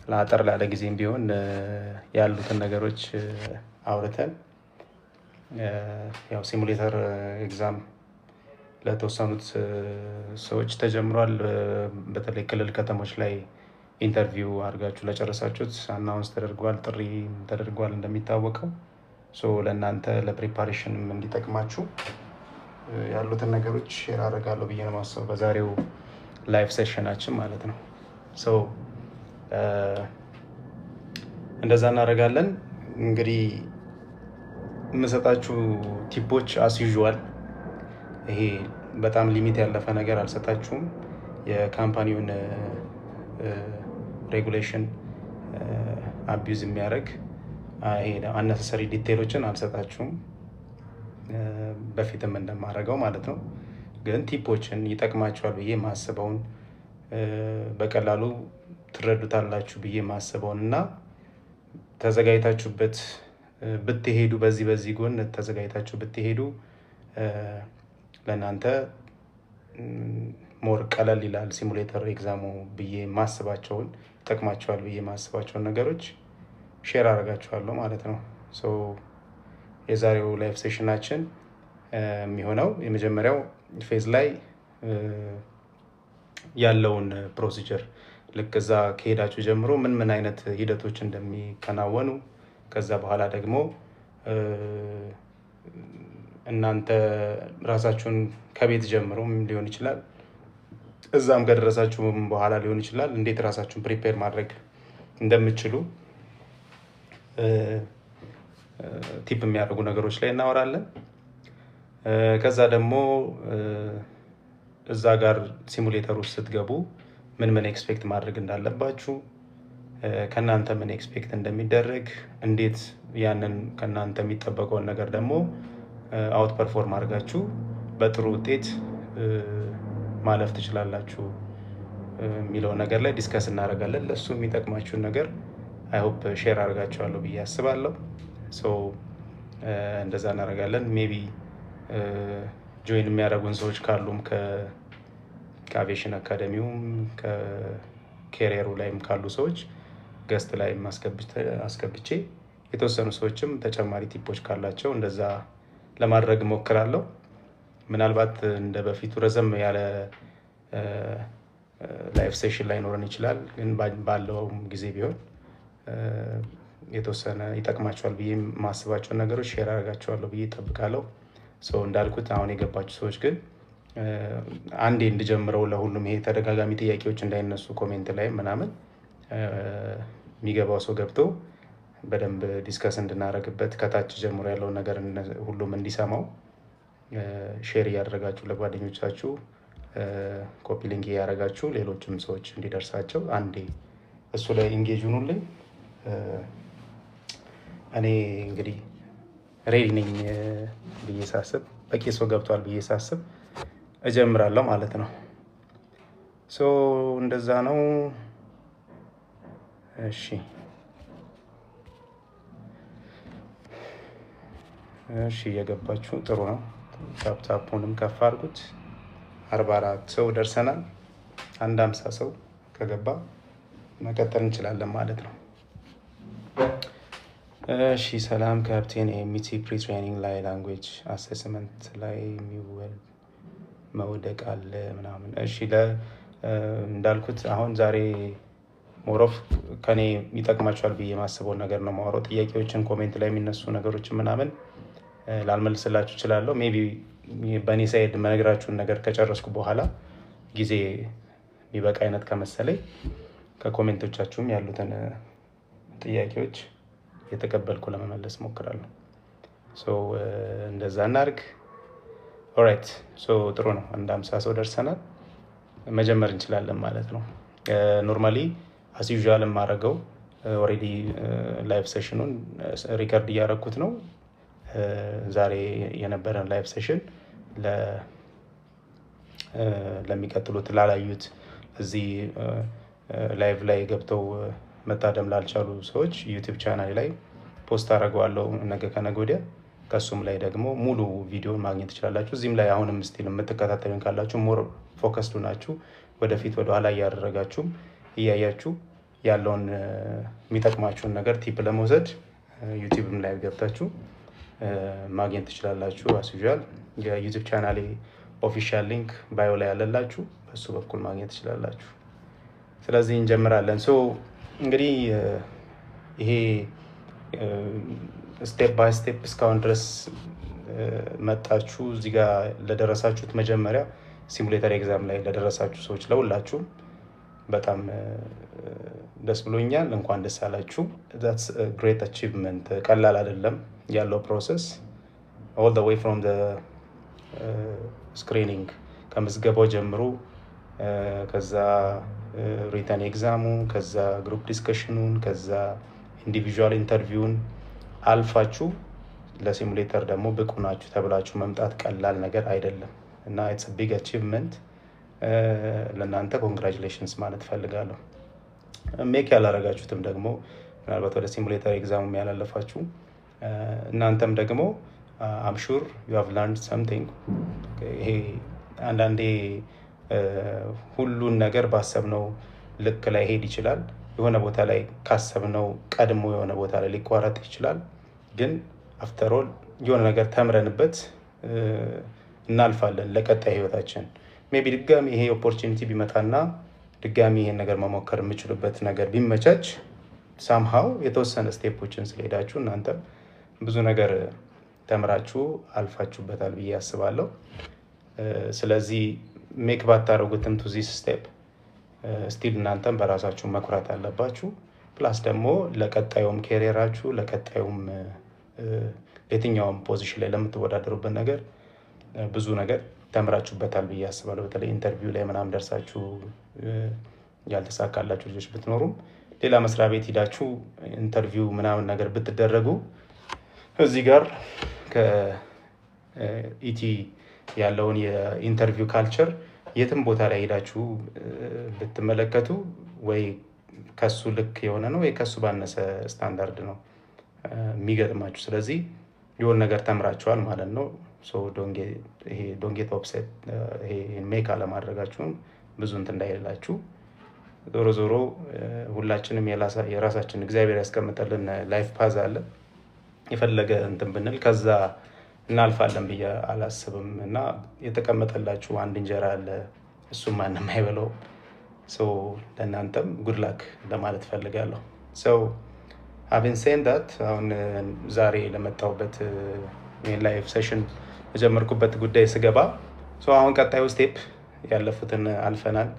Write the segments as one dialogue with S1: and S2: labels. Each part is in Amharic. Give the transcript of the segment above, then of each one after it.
S1: ለአጠር ላለ ጊዜም ቢሆን ያሉትን ነገሮች አውርተን ያው ሲሙሌተር ኤግዛም ለተወሰኑት ሰዎች ተጀምሯል። በተለይ ክልል ከተሞች ላይ ኢንተርቪው አድርጋችሁ ለጨረሳችሁት አናውንስ ተደርጓል፣ ጥሪ ተደርጓል እንደሚታወቀው። ለእናንተ ለፕሪፓሬሽንም እንዲጠቅማችሁ ያሉትን ነገሮች ሼር አደርጋለሁ ብዬ ነው የማስበው በዛሬው ላይቭ ሴሽናችን ማለት ነው። እንደዛ እናደርጋለን። እንግዲህ የምሰጣችሁ ቲፖች አስ ዩዥዋል ይሄ በጣም ሊሚት ያለፈ ነገር አልሰጣችሁም። የካምፓኒውን ሬጉሌሽን አቢዩዝ የሚያደርግ ይሄ አነሰሰሪ ዲቴሎችን አልሰጣችሁም፣ በፊትም እንደማደርገው ማለት ነው። ግን ቲፖችን ይጠቅማችኋል ብዬ ማስበውን በቀላሉ ትረዱታላችሁ ብዬ ማስበውን እና ተዘጋጅታችሁበት ብትሄዱ በዚህ ጎን ተዘጋጅታችሁ ብትሄዱ ለእናንተ ሞር ቀለል ይላል ሲሙሌተር ኤግዛሙ ብዬ ማስባቸውን ይጠቅማችኋል ብዬ ማስባቸውን ነገሮች ሼር አደርጋችኋለሁ ማለት ነው። የዛሬው ላይቭ ሴሽናችን የሚሆነው የመጀመሪያው ፌዝ ላይ ያለውን ፕሮሲጀር ልክ እዛ ከሄዳችሁ ጀምሮ ምን አይነት ሂደቶች እንደሚከናወኑ ከዛ በኋላ ደግሞ እናንተ ራሳችሁን ከቤት ጀምሮ ሊሆን ይችላል እዛም ከደረሳችሁ በኋላ ሊሆን ይችላል እንዴት ራሳችሁን ፕሪፔር ማድረግ እንደምትችሉ ቲፕ የሚያደርጉ ነገሮች ላይ እናወራለን። ከዛ ደግሞ እዛ ጋር ሲሙሌተር ውስጥ ስትገቡ ምን ኤክስፔክት ማድረግ እንዳለባችሁ ከናንተ ምን ኤክስፔክት እንደሚደረግ እንዴት ያንን ከናንተ የሚጠበቀውን ነገር ደግሞ አውት ፐርፎርም አድርጋችሁ በጥሩ ውጤት ማለፍ ትችላላችሁ የሚለው ነገር ላይ ዲስከስ እናደርጋለን። ለሱ የሚጠቅማችሁን ነገር አይ ሆፕ ሼር አድርጋችኋለሁ ብዬ አስባለሁ። እንደዛ እናደርጋለን። ሜቢ ጆይን የሚያደርጉን ሰዎች ካሉም ከአቪዬሽን አካዳሚውም ከኬሪየሩ ላይም ካሉ ሰዎች ገስት ላይ አስገብቼ የተወሰኑ ሰዎችም ተጨማሪ ቲፖች ካላቸው እንደዛ ለማድረግ ሞክራለሁ። ምናልባት እንደ በፊቱ ረዘም ያለ ላይቭ ሴሽን ላይ ኖረን ይችላል፣ ግን ባለው ጊዜ ቢሆን የተወሰነ ይጠቅማቸዋል ብዬ ማስባቸውን ነገሮች ሼር አደርጋቸዋለሁ ብዬ እጠብቃለሁ። እንዳልኩት አሁን የገባችሁ ሰዎች ግን አንዴ እንድጀምረው ለሁሉም ይሄ ተደጋጋሚ ጥያቄዎች እንዳይነሱ ኮሜንት ላይ ምናምን የሚገባው ሰው ገብቶ በደንብ ዲስከስ እንድናደርግበት ከታች ጀምሮ ያለውን ነገር ሁሉም እንዲሰማው ሼር እያደረጋችሁ ለጓደኞቻችሁ ኮፒ ሊንክ እያደረጋችሁ ሌሎችም ሰዎች እንዲደርሳቸው አንዴ እሱ ላይ ኢንጌጅ ሁኑልኝ። እኔ እንግዲህ ሬዲ ነኝ ብዬ ሳስብ በቂ ሰው ገብቷል ብዬ ሳስብ እጀምራለሁ ማለት ነው። እንደዛ ነው። እሺ የገባችሁ ጥሩ ነው። ታፕታፑንም ከፍ አድርጉት። 44 ሰው ደርሰናል። 50 ሰው ከገባ መቀጠል እንችላለን ማለት ነው። እሺ ሰላም ካፕቴን፣ ኤምቲ ፕሪ ትሬኒንግ ላይ ላንጉዌጅ አሴስመንት ላይ መውደቅ አለ ምናምን። እሺ እንዳልኩት አሁን ዛሬ ሞሮፍ ከኔ ይጠቅማችኋል ብዬ ማስበውን ነገር ነው ማወራው። ጥያቄዎችን ኮሜንት ላይ የሚነሱ ነገሮችን ምናምን ላልመልስላችሁ እችላለሁ። ሜቢ በእኔ ሳይድ መነግራችሁን ነገር ከጨረስኩ በኋላ ጊዜ የሚበቃ አይነት ከመሰለኝ ከኮሜንቶቻችሁም ያሉትን ጥያቄዎች የተቀበልኩ ለመመለስ ሞክራለሁ። እንደዛ እናድርግ። ኦራይት ጥሩ ነው። 50 ሰው ደርሰናል። መጀመር እንችላለን ማለት ነው። ኖርማሊ አስ ዩዥዋል የማደርገው ኦልሬዲ ላይቭ ሴሽኑን ሪከርድ እያደረኩት ነው። ዛሬ የነበረን ላይቭ ሴሽን ለሚቀጥሉት ላላዩት እዚህ ላይቭ ላይ ገብተው መታደም ላልቻሉ ሰዎች ዩቲዩብ ቻናል ላይ ፖስት አደርገዋለሁ ነገ ከነገ ወዲያ። ከሱም ላይ ደግሞ ሙሉ ቪዲዮን ማግኘት ትችላላችሁ። እዚህም ላይ አሁንም ስቲል የምትከታተሉን ካላችሁ ሞር ፎከስዱ ናችሁ ወደፊት ወደ ኋላ እያደረጋችሁም እያያችሁ ያለውን የሚጠቅማችሁን ነገር ቲፕ ለመውሰድ ዩቲዩብም ላይ ገብታችሁ ማግኘት ትችላላችሁ። አስዩዛል የዩቲዩብ ቻናሌ ኦፊሻል ሊንክ ባዮ ላይ ያለላችሁ በሱ በኩል ማግኘት ትችላላችሁ። ስለዚህ እንጀምራለን። እንግዲህ ይሄ ስቴፕ ባይ ስቴፕ እስካሁን ድረስ መጣችሁ እዚህ ጋር ለደረሳችሁት መጀመሪያ ሲሙሌተር ኤግዛም ላይ ለደረሳችሁ ሰዎች ለሁላችሁም በጣም ደስ ብሎኛል። እንኳን ደስ አላችሁ። that's a great achievement። ቀላል አይደለም ያለው ፕሮሰስ all the way from the screening ከምዝገባው ጀምሮ ከዛ ሪተን ኤግዛሙ ከዛ ግሩፕ ዲስከሽኑን ከዛ ኢንዲቪጁዋል ኢንተርቪውን አልፋችሁ ለሲሙሌተር ደግሞ ብቁ ናችሁ ተብላችሁ መምጣት ቀላል ነገር አይደለም እና it's a big achievement። ለእናንተ ኮንግራቹሌሽንስ ማለት ፈልጋለሁ። ሜክ ያላረጋችሁትም ደግሞ ምናልባት ወደ ሲሙሌተር ኤግዛሙ ያላለፋችሁ እናንተም ደግሞ I'm sure you have learned something። ይሄ አንዳንዴ ሁሉን ነገር ባሰብነው ልክ ላይ ሄድ ይችላል። የሆነ ቦታ ላይ ካሰብነው ቀድሞ የሆነ ቦታ ላይ ሊቋረጥ ይችላል። ግን አፍተር ኦል የሆነ ነገር ተምረንበት እናልፋለን ለቀጣይ ህይወታችን። ሜቢ ድጋሚ ይሄ ኦፖርቹኒቲ ቢመጣና ድጋሚ ይሄን ነገር መሞከር የምችሉበት ነገር ቢመቻች ሳምሃው የተወሰነ ስቴፖችን ስለሄዳችሁ እናንተ ብዙ ነገር ተምራችሁ አልፋችሁበታል ብዬ አስባለሁ። ስለዚህ ሜክ ባታረጉትም ቱ ዚስ ስቴፕ ስቲል እናንተም በራሳችሁ መኩራት አለባችሁ። ፕላስ ደግሞ ለቀጣዩም ካሪየራችሁ ለቀጣዩም የትኛውም ፖዚሽን ላይ ለምትወዳደሩበት ነገር ብዙ ነገር ተምራችሁበታል ብዬ አስባለሁ። በተለይ ኢንተርቪው ላይ ምናምን ደርሳችሁ ያልተሳካላችሁ ልጆች ብትኖሩም ሌላ መስሪያ ቤት ሄዳችሁ ኢንተርቪው ምናምን ነገር ብትደረጉ እዚህ ጋር ከኢቲ ያለውን የኢንተርቪው ካልቸር የትም ቦታ ላይ ሄዳችሁ ብትመለከቱ ወይ ከሱ ልክ የሆነ ነው ወይ ከሱ ባነሰ ስታንዳርድ ነው የሚገጥማችሁ። ስለዚህ የሆነ ነገር ተምራችኋል ማለት ነው። ዶንት ጌት ኦፕሴት። ይሄ ሜክ አለማድረጋችሁን ብዙ እንትን እንዳይላችሁ። ዞሮ ዞሮ ሁላችንም የራሳችን እግዚአብሔር ያስቀምጠልን ላይፍ ፓዝ አለ። የፈለገ እንትን ብንል ከዛ እናልፋለን ብዬ አላስብም እና የተቀመጠላችሁ አንድ እንጀራ አለ እሱም ማንም አይበለው። ለእናንተም ጉድ ላክ ለማለት ፈልጋለሁ። having said that አሁን ዛሬ ለመጣሁበት ላይቭ ሴሽን የጀመርኩበት ጉዳይ ስገባ አሁን ቀጣዩ ስቴፕ ያለፉትን አልፈናል።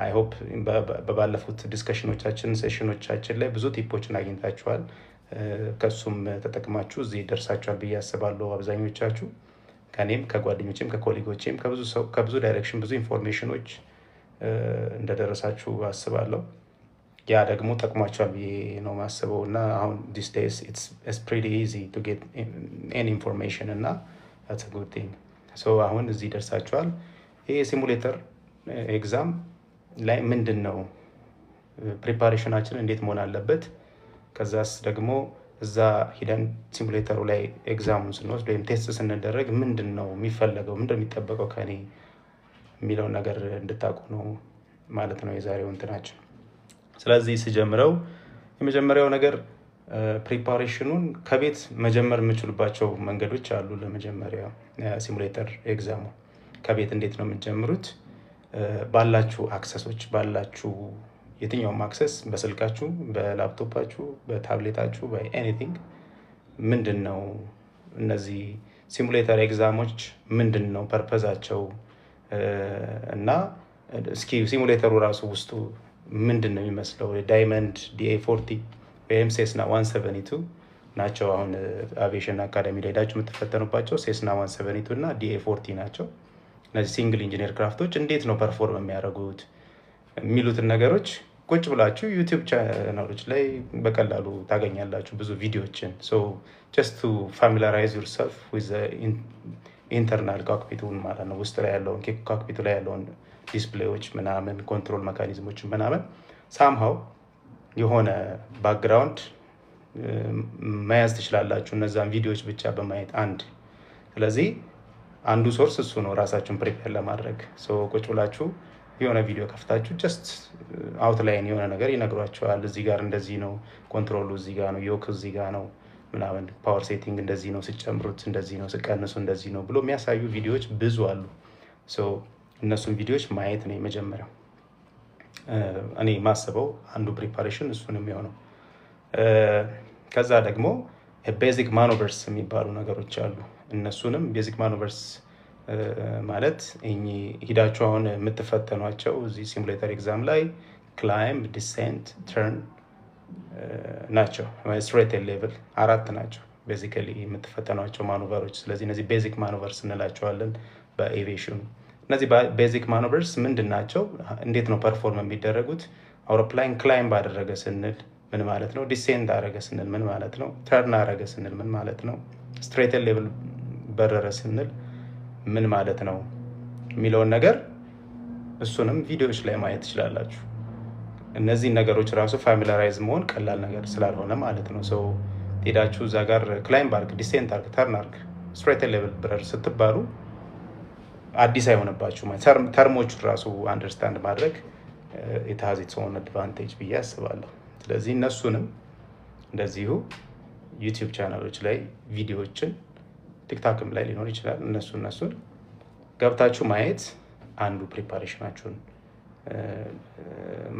S1: አይ ሆፕ በባለፉት ዲስከሽኖቻችን ሴሽኖቻችን ላይ ብዙ ቲፖችን አግኝታችኋል። ከሱም ተጠቅማችሁ እዚህ ደርሳችኋል ብዬ አስባለሁ። አብዛኞቻችሁ ከኔም ከጓደኞቼም ከኮሊጎቼም ከብዙ ዳይሬክሽን ብዙ ኢንፎርሜሽኖች እንደደረሳችሁ አስባለሁ። ያ ደግሞ ጠቅሟችኋል ብዬ ነው ማስበው እና አሁን these days it's pretty easy to get any information እና that's a good thing። አሁን እዚህ ደርሳችኋል። ይሄ ሲሙሌተር ኤግዛም ላይ ምንድነው ፕሪፓሬሽናችን እንዴት መሆን አለበት፣ ከዛስ ደግሞ እዛ ሂደን ሲሙሌተሩ ላይ ኤግዛሙን ስንወስድ ወይም ቴስት ስንደረግ ምንድነው የሚፈለገው ምንድነው የሚጠበቀው ከኔ የሚለው ነገር እንድታውቁ ነው ማለት ነው የዛሬው እንትናችን። ስለዚህ ሲጀምረው የመጀመሪያው ነገር ፕሪፓሬሽኑን ከቤት መጀመር የምችሉባቸው መንገዶች አሉ። ለመጀመሪያ ሲሙሌተር ኤግዛሙ ከቤት እንዴት ነው የምትጀምሩት? ባላችሁ አክሰሶች ባላችሁ የትኛውም አክሰስ በስልካችሁ በላፕቶፓችሁ በታብሌታችሁ በኤኒቲንግ ምንድነው እነዚህ ሲሙሌተር ኤግዛሞች ምንድነው ፐርፐዛቸው እና እስኪ ሲሙሌተሩ ራሱ ውስጡ ምንድነው የሚመስለው? ዳይመንድ ዲኤ40 ወይም ሴስና 172 ናቸው። አሁን አቪዬሽን አካዳሚ ላይ ሄዳችሁ የምትፈተኑባቸው ሴስና 172 እና ዲኤ40 ናቸው። እነዚህ ሲንግል ኢንጂነር ክራፍቶች እንዴት ነው ፐርፎርም የሚያደርጉት የሚሉትን ነገሮች ቁጭ ብላችሁ ዩቲዩብ ቻናሎች ላይ በቀላሉ ታገኛላችሁ ብዙ ቪዲዮዎችን። just to familiarize yourself with the internal cockpit ማለት ነው። ውስጥ ላይ ያለውን ኮክፒቱ ላይ ያለውን ዲስፕሌዎች ምናምን ኮንትሮል ሜካኒዝሞች ምናምን somehow የሆነ ባክግራውንድ መያዝ ትችላላችሁ እነዛን ቪዲዮዎች ብቻ በማየት አንድ። ስለዚህ አንዱ ሶርስ እሱ ነው ራሳችሁን ፕሪፔር ለማድረግ ቁጭ ብላችሁ የሆነ ቪዲዮ ከፍታችሁ ጀስት አውትላይን የሆነ ነገር ይነግሯቸዋል። እዚህ ጋር እንደዚህ ነው ኮንትሮሉ፣ እዚህ ጋር ነው ዮክ፣ እዚህ ጋር ነው ምናምን ፓወር ሴቲንግ እንደዚህ ነው፣ ስጨምሩት እንደዚህ ነው፣ ስቀንሱ እንደዚህ ነው ብሎ የሚያሳዩ ቪዲዮዎች ብዙ አሉ። እነሱን ቪዲዮዎች ማየት ነው የመጀመሪያው። እኔ ማስበው አንዱ ፕሪፓሬሽን እሱንም የሆነው። ከዛ ደግሞ ቤዚክ ማኖቨርስ የሚባሉ ነገሮች አሉ። እነሱንም ቤዚክ ማኖቨርስ ማለት ሂዳችሁ አሁን የምትፈተኗቸው እዚህ ሲሙሌተር ኤግዛም ላይ ክላይምብ፣ ዲሴንት፣ ተርን ናቸው። ስትሬት ሌቭል 4 ናቸው ቤዚካሊ የምትፈተኗቸው ማኑቨሮች። ስለዚህ እነዚህ ቤዚክ ማኑቨርስ እንላቸዋለን በኤቪዬሽኑ። እነዚህ ቤዚክ ማኑቨርስ ምንድን ናቸው? እንዴት ነው ፐርፎርም የሚደረጉት? አውሮፕላን ክላይምብ አደረገ ስንል ምን ማለት ነው? ዲሴንት አደረገ ስንል ምን ማለት ነው? ተርን አደረገ ስንል ምን ማለት ነው? ስትሬት ሌቭል በረረ ስንል ምን ማለት ነው የሚለውን ነገር እሱንም ቪዲዮዎች ላይ ማየት ትችላላችሁ። እነዚህ ነገሮች ራሱ ፋሚሊያራይዝ መሆን ቀላል ነገር ስላልሆነ ማለት ነው። ሰው ሄዳችሁ እዛ ጋር ክላይምብ አርግ፣ ዲሴንት አርግ፣ ተርን አርግ፣ ስትሬት ሌቭል ብረር ስትባሉ አዲስ አይሆንባችሁ። ተርሞቹ ራሱ አንደርስታንድ ማድረግ የታዝ ኢትስ ኦን አድቫንቴጅ ብዬ አስባለሁ። ስለዚህ እነሱንም እንደዚሁ ዩቲዩብ ቻናሎች ላይ ቪዲዮዎችን ቲክታክም ላይ ሊኖር ይችላል። እነሱን ገብታችሁ ማየት አንዱ ፕሪፓሬሽናችሁን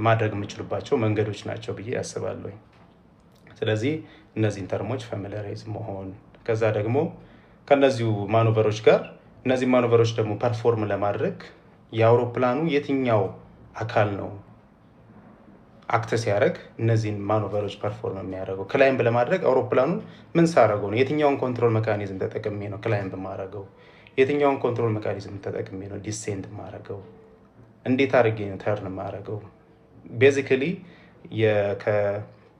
S1: ማድረግ የምችሉባቸው መንገዶች ናቸው ብዬ አስባለሁ። ስለዚህ እነዚህን ተርሞች ፋሚሊያራይዝ መሆን፣ ከዛ ደግሞ ከነዚሁ ማኑቨሮች ጋር እነዚህ ማኑቨሮች ደግሞ ፐርፎርም ለማድረግ የአውሮፕላኑ የትኛው አካል ነው አክት ሲያደርግ እነዚህን ማኑቨሮች ፐርፎርም የሚያደርገው። ክላይምብ ለማድረግ አውሮፕላኑን ምን ሳረገው ነው? የትኛውን ኮንትሮል ሜካኒዝም ተጠቅሜ ነው ክላይምብ ማረገው? የትኛውን ኮንትሮል ሜካኒዝም ተጠቅሜ ነው ዲሴንት ማረገው? እንዴት አድርጌ ነው ተርን ማረገው? ቤዚካሊ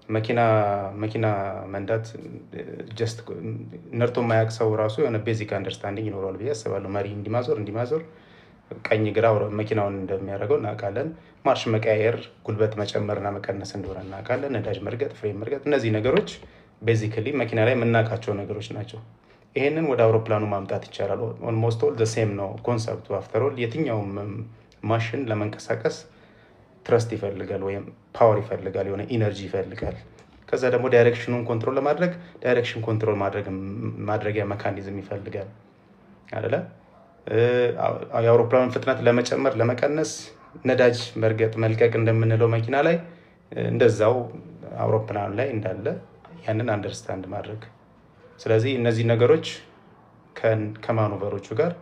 S1: መኪና መንዳት ጀስት ነርቶ የማያውቅ ሰው ራሱ የሆነ ቤዚክ አንደርስታንዲንግ ይኖረዋል ብዬ አስባለሁ። መሪ እንዲማዞር ቀኝ ግራ መኪናውን እንደሚያደርገው እናውቃለን። ማርሽ መቀያየር፣ ጉልበት መጨመርና መቀነስ እንደሆነ እናውቃለን። ነዳጅ መርገጥ፣ ፍሬም መርገጥ፣ እነዚህ ነገሮች ቤዚካሊ መኪና ላይ የምናውቃቸው ነገሮች ናቸው። ይሄንን ወደ አውሮፕላኑ ማምጣት ይቻላል። ኦልሞስት ኦል ዘ ሴም ነው ኮንሰፕቱ። አፍተር ኦል የትኛውም ማሽን ለመንቀሳቀስ ትረስት ይፈልጋል ወይም ፓወር ይፈልጋል፣ የሆነ ኢነርጂ ይፈልጋል። ከዛ ደግሞ ዳይሬክሽኑን ኮንትሮል ለማድረግ ዳይሬክሽን ኮንትሮል ማድረጊያ ሜካኒዝም ይፈልጋል አይደለ? የአውሮፕላኑን ፍጥነት ለመጨመር ለመቀነስ ነዳጅ መርገጥ መልቀቅ እንደምንለው መኪና ላይ እንደዛው አውሮፕላን ላይ እንዳለ ያንን አንደርስታንድ ማድረግ። ስለዚህ እነዚህ ነገሮች ከማኑቨሮቹ ጋር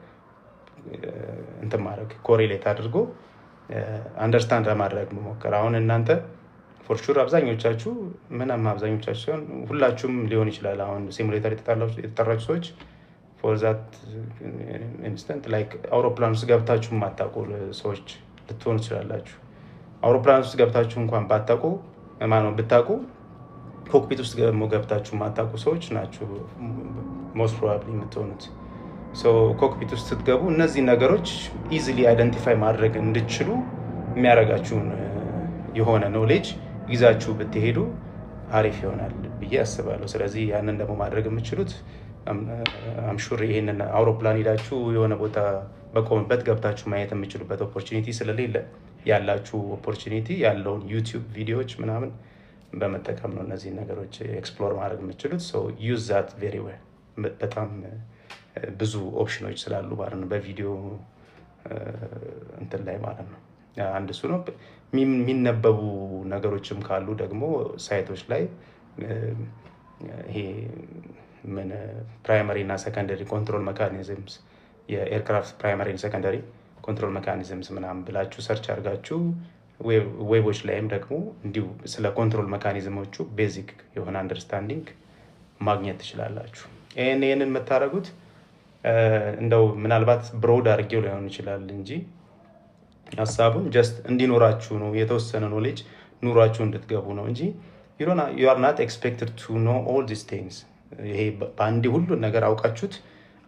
S1: እንትን ማድረግ ኮሪሌት አድርጎ አንደርስታንድ ለማድረግ መሞከር። አሁን እናንተ ፎር ሹር አብዛኞቻችሁ ሲሆን ሁላችሁም ሊሆን ይችላል። አሁን ሲሙሌተር የተጠራችሁ ሰዎች ፎር ዛት ኢንስተንት ላይክ አውሮፕላን ውስጥ ገብታችሁ የማታውቁ ሰዎች ልትሆኑ ትችላላችሁ። አውሮፕላን ውስጥ ገብታችሁ እንኳን ብታውቁ ኮክፒት ውስጥ ገብታችሁ የማታውቁ ሰዎች ናችሁ ሞስት ፕሮባብሊ የምትሆኑት። ኮክፒት ውስጥ ስትገቡ እነዚህ ነገሮች ኢዚሊ አይደንቲፋይ ማድረግ እንድችሉ የሚያደርጋችሁን የሆነ ኖሌጅ ይዛችሁ ብትሄዱ አሪፍ ይሆናል ብዬ አስባለሁ። ስለዚህ ያንን ደግሞ ማድረግ የምችሉት አምሹር ይሄንን አውሮፕላን ሄዳችሁ የሆነ ቦታ በቆምበት ገብታችሁ ማየት የምችሉበት ኦፖርቹኒቲ ስለሌለ ያላችሁ ኦፖርቹኒቲ ያለውን ዩቲዩብ ቪዲዮዎች ምናምን በመጠቀም ነው እነዚህ ነገሮች ኤክስፕሎር ማድረግ የምችሉት። ዩዝ ዛት ቬሪ ዌል። በጣም ብዙ ኦፕሽኖች ስላሉ ማለት ነው በቪዲዮ እንትን ላይ ማለት ነው። አንድ እሱ ነው። የሚነበቡ ነገሮችም ካሉ ደግሞ ሳይቶች ላይ ይሄ ፕራይመሪ እና ሰከንደሪ ኮንትሮል ሜካኒዝምስ የኤርክራፍት ፕራይመሪ እና ሰከንደሪ ኮንትሮል ሜካኒዝምስ ምናምን ብላችሁ ሰርች አድርጋችሁ ዌቦች ላይም ደግሞ እንዲሁ ስለ ኮንትሮል ሜካኒዝሞቹ ቤዚክ የሆነ አንደርስታንዲንግ ማግኘት ትችላላችሁ። ይህንን የምታደርጉት እንደው ምናልባት ብሮድ አድርጌው ሊሆን ይችላል እንጂ ሀሳቡን ጀስት እንዲኖራችሁ ነው። የተወሰነ ኖሌጅ ኑሯችሁ እንድትገቡ ነው እንጂ you are not expected to know all these things። ይሄ በአንዴ ሁሉን ነገር አውቃችሁት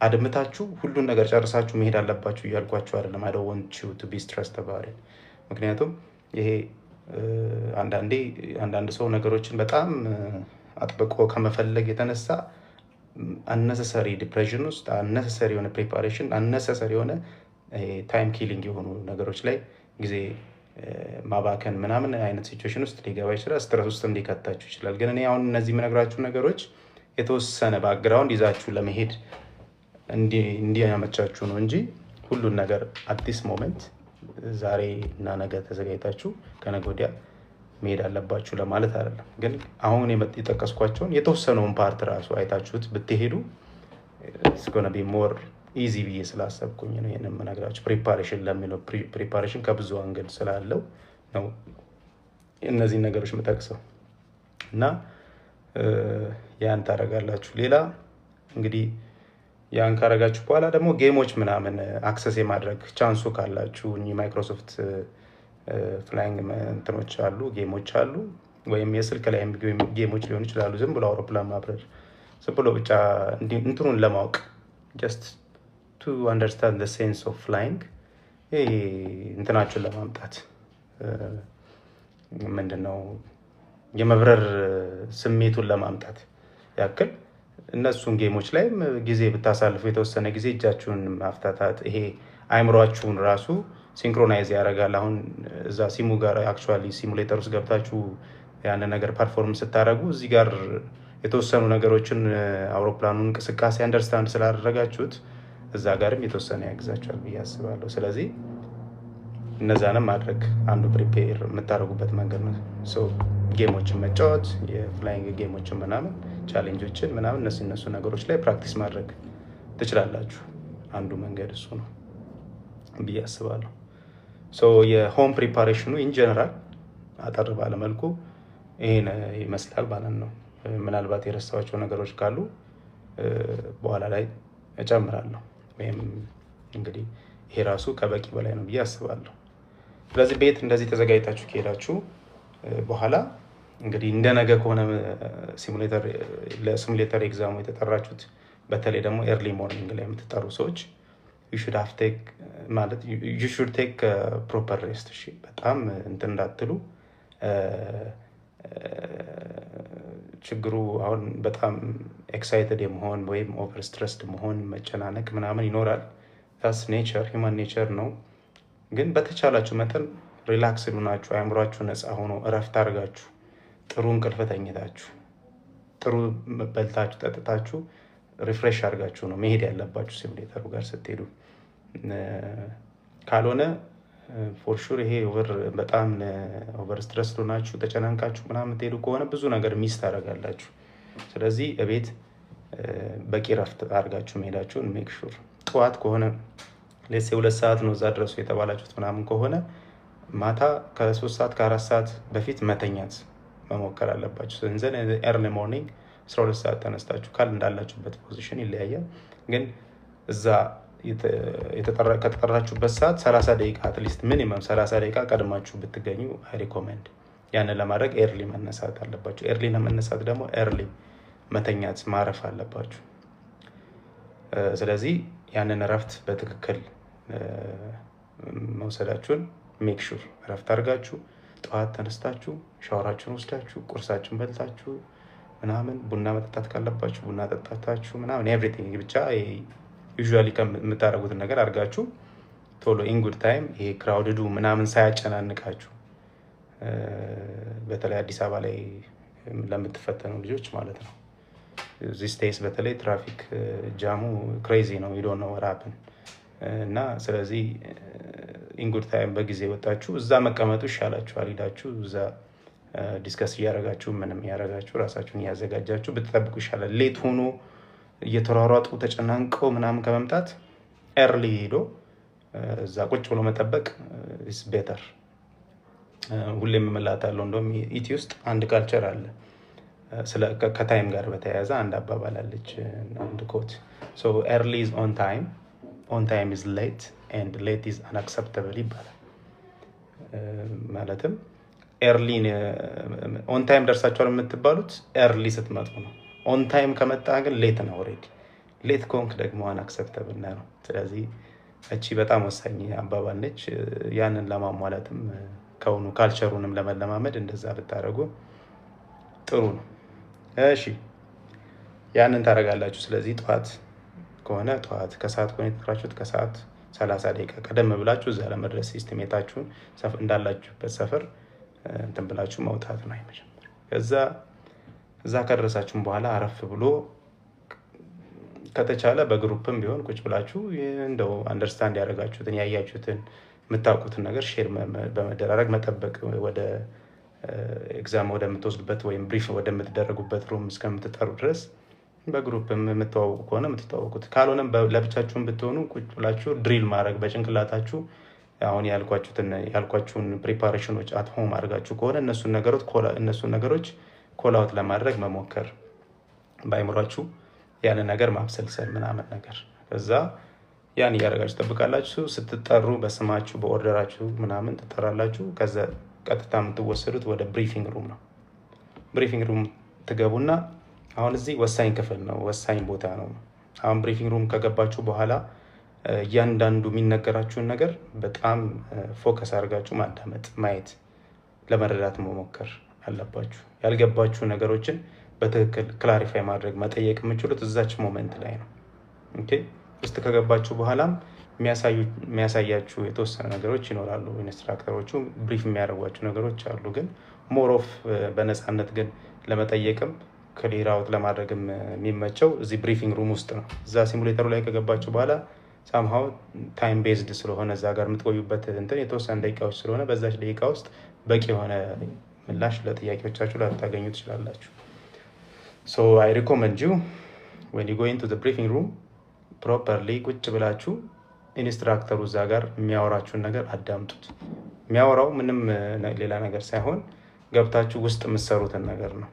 S1: አድምታችሁ ሁሉን ነገር ጨርሳችሁ መሄድ አለባችሁ እያልኳችሁ አይደለም። I don't want you to be stressed about it። ምክንያቱም ይሄ አንዳንድ ሰው ነገሮችን በጣም አጥብቆ ከመፈለግ የተነሳ unnecessary ዲፕሬሽን ውስጥ unnecessary የሆነ ፕሪፓሬሽን unnecessary የሆነ ታይም ኪሊንግ የሆኑ ነገሮች ላይ ጊዜ ማባከን ምናምን አይነት ሲቹዌሽን ውስጥ ሊገባ ይችላል። ስትረስ ውስጥ ሊከታችሁ ይችላል። ግን እኔ አሁን እነዚህ የምነግራችሁ ነገሮች የተወሰነ ባክግራውንድ ይዛችሁ ለመሄድ እንዲያመቻችሁ ነው እንጂ ሁሉን ነገር አዲስ ሞመንት ዛሬ እና ነገ ተዘጋጅታችሁ ከነገ ወዲያ መሄድ አለባችሁ ለማለት አይደለም። ግን አሁን የጠቀስኳቸውን የተወሰነውን ፓርት ራሱ አይታችሁት ብትሄዱ it's going to be more easy ብዬ ስላሰብኩኝ ነው ይሄንን የምነግራችሁ። ፕሪፓሬሽን ለሚለው ፕሪፓሬሽን ከብዙ አንግል ስላለው ነው እነዚህ ነገሮች የምጠቅሰው እና ያን ታደርጋላችሁ። ሌላ እንግዲህ ያን ካረጋችሁ በኋላ ደግሞ ጌሞች ምናምን አክሰስ የማድረግ ቻንሱ ካላችሁ ማይክሮሶፍት ፍላይንግ እንትኖች አሉ፣ ጌሞች አሉ፣ ወይም የስልክ ላይ ጌሞች ሊሆኑ ይችላሉ። ዝም ብሎ አውሮፕላን ማብረር ዝም ብሎ ብቻ እንትኑን ለማወቅ just to understand the sense of flying እንትናችሁን ለማምጣት ምንድነው የመብረር ስሜቱን ለማምጣት ያክል እነሱን ጌሞች ላይ ጊዜ ብታሳልፉ የተወሰነ ጊዜ እጃችሁን ማፍታታት ይሄ አይምሮአችሁን ራሱ ሲንክሮናይዝ ያደርጋል። አሁን እዛ ሲሙ ጋር አክቹአሊ ሲሙሌተር ውስጥ ገብታችሁ ያን ነገር ፐርፎርም ስታደርጉ እዚህ ጋር የተወሰኑ ነገሮችን አውሮፕላኑን እንቅስቃሴ አንደርስታንድ ስላደረጋችሁት እዛ ጋርም የተወሰነ ያግዛችኋል ብዬ አስባለሁ። ስለዚህ እነዛንም ማድረግ አንዱ ፕሪፔር የምታደርጉበት መንገድ ነው። ሶ ጌሞችን መጫወት የፍላይንግ ጌሞችን ምናምን ቻሌንጆችን ምናምን እነሱ ነገሮች ላይ ፕራክቲስ ማድረግ ትችላላችሁ። አንዱ መንገድ እሱ ነው ብዬ አስባለሁ። ሶ የሆም ፕሪፓሬሽኑ ኢን ጀነራል አጠር ባለ መልኩ ይሄን ይመስላል ማለት ነው። ምናልባት የረሳኋቸው ነገሮች ካሉ በኋላ ላይ እጨምራለሁ። ወይም እንግዲህ ይሄ ራሱ ከበቂ በላይ ነው ብዬ አስባለሁ። ስለዚህ ቤት እንደዚህ ተዘጋጅታችሁ ከሄዳችሁ በኋላ እንግዲህ እንደነገ ከሆነ ለሲሙሌተር ኤግዛሙ የተጠራችሁት በተለይ ደግሞ ኤርሊ ሞርኒንግ ላይ የምትጠሩ ሰዎች you should take proper rest። እሺ በጣም እንትን እንዳትሉ። ችግሩ አሁን በጣም ኤክሳይትድ የመሆን ወይም ኦቨር ስትረስድ መሆን መጨናነቅ ምናምን ይኖራል። that's nature human nature ነው። ግን በተቻላችሁ መጠን ሪላክስ ሆናችሁ አእምሯችሁ ነፃ ሆኖ እረፍት አድርጋችሁ ጥሩ እንቅልፍ ተኝታችሁ ጥሩ በልታችሁ ጠጥታችሁ ሪፍሬሽ አድርጋችሁ ነው መሄድ ያለባችሁ ሲሙሌተሩ ጋር ስትሄዱ። ካልሆነ ፎር ሹር ይሄ በጣም ኦቨር ስትረስ ሆናችሁ ተጨናንቃችሁ ምናምን ትሄዱ ከሆነ ብዙ ነገር ሚስ ታደርጋላችሁ። ስለዚህ እቤት በቂ ረፍት አድርጋችሁ መሄዳችሁን ሜክ ሹር። ጠዋት ከሆነ ለሴ 2 ሰዓት ነው እዛ ድረሱ የተባላችሁት ምናምን ከሆነ ማታ ከ3 ሰዓት ከ4 ሰዓት በፊት መተኛት መሞከር አለባችሁ። ስለዚህ ኤርሊ ሞርኒንግ 12 ሰዓት ተነስታችሁ ካል እንዳላችሁበት ፖዚሽን ይለያያል። ግን እዛ ከተጠራችሁበት ሰዓት 30 ደቂቃ አትሊስት ሚኒመም 30 ደቂቃ ቀድማችሁ ብትገኙ አይ ሪኮመንድ። ያንን ለማድረግ ኤርሊ መነሳት አለባችሁ። ኤርሊ ለመነሳት ደግሞ ኤርሊ መተኛት ማረፍ አለባችሁ። ስለዚህ ያንን እረፍት በትክክል መውሰዳችሁን ሜክ ሹር። እረፍት አድርጋችሁ ጠዋት ተነስታችሁ ሻወራችሁን ወስዳችሁ ቁርሳችሁን በልታችሁ ምናምን ቡና መጠጣት ካለባችሁ ቡና ጠጣታችሁ ምናምን ኤቭሪቲንግ ብቻ ዩዥዋሊ ከምታደርጉት ነገር አድርጋችሁ ቶሎ ኢን ጉድ ታይም ይሄ ክራውድዱ ምናምን ሳያጨናንቃችሁ በተለይ አዲስ አበባ ላይ ለምትፈተኑ ልጆች ማለት ነው። ዚስ ዴይስ በተለይ ትራፊክ ጃሙ ክሬዚ ነው። you don't know what happened እና ስለዚህ ኢን ጉድ ታይም በጊዜ ወጣችሁ እዛ መቀመጡ ይሻላችኋል። ሄዳችሁ እዛ ዲስከስ እያደረጋችሁ ምንም ያደረጋችሁ ራሳችሁን ያዘጋጃችሁ ብትጠብቁ ይሻላል። ሌት ሆኖ እየተሯሯጡ ተጨናንቀው ምናምን ከመምጣት ኤርሊ ሄዶ እዛ ቁጭ ብሎ መጠበቅ is better። ሁሌም እምላታለሁ። እንደውም ኢቲ ውስጥ አንድ ካልቸር አለ ስለ ከታይም ጋር በተያያዘ አንድ አባባል አለች፣ አንድ ኮት so early is on time is late and late is unacceptable ይባላል። ማለትም ኤርሊ ኦን ታይም ደርሳችኋል የምትባሉት ኤርሊ ስትመጡ ነው። ኦን ታይም ከመጣ ግን ሌት ነው። ኦሬዲ ሌት ኮንክ ደግሞ አንአክሰፕተብል ነው። ስለዚህ እቺ በጣም ወሳኝ አባባል ነች። ያንን ለማሟላትም ከሆኑ ካልቸሩንም ለመለማመድ እንደዛ ብታረጉ ጥሩ ነው። እሺ ያንን ታረጋላችሁ። ስለዚህ ጠዋት ከሆነ ጠዋት፣ ከሰዓት ከሆነ የተጠራችሁት ከሰዓት 30 ደቂቃ ቀደም ብላችሁ እዛ ለመድረስ ኤስቲሜታችሁን እንዳላችሁበት ሰፈር እንትን ብላችሁ መውጣት ነው አይመጀመር። እዛ ከደረሳችሁም በኋላ አረፍ ብሎ ከተቻለ በግሩፕም ቢሆን ቁጭ ብላችሁ እንደው አንደርስታንድ ያደረጋችሁትን ያያችሁትን የምታውቁትን ነገር ሼር በመደራረግ መጠበቅ ወደ ኤግዛም ወደምትወስዱበት ወይም ብሪፍ ወደምትደረጉበት ሩም እስከምትጠሩ ድረስ በግሩፕም የምትዋወቁ ከሆነ የምትተዋወቁት፣ ካልሆነም ለብቻችሁን ብትሆኑ ቁጭ ብላችሁ ድሪል ማድረግ በጭንቅላታችሁ አሁን ያልኳችሁን ፕሪፓሬሽኖች አት ሆም አድርጋችሁ ከሆነ እነሱን ነገሮች ኮላውት ለማድረግ መሞከር ባይምሯችሁ ያንን ነገር ማብሰልሰል ምናምን ነገር ከዛ ያን እያደረጋችሁ ትጠብቃላችሁ። ስትጠሩ በስማችሁ በኦርደራችሁ ምናምን ትጠራላችሁ። ከዛ ቀጥታ የምትወሰዱት ወደ ብሪፊንግ ሩም ነው። ብሪፊንግ ሩም ትገቡና አሁን እዚህ ወሳኝ ክፍል ነው፣ ወሳኝ ቦታ ነው። አሁን ብሪፊንግ ሩም ከገባችሁ በኋላ እያንዳንዱ የሚነገራችሁን ነገር በጣም ፎከስ አድርጋችሁ ማዳመጥ፣ ማየት፣ ለመረዳት መሞከር አለባችሁ። ያልገባችሁ ነገሮችን በትክክል ክላሪፋይ ማድረግ መጠየቅ የምችሉት እዛች ሞመንት ላይ ነው። ኦኬ ውስጥ ከገባችሁ በኋላም የሚያሳያችሁ የተወሰነ ነገሮች ይኖራሉ። ኢንስትራክተሮቹ ብሪፍ የሚያደርጓችሁ ነገሮች አሉ። ግን ሞር ኦፍ በነፃነት ግን ለመጠየቅም ክሊር አውት ለማድረግም የሚመቸው እዚህ ብሪፊንግ ሩም ውስጥ ነው። እዛ ሲሙሌተሩ ላይ ከገባችሁ በኋላ ሳምሃው ታይም ቤዝድ ስለሆነ እዛ ጋር የምትቆዩበት የተወሰነ ደቂቃዎች ስለሆነ በዛች ደቂቃ ውስጥ በቂ የሆነ ምላሽ ለጥያቄዎቻችሁ ላታገኙ ትችላላችሁ። So I recommend you when you go into the briefing room properly ቁጭ ብላችሁ ኢንስትራክተሩ እዛ ጋር የሚያወራችሁን ነገር አዳምጡት። የሚያወራው ምንም ሌላ ነገር ሳይሆን ገብታችሁ ውስጥ የምትሰሩትን ነገር ነው።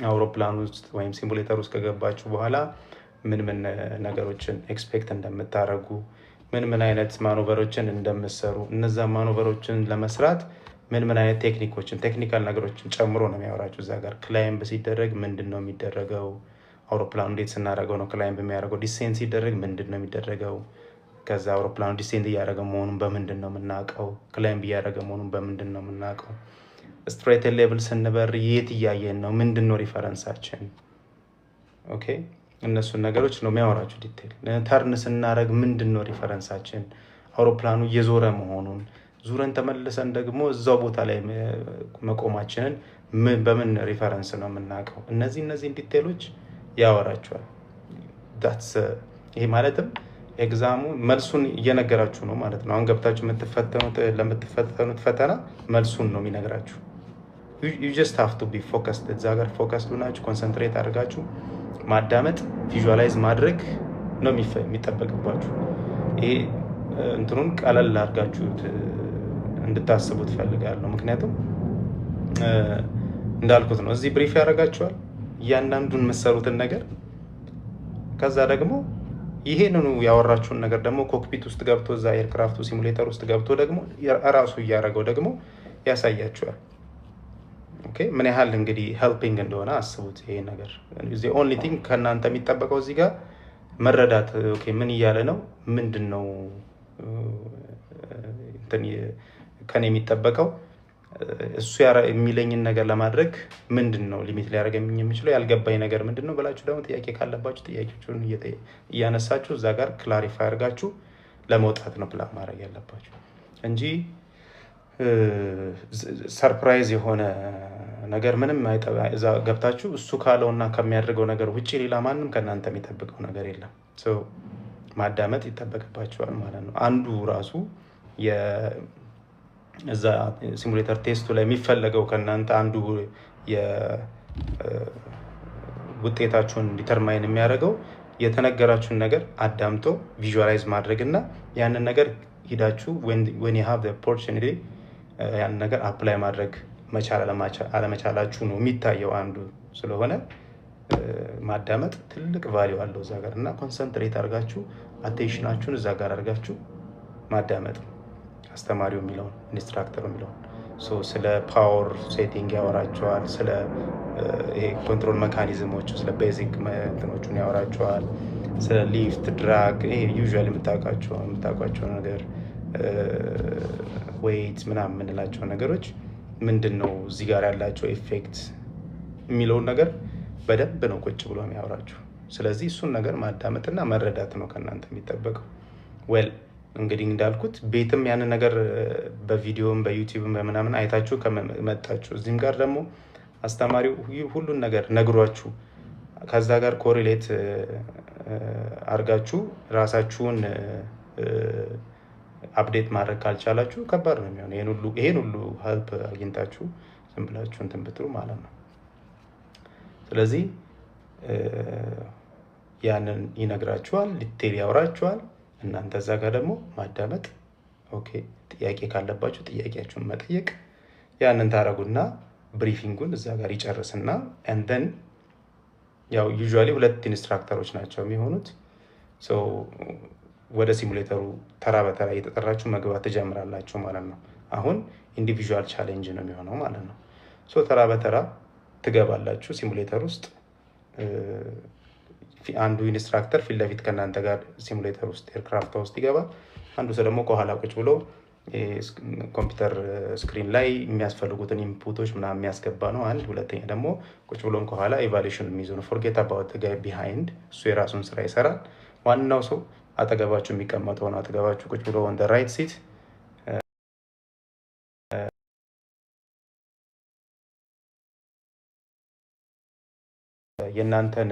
S1: አውሮፕላን ውስጥ ወይም ሲሙሌተር ውስጥ ከገባችሁ በኋላ ምን ነገሮችን ኤክስፔክት እንደምታደርጉ፣ ምን አይነት ማኖቨሮችን እንደምትሰሩ፣ እነዛ ማኖቨሮችን ለመስራት ምን አይነት ቴክኒካል ነገሮችን ጨምሮ ነው የሚያወራችሁ። እዛ ጋር ክላይምብ ሲደረግ ምንድነው የሚደረገው፣ አውሮፕላኑ እንዴት ስናደርገው ነው ክላይምብ የሚያደርገው፣ ዲሴንት ሲደረግ ምንድነው የሚደረገው፣ ከዛ አውሮፕላኑ ዲሴንት እያደረገ መሆኑን በምንድን ነው የምናውቀው፣ ክላይምብ እያደረገ መሆኑን በምንድን ነው የምናውቀው፣ ስትሬት ሌቭል ስንበር የት እያየን ነው፣ ምንድነው ሪፈረንሳችን። ኦኬ እነሱን ነገሮች ነው የሚያወራችሁ ዲቴል። ተርን ስናደርግ ምንድነው ሪፈረንሳችን፣ አውሮፕላኑ እየዞረ መሆኑን ዙረን ተመልሰን ደግሞ እዛው ቦታ ላይ መቆማችንን በምን ሪፈረንስ ነው የምናውቀው። እነዚህን ዲቴሎች ያወራችኋል። ይሄ ማለትም ኤግዛሙ መልሱን እየነገራችሁ ነው ማለት ነው። አሁን ገብታችሁ ለምትፈተኑት ፈተና መልሱን ነው የሚነግራችሁ። you just have to be focused። እዛ ጋር ፎከስድ ሆናችሁ ኮንሰንትሬት አድርጋችሁ ማዳመጥ፣ ቪዥዋላይዝ ማድረግ ነው የሚጠበቅባችሁ። ይሄ እንትኑን ቀለል አድርጋችሁ እንድታስቡ ትፈልጋለሁ። ምክንያቱም እንዳልኩት ነው እዚህ ብሪፍ ያደርጋችኋል እያንዳንዱን መሰሩትን ነገር። ከዛ ደግሞ ይሄንኑ ያወራችሁን ነገር ደግሞ ኮክፒት ውስጥ ገብቶ እዛ ኤርክራፍቱ ሲሙሌተር ውስጥ ገብቶ ደግሞ ራሱ እያደረገው ደግሞ ያሳያችኋል። ኦኬ ምን ያህል እንግዲህ ሄልፒንግ እንደሆነ አስቡት። ይሄ ነገር the only thing ከናንተ የሚጠበቀው እዚህ ጋር መረዳት። ኦኬ ምን እያለ ነው፣ ምንድነው ከኔ የሚጠበቀው፣ እሱ የሚለኝን ነገር ለማድረግ ምንድነው ሊሚት ሊያደርገኝ የሚችለው፣ ያልገባኝ ነገር ምንድነው ብላችሁ ደግሞ ጥያቄ ካለባችሁ ጥያቄዎቹን እያነሳችሁ እዛ ጋር ክላሪፋይ አድርጋችሁ ለመውጣት ነው ፕላን ማድረግ ያለባችሁ እንጂ ሰርፕራይዝ የሆነ ነገር ምንም እዛ ገብታችሁ እሱ ካለውና ከሚያደርገው ነገር ውጪ ሌላ ማንም ከናንተ የሚጠብቀው ነገር የለም። ማዳመጥ ይጠበቅባችኋል ማለት ነው። አንዱ ራሱ እዛ ሲሙሌተር ቴስቱ ላይ የሚፈለገው ከናንተ አንዱ ውጤታችሁን ዲተርማይን የሚያደርገው የተነገራችሁን ነገር አዳምጦ ቪዥዋላይዝ ማድረግና ያንን ነገር ሂዳችሁ when you have the opportunity ያንን ነገር አፕላይ ማድረግ መቻል አለመቻላችሁ ነው የሚታየው አንዱ ስለሆነ ማዳመጥ ትልቅ ቫልዩ አለው እዛ ጋር እና ኮንሰንትሬት አድርጋችሁ አቴንሽናችሁን እዛ ጋር አድርጋችሁ ማዳመጥ አስተማሪው የሚለውን ኢንስትራክተሩ የሚለውን ስለ ፓወር ሴቲንግ ያወራቸዋል፣ ስለ ይሄ ኮንትሮል ሜካኒዝሞች፣ ስለ ቤዚክ እንትኖቹን ያወራቸዋል፣ ስለ ሊፍት ድራግ፣ ይሄ ዩዥዋሊ የምታውቋቸው ነገር ዌይት ምናምን የምንላቸው ነገሮች ምንድነው እዚህ ጋር ያላቸው ኢፌክት የሚለውን ነገር በደንብ ነው ቁጭ ብሎ የሚያወራችሁ። ስለዚህ እሱን ነገር ማዳመጥና መረዳት ነው ከናንተ የሚጠበቀው። ዌል እንግዲህ እንዳልኩት ቤትም ያንን ነገር በቪዲዮም በዩቲዩብም በምናምን አይታችሁ ከመጣችሁ እዚህም ጋር ደግሞ አስተማሪው ሁሉን ነገር ነግሯችሁ ከዛ ጋር ኮሪሌት አርጋችሁ ራሳችሁን አፕዴት ማድረግ ካልቻላችሁ ከባድ ነው የሚሆነው። ይሄን ሁሉ ሄልፕ አግኝታችሁ ዝም ብላችሁ እንትን ብትሉ ማለት ነው። ስለዚህ ያንን ይነግራችኋል፣ ዲቴል ያወራችኋል። እናንተ እዛ ጋር ደግሞ ማዳመጥ፣ ኦኬ ጥያቄ ካለባችሁ ጥያቄያችሁን መጠየቅ፣ ያንን ታረጉና ብሪፊንጉን እዛ ጋር ይጨርስና እንደን ያው ዩዥዋሊ 2 ኢንስትራክተሮች ናቸው የሚሆኑት። ወደ ሲሙሌተሩ ተራ በተራ እየተጠራችሁ መግባት ትጀምራላችሁ ማለት ነው። አሁን ኢንዲቪዥዋል ቻሌንጅ ነው የሚሆነው ማለት ነው። ተራ በተራ ትገባላችሁ ሲሙሌተር ውስጥ። አንዱ ኢንስትራክተር ፊት ለፊት ከእናንተ ጋር ሲሙሌተር ውስጥ ኤርክራፍት ውስጥ ይገባል። አንዱ ሰው ደግሞ ከኋላ ቁጭ ብሎ ኮምፒውተር ስክሪን ላይ የሚያስፈልጉትን ኢንፑቶች ምናምን የሚያስገባ ነው። አንድ ሁለተኛ ደግሞ ቁጭ ብሎም ከኋላ ኢቫሉዌሽን የሚይዙ ነው። ፎርጌት አባውት ጋይ ቢሃይንድ፣ እሱ የራሱን ስራ ይሰራል። ዋናው ሰው አጠገባችሁ የሚቀመጠው ነው። አጠገባችሁ ቁጭ ብሎ ኦን ዘ ራይት ሲት የእናንተን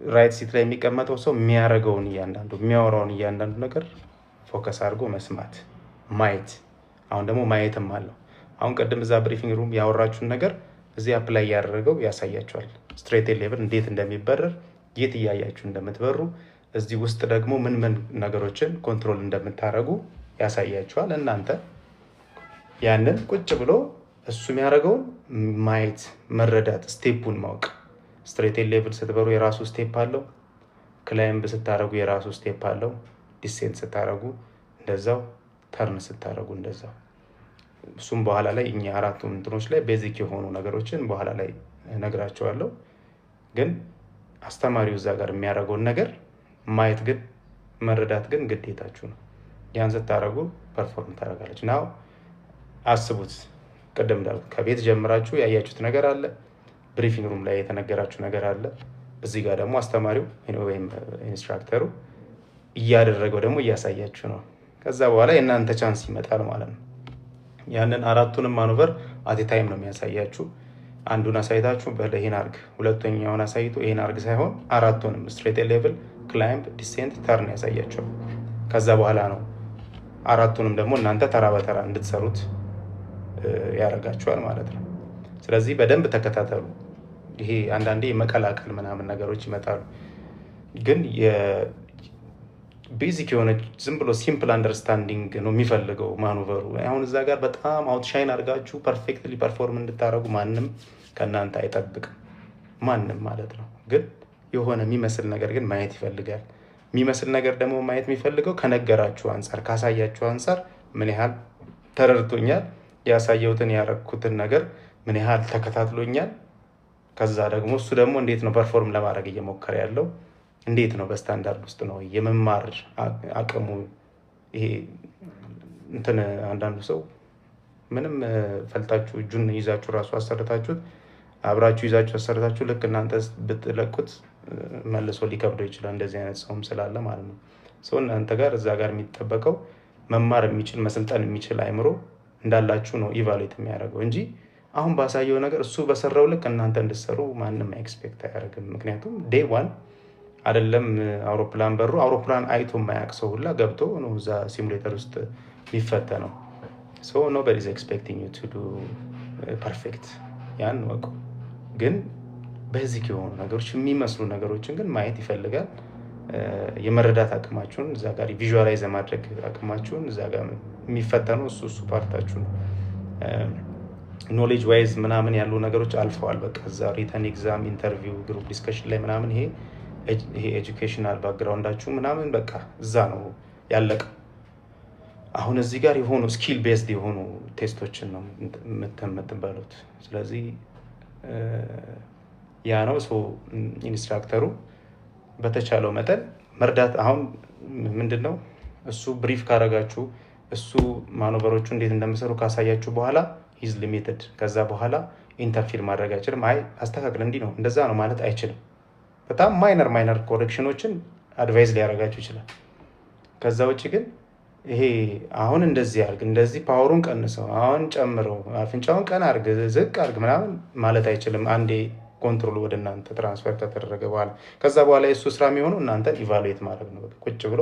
S1: ራይት ሲት ላይ የሚቀመጠው ሰው የሚያደርገውን የሚያወራውን እያንዳንዱ ነገር ፎከስ አድርጎ መስማት ማየት። አሁን ደግሞ ማየትም አለው። አሁን ቅድም እዛ ብሪፊንግ ሩም ያወራችሁን ነገር እዚህ አፕላይ ያደረገው ያሳያችኋል። ስትሬት ሌቭል እንዴት እንደሚበረር የት እያያችሁ እንደምትበሩ፣ እዚህ ውስጥ ደግሞ ምን ምን ነገሮችን ኮንትሮል እንደምታደርጉ ያሳያችኋል። እናንተ ያንን ቁጭ ብሎ እሱ የሚያደርገውን ማየት፣ መረዳት፣ ስቴፑን ማወቅ። ስትሬት ሌቭል ስትበሩ የራሱ ስቴፕ አለው። ክላይምብ ስታደርጉ የራሱ ስቴፕ አለው። ዲሴንት ስታደርጉ እንደዛው፣ ተርን ስታደርጉ እንደዛው። እሱም በኋላ ላይ እኛ 4 እንትኖች ላይ ቤዚክ የሆኑ ነገሮችን በኋላ ላይ ነግራቸዋለሁ። ግን አስተማሪው እዛ ጋር የሚያደርገውን ነገር ማየት ግን መረዳት ግን ግዴታችሁ ነው። ያን ስታደርጉ ፐርፎርም ታደርጋለች። ናው አስቡት፣ ቅድም እንዳልኩት ከቤት ጀምራችሁ ያያችሁት ነገር አለ፣ ብሪፊንግ ሩም ላይ የተነገራችሁ ነገር አለ። እዚህ ጋር ደግሞ አስተማሪው ወይም ኢንስትራክተሩ እያደረገው ደግሞ እያሳያችሁ ነው። ከዛ በኋላ የእናንተ ቻንስ ይመጣል ማለት ነው። ያንን 4ቱንም ማኑቨር አት ታይም ነው የሚያሳያችሁ። አንዱን አሳይታችሁ ይሄን አርግ፣ ሁለተኛውን አሳይቶ ይሄን አርግ ሳይሆን 4ቱንም ስትሬት ሌቭል፣ ክላይምብ፣ ዲሴንት፣ ተርን ያሳያችሁ። ከዛ በኋላ ነው 4ቱንም ደግሞ እናንተ ተራ በተራ እንድትሰሩት ያደርጋችኋል ማለት ነው። ስለዚህ በደንብ ተከታተሉ። ይሄ አንዳንዴ መቀላቀል ምናምን ነገሮች ይመጣሉ። ግን ቤዚክ የሆነ ዝም ብሎ ሲምፕል አንደርስታንዲንግ ነው የሚፈልገው ማኑቨሩ። አሁን እዛ ጋር በጣም አውትሻይን አድርጋችሁ ፐርፌክትሊ ፐርፎርም እንድታደርጉ ማንም ከእናንተ አይጠብቅም፣ ማንም ማለት ነው። ግን የሆነ የሚመስል ነገር ግን ማየት ይፈልጋል። የሚመስል ነገር ደግሞ ማየት የሚፈልገው ከነገራችሁ አንጻር፣ ካሳያችሁ አንጻር ምን ያህል ተረድቶኛል፣ ያሳየሁትን ያረኩትን ነገር ምን ያህል ተከታትሎኛል፣ ከዛ ደግሞ እሱ ደግሞ እንዴት ነው ፐርፎርም ለማድረግ እየሞከረ ያለው፣ እንዴት ነው በስታንዳርድ ውስጥ ነው የመማር አቅሙ። ይሄ እንትን አንዳንዱ ሰው ምንም ፈልጣችሁ እጁን ይዛችሁ ራሱ አሰርታችሁት አብራችሁ ይዛችሁ አሰርታችሁ ልክ እናንተ ብትለቁት መልሶ ሊከብደው ይችላል። እንደዚህ አይነት ሰውም ስላለ ማለት ነው። ሰው እናንተ ጋር እዛ ጋር የሚጠበቀው መማር የሚችል መሰልጠን የሚችል አይምሮ እንዳላችሁ ነው ኢቫሉዌት የሚያደርገው እንጂ አሁን ባሳየው ነገር እሱ በሰራው ልክ እናንተ እንድትሰሩ ማንም ኤክስፔክት አያደርግም። ምክንያቱም ዴይ ዋን አይደለም አውሮፕላን በሩ አውሮፕላን አይቶ የማያውቅ ሰው ሁላ ገብቶ ነው እዛ ሲሙሌተር ውስጥ የሚፈተነው። ሶ ኖቦዲ ኢዝ ኤክስፔክቲንግ ዩ ቱ ዱ ፐርፌክት። ያን ወቁ። ግን ቤዚክ የሆኑ ነገሮች የሚመስሉ ነገሮችን ግን ማየት ይፈልጋል። የመረዳት አቅማችሁን እዛ ጋር ቪዥዋላይዝ ማድረግ አቅማችሁን እዛ ጋር የሚፈተነው እሱ ፓርታችሁ ነው። ኖሌጅ ዋይዝ ምናምን ያሉ ነገሮች አልፈዋል። በቃ እዛ ሪተን ኤግዛም፣ ኢንተርቪው፣ ግሩፕ ዲስከሽን ላይ ምናምን ይሄ ኤጁኬሽናል ባክግራውንዳችሁ ምናምን በቃ እዛ ነው ያለቀ። አሁን እዚህ ጋር የሆኑ ስኪል ቤዝድ የሆኑ ቴስቶችን ነው የምትባሉት። ስለዚህ ያ ነው ኢንስትራክተሩ በተቻለው መጠን መርዳት። አሁን ምንድነው እሱ ብሪፍ ካረጋችሁ እሱ ማኖቨሮቹ እንዴት እንደሚሰሩ ካሳያችሁ በኋላ ሂዝ ሊሚትድ ከዛ በኋላ ኢንተርፊር ማድረግ አይችልም። አይ አስተካክል እንዲህ ነው እንደዛ ነው ማለት አይችልም። በጣም ማይነር ኮሬክሽኖችን አድቫይዝ ሊያደርጋችሁ ይችላል። ከዛ ውጭ ግን ይሄ አሁን እንደዚህ አድርግ እንደዚህ ፓወሩን ቀንሰው አሁን ጨምረው አፍንጫውን ቀና አድርግ ዝቅ አድርግ ምናምን ማለት አይችልም። አንዴ ኮንትሮል ወደ እናንተ ትራንስፈር ከተደረገ በኋላ ከዛ በኋላ የሱ ስራ የሚሆነው እናንተ ኢቫሉዌት ማድረግ ነው። ቁጭ ብሎ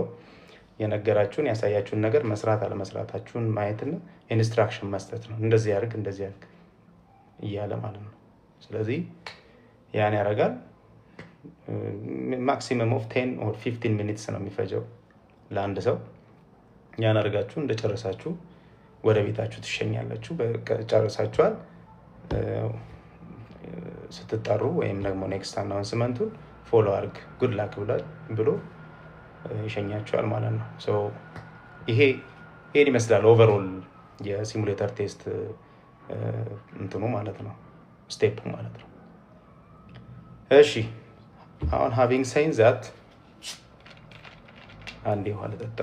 S1: የነገራችሁን ያሳያችሁን ነገር መስራት አለመስራታችሁን ማየትና ኢንስትራክሽን መስጠት ነው። እንደዚህ አድርግ እንደዚህ አድርግ እያለ ማለት ነው። ስለዚህ ያን ያደርጋል። ማክሲመም ኦፍ 10 or 15 ሚኒትስ ነው የሚፈጀው ለአንድ ሰው። ያን አድርጋችሁ እንደጨረሳችሁ ወደ ቤታችሁ ትሸኛላችሁ። ጨርሳችኋል ስትጠሩ ወይም ደግሞ ኔክስት አናውንስመንቱን ፎሎ አድርግ ጉድ ላክ ብሎ ይሸኛችኋል ማለት ነው። ሶ ይሄን ይመስላል ኦቨርኦል የሲሙሌተር ቴስት እንትኑ ማለት ነው፣ ስቴፕ ማለት ነው። እሺ አሁን having said that አንዴ ውሃ ልጠጣ።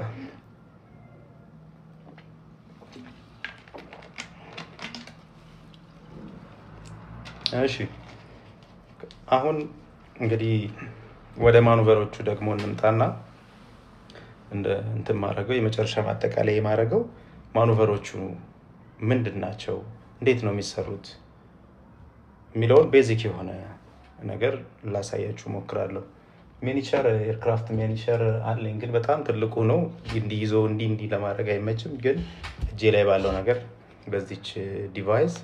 S1: እሺ አሁን እንግዲህ ወደ ማኑቨሮቹ ደግሞ እንምጣና እንትን ማድረገው የመጨረሻ ማጠቃለያ የማድረገው ማኑቨሮቹ ምንድን ናቸው፣ እንዴት ነው የሚሰሩት የሚለውን ቤዚክ የሆነ ነገር ላሳያችሁ ሞክራለሁ። ሚኒቸር ኤርክራፍት ሚኒቸር አለኝ፣ ግን በጣም ትልቁ ነው። እንዲይዞ እንዲህ ለማድረግ አይመችም። ግን እጄ ላይ ባለው ነገር በዚች ዲቫይስ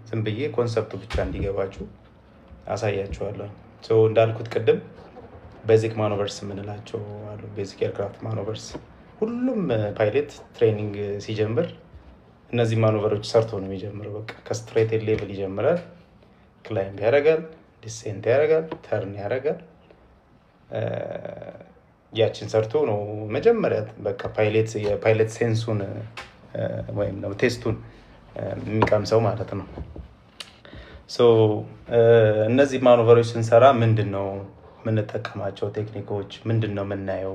S1: ዝም ብዬ ኮንሰፕቱ ብቻ እንዲገባችሁ አሳያችኋለሁ። እንዳልኩት ቅድም ቤዚክ ማኖቨርስ የምንላቸው አሉ። ቤዚክ ኤርክራፍት ማኖቨርስ ሁሉም ፓይለት ትሬኒንግ ሲጀምር እነዚህ ማኖቨሮች ሰርቶ ነው የሚጀምረው። በቃ ከስትሬት ሌቭል ይጀምራል። ክላይምብ ያደርጋል፣ ዲሴንት ያደርጋል፣ ተርን ያደርጋል። ያችን ሰርቶ ነው መጀመሪያ በቃ የፓይለት ሴንሱን ወይም ነው ቴስቱን የሚቀምሰው ማለት ነው። እነዚህ ማኑቨሮች ስንሰራ ምንድን ነው የምንጠቀማቸው ቴክኒኮች፣ ምንድን ነው የምናየው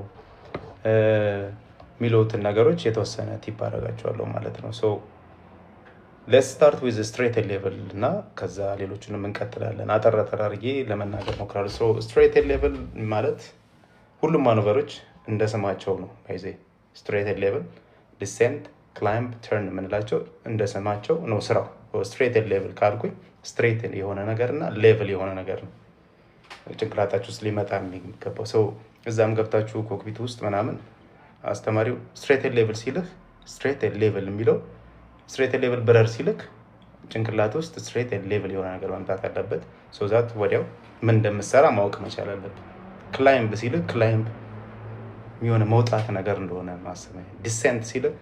S1: የሚሉትን ነገሮች የተወሰነ ቲፕ አደርጋቸዋለሁ ማለት ነው። ሌትስ ስታርት ዊዝ ስትሬት ሌቭል እና ከዛ ሌሎቹንም እንቀጥላለን። አጠር አድርጌ ለመናገር ሞክራለሁ። ስትሬት ሌቭል ማለት ሁሉም ማኑቨሮች እንደ ስማቸው ነው። ባይዜ ስትሬት ሌቭል፣ ዲሴንት፣ ክላይምብ፣ ተርን የምንላቸው እንደ ስማቸው ነው ስራው። ስትሬት ሌቭል ካልኩኝ ስትሬት የሆነ ነገር እና ሌቭል የሆነ ነገር ነው ጭንቅላታችሁ ውስጥ ሊመጣ የሚገባው። እዛም ገብታችሁ ኮክፒት ውስጥ ምናምን አስተማሪው ስትሬት ሌቭል ሲልህ ስትሬት ሌቭል የሚለው ስትሬት ሌቭል ብረር ሲልክ ጭንቅላት ውስጥ ስትሬት ሌቭል የሆነ ነገር መምጣት አለበት። ዛት ወዲያው ምን እንደምትሰራ ማወቅ መቻል አለበት። ክላይምብ ሲልክ ክላይምብ የሆነ መውጣት ነገር እንደሆነ ማሰብ። ዲሴንት ሲልክ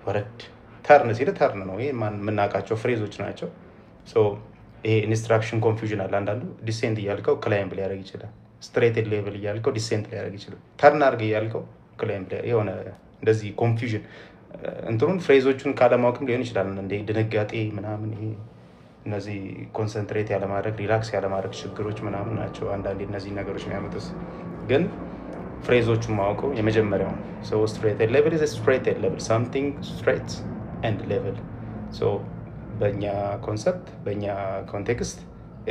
S1: ወረድ፣ ተርን ሲልክ ተርን ነው። ይሄ የምናውቃቸው ፍሬዞች ናቸው። ይሄ ኢንስትራክሽን ኮንፊውዥን አለ። አንዳንዱ ዲሴንት እያልከው ክላይምብ ሊያደርግ ይችላል። ስትሬት ሌቭል እያልከው ዲሴንት ሊያደርግ ይችላል። ተርን አድርግ እያልከው ክላይምብ የሆነ እንደዚህ ኮንፊውዥን እንትሩን ፍሬዞቹን ካለማወቅም ሊሆን ይችላል። እንደ ድንጋጤ ምናምን ይሄ እነዚህ ኮንሰንትሬት ያለማድረግ ሪላክስ ያለማድረግ ችግሮች ምናምን ናቸው አንዳንዴ እነዚህ ነገሮች የሚያመጡት። ግን ፍሬዞቹን ማወቀው የመጀመሪያው ስትሬት ሌቭል is straight level something straight and level። በእኛ ኮንሰፕት በእኛ ኮንቴክስት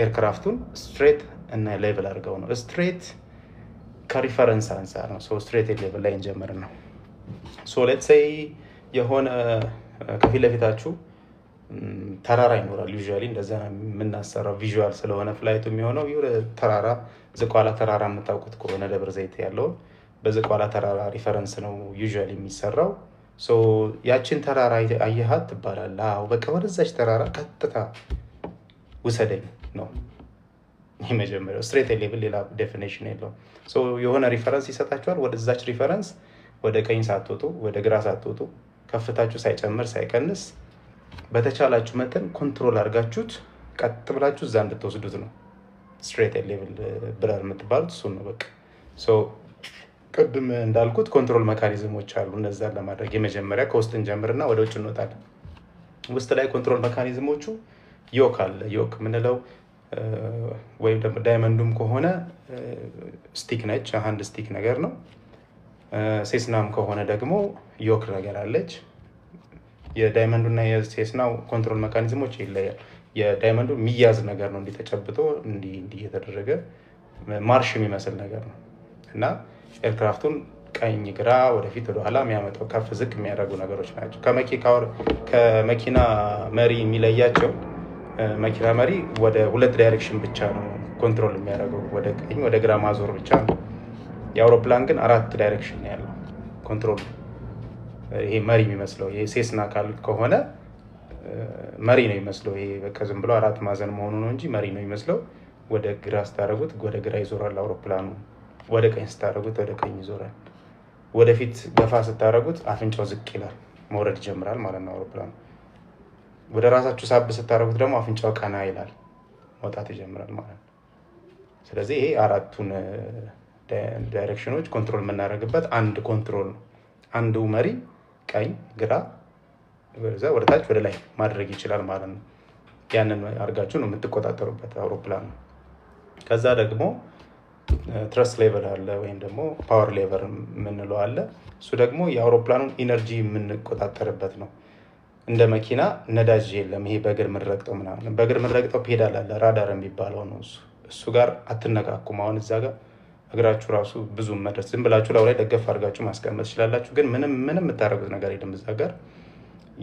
S1: ኤርክራፍቱን ስትሬት እና ሌቭል አድርገው ነው። ስትሬት ከሪፈረንስ አንጻር ነው። ስትሬት ሌቭል ላይ እንጀምር ነው። ሌትስ ሴይ የሆነ ከፊት ለፊታችሁ ተራራ ይኖራል። ዩዥዋሊ እንደዛ የምናሰራው ቪዥዋል ስለሆነ ፍላይቱ የሚሆነው ተራራ ዝቋላ ተራራ የምታውቁት ከሆነ ደብረ ዘይት ያለውን በዝቋላ ተራራ ሪፈረንስ ነው ዩዥዋሊ የሚሰራው። ያችን ተራራ አየሃት ትባላል። በቃ ወደዛች ተራራ ቀጥታ ውሰደኝ ነው የመጀመሪያው። ስትሬት ሌቭል ሌላ ዴፊኒሽን የለውም። የሆነ ሪፈረንስ ይሰጣችኋል። ወደዛች ሪፈረንስ ወደ ቀኝ ሳትወጡ ወደ ግራ ሳትወጡ ከፍታችሁ ሳይጨምር ሳይቀንስ በተቻላችሁ መጠን ኮንትሮል አድርጋችሁት ቀጥ ብላችሁ እዛ እንድትወስዱት ነው ስትሬት ሌቭል ብረር የምትባሉት እሱን ነው። በቃ ቅድም እንዳልኩት ኮንትሮል ሜካኒዝሞች አሉ። እነዛን ለማድረግ የመጀመሪያ ከውስጥ እንጀምርና ወደ ውጭ እንወጣለን። ውስጥ ላይ ኮንትሮል ሜካኒዝሞቹ ዮክ አለ። ዮክ የምንለው ወይም ደግሞ ዳይመንዱም ከሆነ ስቲክ ነች፣ አንድ ስቲክ ነገር ነው። ሴስናም ከሆነ ደግሞ ዮክ ነገር አለች። የዳይመንዱ እና የሴስናው ኮንትሮል ሜካኒዝሞች ይለያል። የዳይመንዱ የሚያዝ ነገር ነው እንዲተጨብጦ እንዲህ የተደረገ ማርሽ የሚመስል ነገር ነው እና ኤርክራፍቱን ቀኝ ግራ ወደፊት ወደ ኋላ የሚያመጣው ከፍ ዝቅ የሚያደርጉ ነገሮች ናቸው። ከመኪና መሪ የሚለያቸው መኪና መሪ ወደ ሁለት ዳይሬክሽን ብቻ ነው ኮንትሮል የሚያደርገው፣ ወደ ቀኝ ወደ ግራ ማዞር ብቻ ነው። የአውሮፕላን ግን 4 ዳይሬክሽን ነው ያለው ኮንትሮል። ይሄ መሪ የሚመስለው ይሄ ሴስና አካል ከሆነ መሪ ነው የሚመስለው። ይሄ በቃ ዝም ብሎ 4 ማዕዘን መሆኑ ነው እንጂ መሪ ነው የሚመስለው። ወደ ግራ ስታደርጉት ወደ ግራ ይዞራል አውሮፕላኑ፣ ወደ ቀኝ ስታደርጉት ወደ ቀኝ ይዞራል። ወደፊት ገፋ ስታደርጉት አፍንጫው ዝቅ ይላል፣ መውረድ ይጀምራል ማለት ነው አውሮፕላኑ። ወደ ራሳችሁ ሳብ ስታደርጉት ደግሞ አፍንጫው ቀና ይላል፣ መውጣት ይጀምራል ማለት ነው። ስለዚህ ይሄ 4ቱን ዳይሬክሽኖች ኮንትሮል የምናደርግበት አንድ ኮንትሮል ነው። አንዱ መሪ ቀኝ ግራ ወደ ታች ወደ ላይ ማድረግ ይችላል ማለት ነው። ያንን አድርጋችሁ ነው የምትቆጣጠሩበት አውሮፕላን። ከዛ ደግሞ ትረስ ሌቨል አለ ወይም ደግሞ ፓወር ሌቨል የምንለው አለ። እሱ ደግሞ የአውሮፕላኑን ኢነርጂ የምንቆጣጠርበት ነው። እንደ መኪና ነዳጅ የለም። ይሄ በእግር የምንረግጠው ምናምን፣ በእግር የምንረግጠው ፔዳል አለ፣ ራዳር የሚባለው ነው። እሱ ጋር አትነካኩም። አሁን እዛ ጋር እግራችሁ ራሱ ብዙ መድረስ ዝም ብላችሁ ላው ላይ ደገፍ አድርጋችሁ ማስቀመጥ ትችላላችሁ። ግን ምንም የምታደርጉት ነገር የለም እዛ ጋር።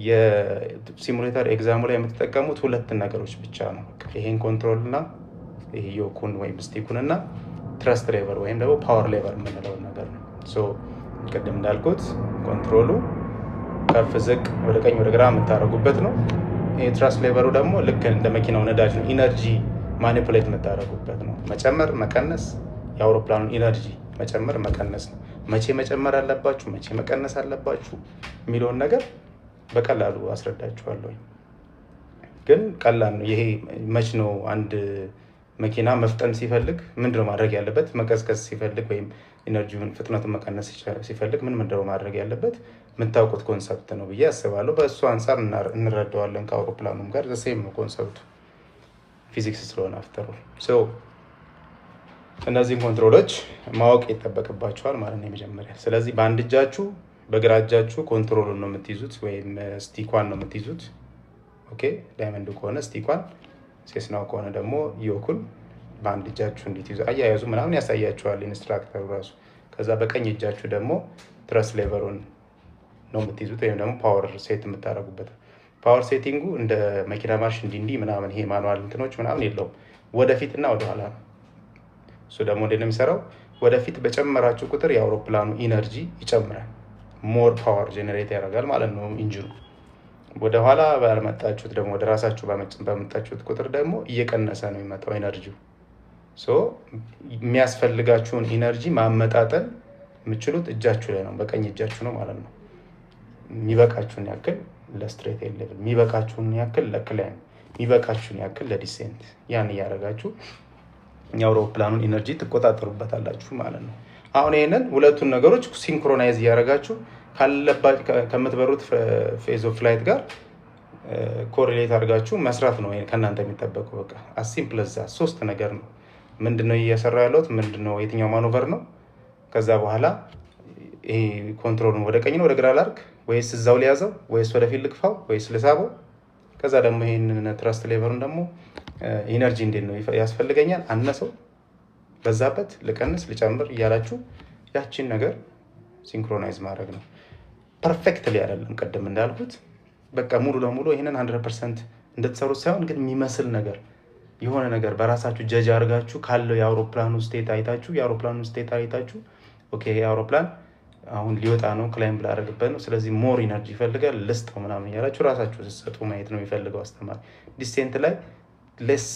S1: የሲሙሌተር ኤግዛሙ ላይ የምትጠቀሙት 2 ነገሮች ብቻ ነው። ይሄን ኮንትሮል እና ይሄ ዮኩን ወይም ስቲኩን እና ትረስት ሌቨር ወይም ደግሞ ፓወር ሌቨር የምንለው ነገር ነው። ቅድም እንዳልኩት ኮንትሮሉ ከፍ ዝቅ ወደ ቀኝ ወደ ግራ የምታደርጉበት ነው። ይሄ ትረስት ሌቨሩ ደግሞ ልክ እንደ መኪናው ነዳጅ ነው። ኢነርጂ ማኒፑሌት የምታደርጉበት ነው። መጨመር መቀነስ፣ የአውሮፕላኑን ኢነርጂ መጨመር መቀነስ ነው። መቼ መጨመር አለባችሁ መቼ መቀነስ አለባችሁ የሚለውን ነገር በቀላሉ አስረዳችኋለሁ። ግን ቀላል ነው። ይሄ መች ነው አንድ መኪና መፍጠን ሲፈልግ ምንድነው ማድረግ ያለበት? መቀዝቀዝ ሲፈልግ ወይም ኢነርጂውን ፍጥነቱን መቀነስ ሲፈልግ ምንድነው ማድረግ ያለበት? የምታውቁት ኮንሰፕት ነው ብዬ አስባለሁ። በእሱ አንጻር እንረዳዋለን። ከአውሮፕላኑም ጋር ዘሴም ነው ኮንሰፕቱ፣ ፊዚክስ ስለሆነ አፍተሩ። እነዚህን ኮንትሮሎች ማወቅ ይጠበቅባቸዋል ማለት ነው የመጀመሪያ። ስለዚህ በአንድ እጃችሁ በግራ እጃችሁ ኮንትሮሉን ነው የምትይዙት ወይም ስቲኳን ነው የምትይዙት። ኦኬ፣ ዳይመንዱ ከሆነ ስቲኳን፣ ሴስናው ከሆነ ደግሞ ዮኩን በአንድ እጃችሁ እንድትይዙ አያያዙ ምናምን ያሳያችኋል ኢንስትራክተሩ ራሱ። ከዛ በቀኝ እጃችሁ ደግሞ ትረስ ሌቨሩን ነው የምትይዙት ወይም ደግሞ ፓወር ሴት የምታደርጉበት። ፓወር ሴቲንጉ እንደ መኪና ማርሽ እንዲህ ምናምን ይሄ ማኑዋል እንትኖች ምናምን የለውም፣ ወደፊትና ወደኋላ ነው። እሱ ደግሞ እንዴት ነው የሚሰራው? ወደፊት በጨመራችሁ ቁጥር የአውሮፕላኑ ኢነርጂ ይጨምራል፣ ሞር ፓወር ጄኔሬት ያደርጋል ማለት ነው ኢንጂኑ። ወደ ኋላ ባልመጣችሁት ደግሞ ወደ ራሳችሁ በመጣችሁት ቁጥር ደግሞ እየቀነሰ ነው የሚመጣው ኢነርጂው። የሚያስፈልጋችሁን ኢነርጂ ማመጣጠን የምችሉት እጃችሁ ላይ ነው፣ በቀኝ እጃችሁ ነው ማለት ነው። የሚበቃችሁን ያክል ለስትሬት ሌቭል፣ የሚበቃችሁን ያክል ለክላይም፣ የሚበቃችሁን ያክል ለዲሴንት፣ ያን እያደረጋችሁ የአውሮፕላኑን ኢነርጂ ትቆጣጠሩበታላችሁ ማለት ነው። አሁን ይሄንን ሁለቱን ነገሮች ሲንክሮናይዝ እያደረጋችሁ ከምትበሩት ፌዝ ኦፍ ፍላይት ጋር ኮሪሌት አድርጋችሁ መስራት ነው ከእናንተ የሚጠበቀው። በቃ አሲምፕል እዛ 3 ነገር ነው። ምንድነው እየሰራ ያለሁት? ምንድነው የትኛው ማኖቨር ነው? ከዛ በኋላ ይሄ ኮንትሮሉን ወደ ቀኝ ነው ወደ ግራ ላድርግ ወይስ እዛው ሊያዘው ወይስ ወደፊት ልክፋው ወይስ ልሳበው? ከዛ ደግሞ ይሄንን ትረስት ሌቨሩን ደግሞ ኢነርጂ እንዴት ነው ያስፈልገኛል፣ አነሰው፣ በዛበት፣ ልቀንስ፣ ልጨምር እያላችሁ ያቺን ነገር ሲንክሮናይዝ ማድረግ ነው። ፐርፌክትሊ አይደለም ቀደም እንዳልኩት በቃ ሙሉ ለሙሉ ይሄንን 100% እንድትሰሩት ሳይሆን ግን የሚመስል ነገር የሆነ ነገር በራሳችሁ ጀጅ አድርጋችሁ ካለው የአውሮፕላኑ ስቴት አይታችሁ ኦኬ የአውሮፕላን አሁን ሊወጣ ነው፣ ክላይም ላደርግበት ነው፣ ስለዚህ ሞር ኢነርጂ ይፈልጋል፣ ልስጠው ምናምን እያላችሁ ራሳችሁ ስትሰጡ ማየት ነው የሚፈልገው አስተማሪ። ዲሴንት ላይ ሌስ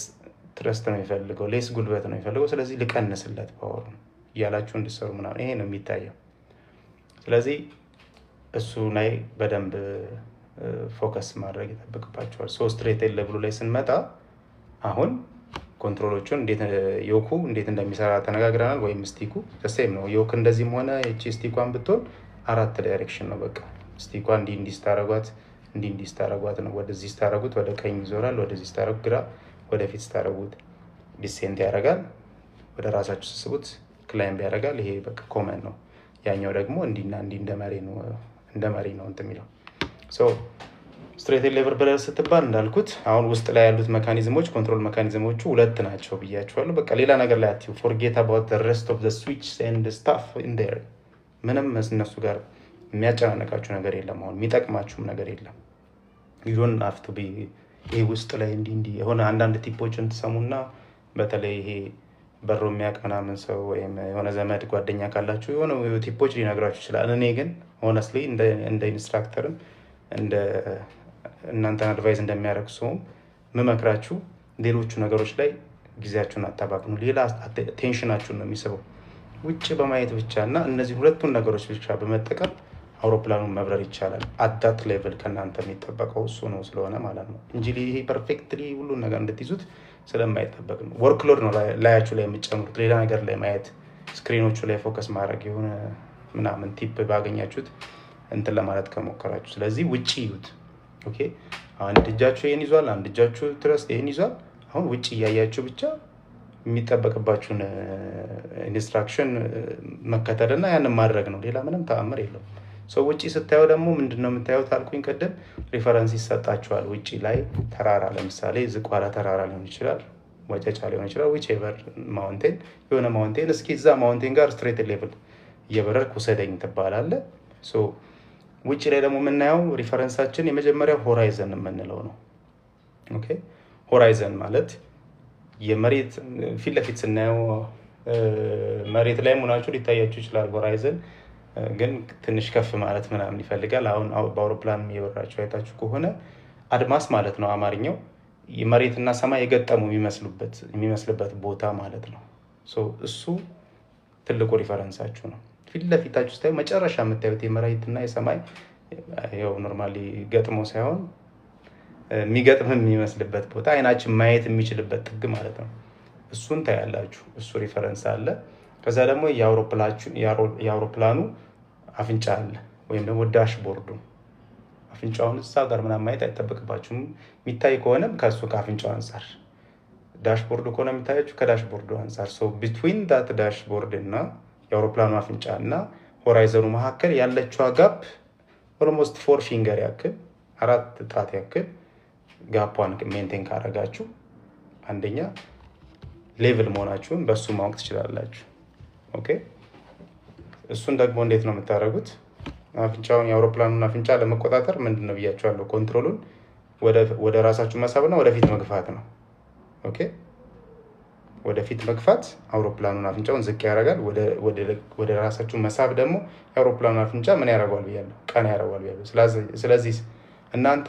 S1: ትረስት ነው የሚፈልገው፣ ሌስ ጉልበት ነው የሚፈልገው፣ ስለዚህ ልቀንስለት ፓወር ነው እያላችሁ እንድትሰሩ ምናምን ይሄ ነው የሚታየው። ስለዚህ እሱ ላይ በደንብ ፎከስ ማድረግ ይጠበቅባቸዋል። ስትሬት ሌቭሉ ላይ ስንመጣ አሁን ኮንትሮሎቹን ዮኩ እንዴት እንደሚሰራ ተነጋግረናል። ወይም ስቲኩ ተሴም ነው። ዮክ እንደዚህም ሆነ እቺ ስቲኳን ብትሆን 4 ዳይሬክሽን ነው። በቃ ስቲኳ እንዲህ ስታረጓት ነው። ወደዚህ ስታረጉት ወደ ቀኝ ይዞራል፣ ወደዚህ ስታረጉት ግራ፣ ወደፊት ስታረጉት ዲሴንት ያደርጋል፣ ወደ ራሳችሁ ስስቡት ክላይምብ ያደርጋል። ይሄ በቃ ኮመን ነው። ያኛው ደግሞ እንዲና እንዲ እንደመሪ ነው እንትን የሚለው ስትሬት ሌቨል ብለህ ስትባል እንዳልኩት አሁን ውስጥ ላይ ያሉት ሜካኒዝሞች ኮንትሮል ሜካኒዝሞቹ ሁለት ናቸው ብያቸዋለሁ። በቃ ሌላ ነገር ላይ አትዩ። ፎርጌት አባውት ዘ ሬስት ኦፍ ዘ ስዊችስ ኤንድ ስታፍ ኢን ዴር። ምንም እነሱ ጋር የሚያጨናነቃችሁ ነገር የለም። አሁን የሚጠቅማችሁም ነገር የለም። ዩ ዶንት ሃቭ ቱ ቢ ይሄ ውስጥ ላይ እንዲህ የሆነ አንዳንድ ቲፖችን ትሰሙና በተለይ ይሄ በሮ የሚያቀና ምን ሰው ወይም የሆነ ዘመድ ጓደኛ ካላችሁ የሆነ ቲፖች ሊነግራችሁ ይችላል። እኔ ግን ሆነስትሊ እንደ ኢንስትራክተርም እንደ እናንተን አድቫይዝ እንደሚያደርግ ሰውም ምመክራችሁ ሌሎቹ ነገሮች ላይ ጊዜያችሁን አታባክኑ። ሌላ ቴንሽናችሁን ነው የሚስበው። ውጭ በማየት ብቻ እና እነዚህ ሁለቱን ነገሮች ብቻ በመጠቀም አውሮፕላኑን መብረር ይቻላል። አዳት ሌቭል ከእናንተ የሚጠበቀው እሱ ነው ስለሆነ ማለት ነው እንጂ ይሄ ፐርፌክትሊ ሁሉን ነገር እንድትይዙት ስለማይጠበቅ ነው። ወርክሎድ ነው ላያችሁ ላይ የሚጨምሩት። ሌላ ነገር ላይ ማየት፣ ስክሪኖቹ ላይ ፎከስ ማድረግ የሆነ ምናምን ቲፕ ባገኛችሁት እንትን ለማለት ከሞከራችሁ። ስለዚህ ውጭ ይዩት። ኦኬ አንድ እጃችሁ ይሄን ይዟል፣ አንድ እጃችሁ ትረስት ይሄን ይዟል። አሁን ውጭ እያያችሁ ብቻ የሚጠበቅባችሁን ኢንስትራክሽን መከተልና ያንን ማድረግ ነው። ሌላ ምንም ተአምር የለውም። ሰው ውጭ ስታዩ ደግሞ ምንድነው የምታዩት አልኩኝ ቀደም፣ ሪፈረንስ ይሰጣችኋል። ውጭ ላይ ተራራ ለምሳሌ ዝቋላ ተራራ ሊሆን ይችላል፣ ወጨጫ ሊሆን ይችላል፣ ዊቼቨር ማውንቴን፣ የሆነ ማውንቴን። እስኪ እዛ ማውንቴን ጋር ስትሬት ሌቭል እየበረርክ ውሰደኝ ትባላለህ። ውጭ ላይ ደግሞ የምናየው ሪፈረንሳችን የመጀመሪያው ሆራይዘን የምንለው ነው። ኦኬ ሆራይዘን ማለት የመሬት ፊት ለፊት ስናየው መሬት ላይ ሆናችሁ ሊታያችሁ ይችላል። ሆራይዘን ግን ትንሽ ከፍ ማለት ምናምን ይፈልጋል። አሁን በአውሮፕላን እየበራችሁ አይታችሁ ከሆነ አድማስ ማለት ነው አማርኛው። የመሬትና ሰማይ የገጠሙ የሚመስልበት ቦታ ማለት ነው። እሱ ትልቁ ሪፈረንሳችሁ ነው። ፊት ለፊታችሁ ስታዩ መጨረሻ የምታዩት የመሬትና የሰማይ ያው ኖርማሊ ገጥሞ ሳይሆን የሚገጥም የሚመስልበት ቦታ አይናችን ማየት የሚችልበት ጥግ ማለት ነው። እሱን ታያላችሁ። እሱ ሪፈረንስ አለ። ከዛ ደግሞ የአውሮፕላኑ አፍንጫ አለ ወይም ደግሞ ዳሽቦርዱ። አፍንጫውን እዛ ጋር ምናምን ማየት አይጠበቅባችሁም። የሚታይ ከሆነም ከሱ ከአፍንጫው አንጻር፣ ዳሽቦርዱ ከሆነ የሚታያችሁ ከዳሽቦርዱ አንጻር። ቢትዊን ዳት ዳሽቦርድ እና የአውሮፕላኑ አፍንጫ እና ሆራይዘኑ መካከል ያለችዋ ጋፕ ኦልሞስት 4 ፊንገር ያክል 4 ጣት ያክል ጋፓን ሜንቴን ካረጋችሁ አንደኛ ሌቭል መሆናችሁን በሱ ማወቅ ትችላላችሁ። ኦኬ እሱን ደግሞ እንዴት ነው የምታደርጉት? አፍንጫውን የአውሮፕላኑን አፍንጫ ለመቆጣጠር ምንድነው ብያችኋለሁ፣ ኮንትሮሉን ወደ ራሳችሁ መሳብና ወደፊት መግፋት ነው። ኦኬ ወደፊት መግፋት አውሮፕላኑን አፍንጫውን ዝቅ ያደርጋል። ወደ ራሳችሁ መሳብ ደግሞ የአውሮፕላኑን አፍንጫ ምን ያደርጋል ብያለሁ? ቀና ያደርጋል ብያለሁ። ስለዚህ እናንተ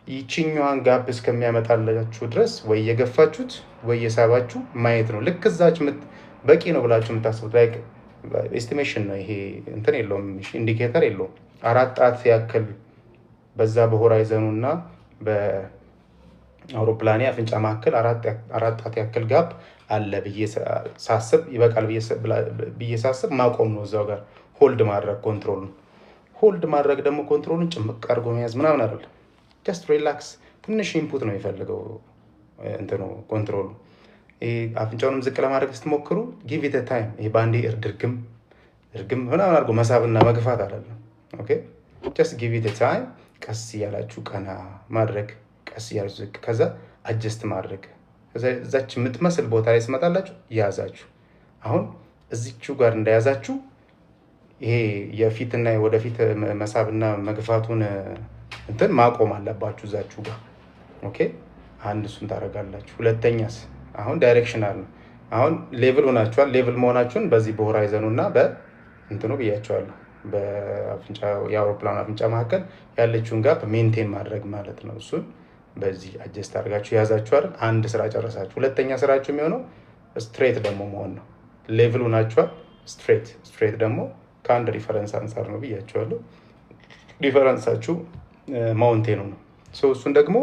S1: ይችኛዋን ጋፕ እስከሚያመጣላችሁ ድረስ ወይ የገፋችሁት ወይ የሳባችሁ ማየት ነው። ልክ እዛች በቂ ነው ብላችሁ የምታስቡት ላይ ኤስቲሜሽን ነው ይሄ። እንትን የለውም፣ ኢንዲኬተር የለውም። 4 ጣት ያክል በዛ በሆራይዘኑ እና በአውሮፕላኔ አፍንጫ መካከል 4 ጣት ያክል ጋፕ አለ ብዬ ሳስብ ይበቃል ብዬ ሳስብ ማቆም ነው። እዛው ጋር ሆልድ ማድረግ ኮንትሮሉን። ሆልድ ማድረግ ደግሞ ኮንትሮሉን ጭምቅ አድርጎ መያዝ ምናምን አይደለም። ጀስት ሪላክስ። ትንሽ ኢንፑት ነው የሚፈልገው እንትኑ ኮንትሮሉ። አፍንጫውንም ዝቅ ለማድረግ ስትሞክሩ ጊቭ ኢት ታይም። ይሄ ባንዴ እርግም ምናምን አድርጎ መሳብና መግፋት አይደለም። ኦኬ ጀስት ጊቭ ኢት ታይም። ቀስ እያላችሁ ቀና ማድረግ፣ ቀስ እያላችሁ ዝቅ፣ ከዛ አጀስት ማድረግ። እዛች የምትመስል ቦታ ላይ ስመጣላችሁ ያዛችሁ። አሁን እዚቹ ጋር እንደያዛችሁ ይሄ የፊትና ወደፊት መሳብና መግፋቱን እንትን ማቆም አለባችሁ እዛችሁ ጋር። ኦኬ አንድ እሱን ታደርጋላችሁ። ሁለተኛስ አሁን ዳይሬክሽናል ነው። አሁን ሌቭል ሆናችኋል። ሌቭል መሆናችሁን በዚህ በሆራይዘኑ እና በእንትኑ ብያቸዋለሁ። በአፍንጫው የአውሮፕላኑ አፍንጫ መካከል ያለችውን ጋፕ ሜንቴን ማድረግ ማለት ነው። እሱን በዚህ አጀስት አድርጋችሁ ያዛችኋል። አንድ ስራ ጨረሳችሁ። ሁለተኛ ስራችሁ የሚሆነው ስትሬት ደግሞ መሆን ነው። ሌቭል ሆናችኋል። ስትሬት ደግሞ ከአንድ ሪፈረንስ አንጻር ነው ብያቸዋለሁ። ሪፈረንሳችሁ ማውንቴኑ ነው። እሱን ደግሞ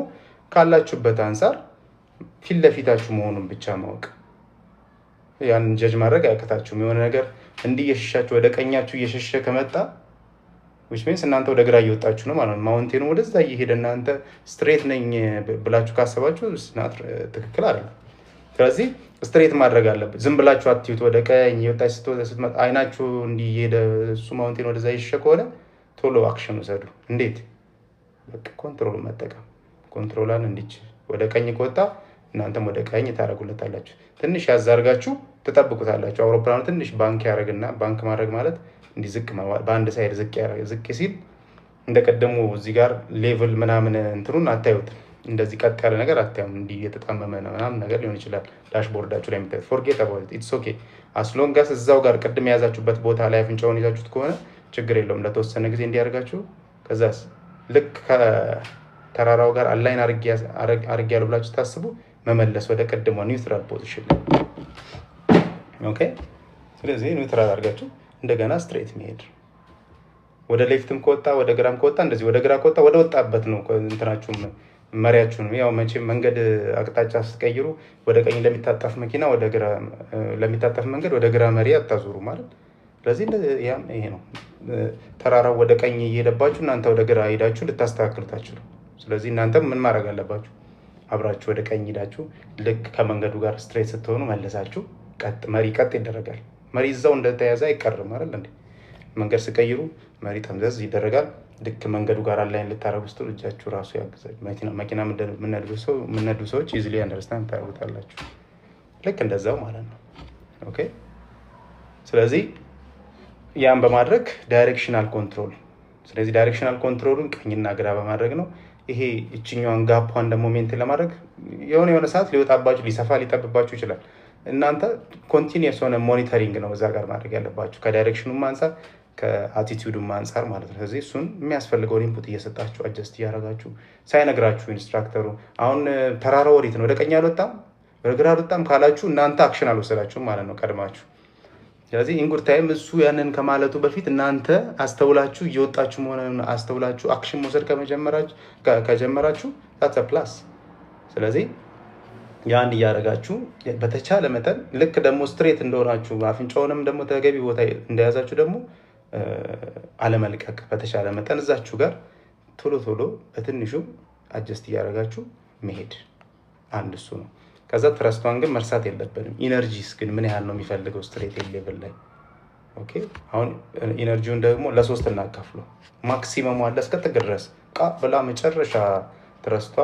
S1: ካላችሁበት አንጻር ፊት ለፊታችሁ መሆኑን ብቻ ማወቅ። ያንን ጀጅ ማድረግ አያቅታችሁም። የሆነ ነገር እንዲህ እየሸሻችሁ ወደ ቀኛችሁ እየሸሸ ከመጣ which means እናንተ ወደ ግራ እየወጣችሁ ነው ማለት ነው። ማውንቴኑ ወደዛ እየሄደ እናንተ ስትሬት ነኝ ብላችሁ ካሰባችሁ ትክክል አይደለም። ስለዚህ ስትሬት ማድረግ አለበት። ዝም ብላችሁ አትዩት። ወደ ቀኝ እየወጣች ስትመጣ አይናችሁ እንዲህ እየሄደ እሱ ማውንቴን ወደዛ እየሸሸ ከሆነ ቶሎ አክሽን ውሰዱ። እንዴት በቃ ኮንትሮል መጠቀም ኮንትሮላን እንዲች ወደ ቀኝ ከወጣ እናንተም ወደ ቀኝ ታረጉለታላችሁ ትንሽ ያዛርጋችሁ ተጠብቁታላችሁ አውሮፕላኑ ትንሽ ባንክ ያረግና ባንክ ማድረግ ማለት እንዲ ዝቅ በአንድ ሳይድ ዝቅ ሲል እንደቀደሙ እዚህ ጋር ሌቭል ምናምን እንትሩን አታዩት እንደዚህ ቀጥ ያለ ነገር አታዩም እንዲ የተጣመመ ምናምን ነገር ሊሆን ይችላል ዳሽቦርዳችሁ ላይ የምታዩት forget about it it's okay as long as እዛው ጋር ቅድም ያዛችሁበት ቦታ ላይ አፍንጫውን ይዛችሁት ከሆነ ችግር የለውም ለተወሰነ ጊዜ እንዲያርጋችሁ ከዛስ ልክ ከተራራው ጋር አላይን አርጊያለሁ ብላችሁ ታስቡ መመለስ ወደ ቀድሞ ኒውትራል ፖዚሽን ኦኬ ስለዚህ ኒውትራል አርጋችሁ እንደገና ስትሬት መሄድ ወደ ሌፍትም ከወጣ ወደ ግራም ከወጣ እንደዚህ ወደ ግራ ከወጣ ወደ ወጣበት ነው እንትናችሁ መሪያችሁ ነው ያው መቼም መንገድ አቅጣጫ ስትቀይሩ ወደ ቀኝ ለሚታጠፍ መኪና ወደ ግራ ለሚታጠፍ መንገድ ወደ ግራ መሪ አታዙሩ ማለት ስለዚህ ያም ይሄ ነው ተራራው ወደ ቀኝ እየሄደባችሁ እናንተ ወደ ግራ ሄዳችሁ ልታስተካክሉታችሁ ስለዚህ እናንተም ምን ማድረግ አለባችሁ አብራችሁ ወደ ቀኝ ሄዳችሁ ልክ ከመንገዱ ጋር ስትሬት ስትሆኑ መለሳችሁ መሪ ቀጥ ይደረጋል መሪ እዛው እንደተያዘ አይቀርም አይደል እንዴ መንገድ ሲቀይሩ መሪ ተምዘዝ ይደረጋል ልክ መንገዱ ጋር አላይን ልታረጉ ስትሉ እጃችሁ ራሱ ያግዛል መኪና ምንነዱ ሰዎች ኢዚሊ አንደርስታንድ ታረጉታላችሁ ልክ እንደዛው ማለት ነው ኦኬ ስለዚህ ያን በማድረግ ዳይሬክሽናል ኮንትሮል ስለዚህ ዳይሬክሽናል ኮንትሮሉን ቀኝና ግራ በማድረግ ነው ይሄ እቺኛውን ጋፑን ደግሞ ሜንቴን ለማድረግ የሆነ ሰዓት ሊወጣባችሁ ሊሰፋ ሊጠብባችሁ ይችላል እናንተ ኮንቲኒየስ ሆነ ሞኒተሪንግ ነው እዛ ጋር ማድረግ ያለባችሁ ከዳይሬክሽኑም አንፃር ከአቲቲዩዱም አንፃር ማለት ነው ስለዚህ እሱን የሚያስፈልገውን ኢንፑት እየሰጣችሁ አጀስት እያደረጋችሁ ሳይነግራችሁ ኢንስትራክተሩ አሁን ተራራው ወዴት ነው ወደ ቀኝ አልወጣም ወደ ግራ አልወጣም ካላችሁ እናንተ አክሽን አልወሰዳችሁም ማለት ነው ቀድማችሁ ስለዚህ ኢንጉድ ታይም እሱ ያንን ከማለቱ በፊት እናንተ አስተውላችሁ እየወጣችሁ መሆኑን አስተውላችሁ አክሽን መውሰድ ከጀመራችሁ that's a plus ስለዚህ ያን እያደረጋችሁ በተቻለ መጠን ልክ ደግሞ ስትሬት እንደሆናችሁ አፍንጫውንም ደግሞ ተገቢ ቦታ እንደያዛችሁ ደግሞ አለመልቀቅ በተቻለ መጠን እዛችሁ ጋር ቶሎ በትንሹ አጀስት እያደረጋችሁ መሄድ አንድ እሱ ነው ከዛ ትረስቷን ግን መርሳት የለብንም ኢነርጂስ ግን ምን ያህል ነው የሚፈልገው ስትሬት ሌቭል ላይ ኦኬ አሁን ኢነርጂውን ደግሞ ለሶስት እናካፍለው ማክሲመሙ አለ እስከ ጥግ ድረስ ብላ መጨረሻ ትረስቷ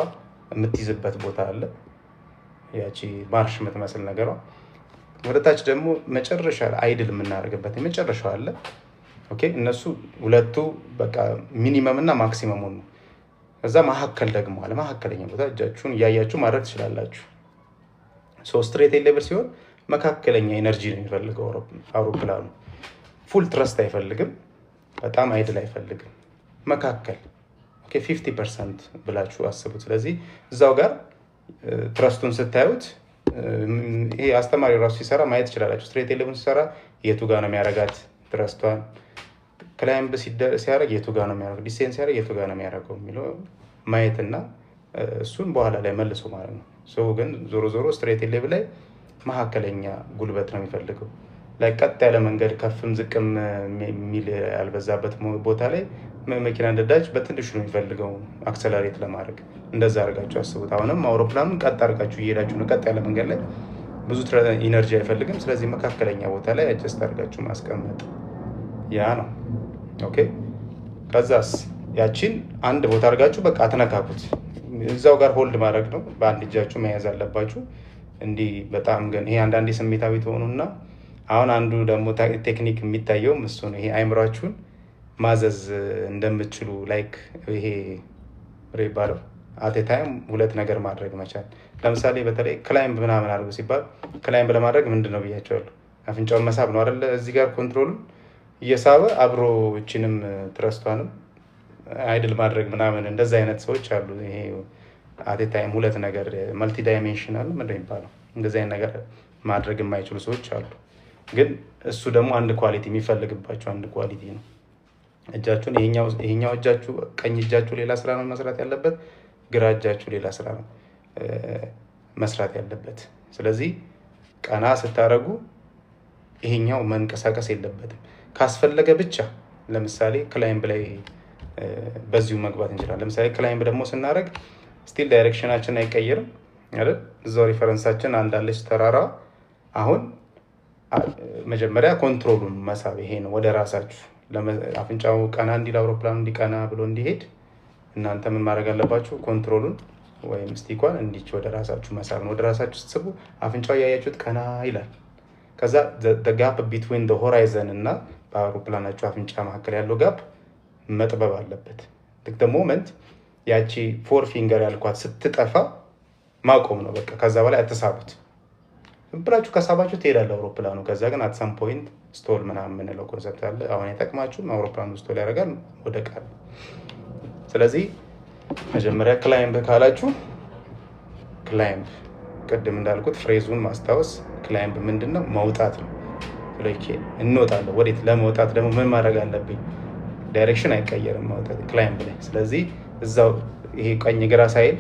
S1: የምትይዝበት ቦታ አለ ያቺ ማርሽ የምትመስል ነገሯ ወደታች ደግሞ መጨረሻ አይድል የምናደርግበት የመጨረሻው አለ ኦኬ እነሱ ሁለቱ በቃ ሚኒመም እና ማክሲመሙ ነው እዛ መሐከል ደግሞ አለ መሐከለኛ ቦታ እጃችሁን ያያችሁ ማድረግ ትችላላችሁ ስትሬት ሌቭል ሲሆን መካከለኛ ኢነርጂ ነው የሚፈልገው አውሮፕላኑ ፉል ትረስት አይፈልግም በጣም አይድል አይፈልግም መካከል ኦኬ 50% ብላችሁ አስቡት ስለዚህ እዛው ጋር ትረስቱን ስታዩት ይሄ አስተማሪ ራሱ ሲሰራ ማየት ይችላልላችሁ ስትሬት ሌቭል ሲሰራ የቱ ጋር ነው የሚያረጋት ትረስቷን ክላይምብ ሲያረግ የቱ ጋር ነው የሚያረጋው ዲሴንስ ሲያረግ የቱ ጋር ነው የሚያረጋው የሚለው ማየትና እሱን በኋላ ላይ መልሶ ማለት ነው ግን ዞሮ ስትሬት ሌቭል ላይ መሐከለኛ ጉልበት ነው የሚፈልገው ላይ ቀጥ ያለ መንገድ ከፍም ዝቅም ሚል ያልበዛበት ቦታ ላይ መኪና እንደዳች በትንሹ ነው የሚፈልገው አክሰለሬት ለማድረግ እንደዛ አርጋችሁ አስቡት አሁንም አውሮፕላኑን ቀጥ አርጋችሁ እየሄዳችሁ ነው ቀጥ ያለ መንገድ ላይ ብዙ ኢነርጂ አይፈልግም ስለዚህ መካከለኛ ቦታ ላይ አጀስት አርጋችሁ ማስቀመጥ ያ ነው ኦኬ ከዛስ ያቺን አንድ ቦታ አርጋችሁ በቃ አትነካኩት እዛው ጋር ሆልድ ማድረግ ነው በአንድ እጃችሁ መያዝ አለባችሁ እንዲ በጣም ግን ይሄ አንዳንዴ ስሜታዊ ተሆኑና አሁን አንዱ ደግሞ ቴክኒክ የሚታየው እሱ ነው ይሄ አይምራችሁን ማዘዝ እንደምትችሉ ላይክ ይሄ ሬባር አት ታይም ሁለት ነገር ማድረግ መቻል ለምሳሌ በተለይ ክላይምብ ምናምን አድርጉ ሲባል ክላይምብ ለማድረግ ምንድነው ብያቸዋለሁ አፍንጫውን መሳብ ነው አይደል እዚህ ጋር ኮንትሮል እየሳበ አብሮ እቺንም ትረስቷንም አይድል ማድረግ ምናምን እንደዛ አይነት ሰዎች አሉ ይሄ አት ታይም ሁለት ነገር መልቲ ዳይሜንሽናል ምን ይባላል እንደዛ አይነት ነገር ማድረግ የማይችሉ ሰዎች አሉ ግን እሱ ደግሞ አንድ ኳሊቲ የሚፈልግባቸው አንድ ኳሊቲ ነው እጃችሁን ይሄኛው እጃችሁ ቀኝ እጃችሁ ሌላ ስራ ነው መስራት ያለበት ግራ እጃችሁ ሌላ ስራ ነው መስራት ያለበት ስለዚህ ቀና ስታረጉ ይሄኛው መንቀሳቀስ የለበትም ካስፈለገ ብቻ ለምሳሌ ክላይምብ ላይ በዚሁ መግባት እንችላለን ለምሳሌ ክላይምብ ደግሞ ስናረግ ስቲል ዳይሬክሽናችን አይቀየርም አይደል እዛው ሪፈረንሳችን አንዳለች ተራራ አሁን መጀመሪያ ኮንትሮሉን መሳብ ይሄ ነው ወደ ራሳችሁ አፍንጫው ቀና እንዲል አውሮፕላኑ እንዲቀና ብሎ እንዲሄድ እናንተ ምን ማድረግ አለባችሁ? ኮንትሮሉን ወይም ስቲኳን እንዲች ወደ ራሳችሁ መሳብ ነው። ወደ ራሳችሁ ስትስቡ አፍንጫው ያያችሁት ቀና ይላል። ከዛ ጋፕ ቢትዊን ሆራይዘን እና በአውሮፕላናችሁ አፍንጫ መካከል ያለው ጋፕ መጥበብ አለበት። ደ ሞመንት ያቺ 4 ፊንገር ያልኳት ስትጠፋ ማቆም ነው በቃ። ከዛ በላይ አትሳቡት። ብላችሁ ከሳባችሁ ትሄዳለ አውሮፕላኑ። ከዛ ግን አት ሳም ፖይንት ስቶል ምናምን የምንለው ኮንሰፕት አለ። አሁን የጠቅማችሁ አውሮፕላኑ ስቶል ያደርጋል፣ ወደ ቃል። ስለዚህ መጀመሪያ ክላይምብ ካላችሁ ክላይምብ፣ ቅድም እንዳልኩት ፍሬዙን ማስታወስ። ክላይምብ ምንድን ነው? መውጣት ነው። እንወጣለን። ወዴት? ለመውጣት ደግሞ ምን ማድረግ አለብኝ? ዳይሬክሽን አይቀየርም መውጣት ክላይምብ ላይ። ስለዚህ እዛው ይሄ ቀኝ ግራ ሳይል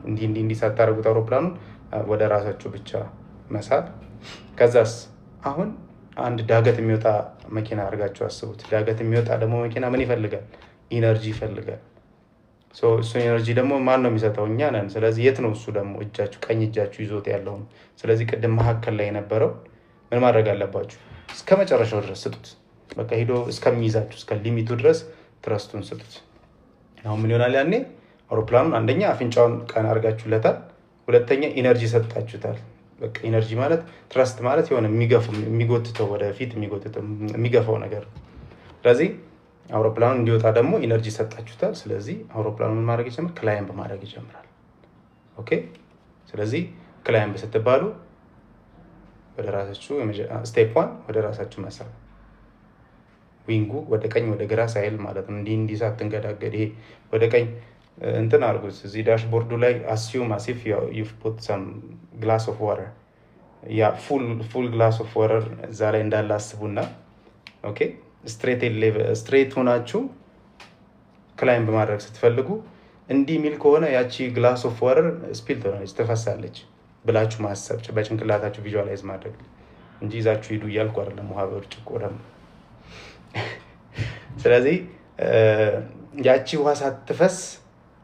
S1: እንዲህ ሳታደርጉት አውሮፕላኑን ወደ ራሳችሁ ብቻ መሳብ። ከዛስ አሁን አንድ ዳገት የሚወጣ መኪና አድርጋችሁ አስቡት። ዳገት የሚወጣ ደግሞ መኪና ምን ይፈልጋል? ኢነርጂ ይፈልጋል። እሱ ኢነርጂ ደግሞ ማን ነው የሚሰጠው? እኛ ነን። ስለዚህ የት ነው እሱ ደግሞ? እጃችሁ፣ ቀኝ እጃችሁ ይዞት ያለው ነው። ስለዚህ ቅድም መካከል ላይ የነበረው ምን ማድረግ አለባችሁ? እስከ መጨረሻው ድረስ ስጡት። በቃ ሂዶ እስከሚይዛችሁ እስከ ሊሚቱ ድረስ ትረስቱን ስጡት። አሁን ምን ይሆናል? ያኔ አውሮፕላኑን አንደኛ አፍንጫውን ቀን አድርጋችሁለታል፣ ሁለተኛ ኢነርጂ ሰጣችሁታል። በቃ ኢነርጂ ማለት ትረስት ማለት የሆነ የሚጎትተው ወደፊት የሚገፋው ነገር። ስለዚህ አውሮፕላኑ እንዲወጣ ደግሞ ኢነርጂ ሰጣችሁታል። ስለዚህ አውሮፕላኑ ምን ማድረግ ይጀምራል? ክላይምብ ማድረግ ይጀምራል። ኦኬ። ስለዚህ ክላይምብ ስትባሉ ወደ ራሳችሁ ስቴፕ 1 ወደ ራሳችሁ መሳብ፣ ዊንጉ ወደ ቀኝ ወደ ግራ ሳይል ማለት ነው። እንዲህ ሳትንገዳገድ ይሄ ወደ ቀኝ እንትን አድርጉት። እዚህ ዳሽቦርዱ ላይ አስዩም አሲፍ ዩ ፑት ሰም ግላስ ኦፍ ዋተር፣ ያ ፉል ግላስ ኦፍ ዋተር እዛ ላይ እንዳለ አስቡና፣ ኦኬ ስትሬት ሆናችሁ ክላይምብ ማድረግ ስትፈልጉ እንዲህ ሚል ከሆነ ያቺ ግላስ ኦፍ ዋተር ስፒል ትሆናለች፣ ትፈሳለች ብላችሁ ማሰብ፣ በጭንቅላታችሁ ቪዥዋላይዝ ማድረግ እንጂ ይዛችሁ ሂዱ እያልኩ አይደለም። ውሃ በብርጭቆ ደግሞ ስለዚህ ያቺ ውሃ ሳትፈስ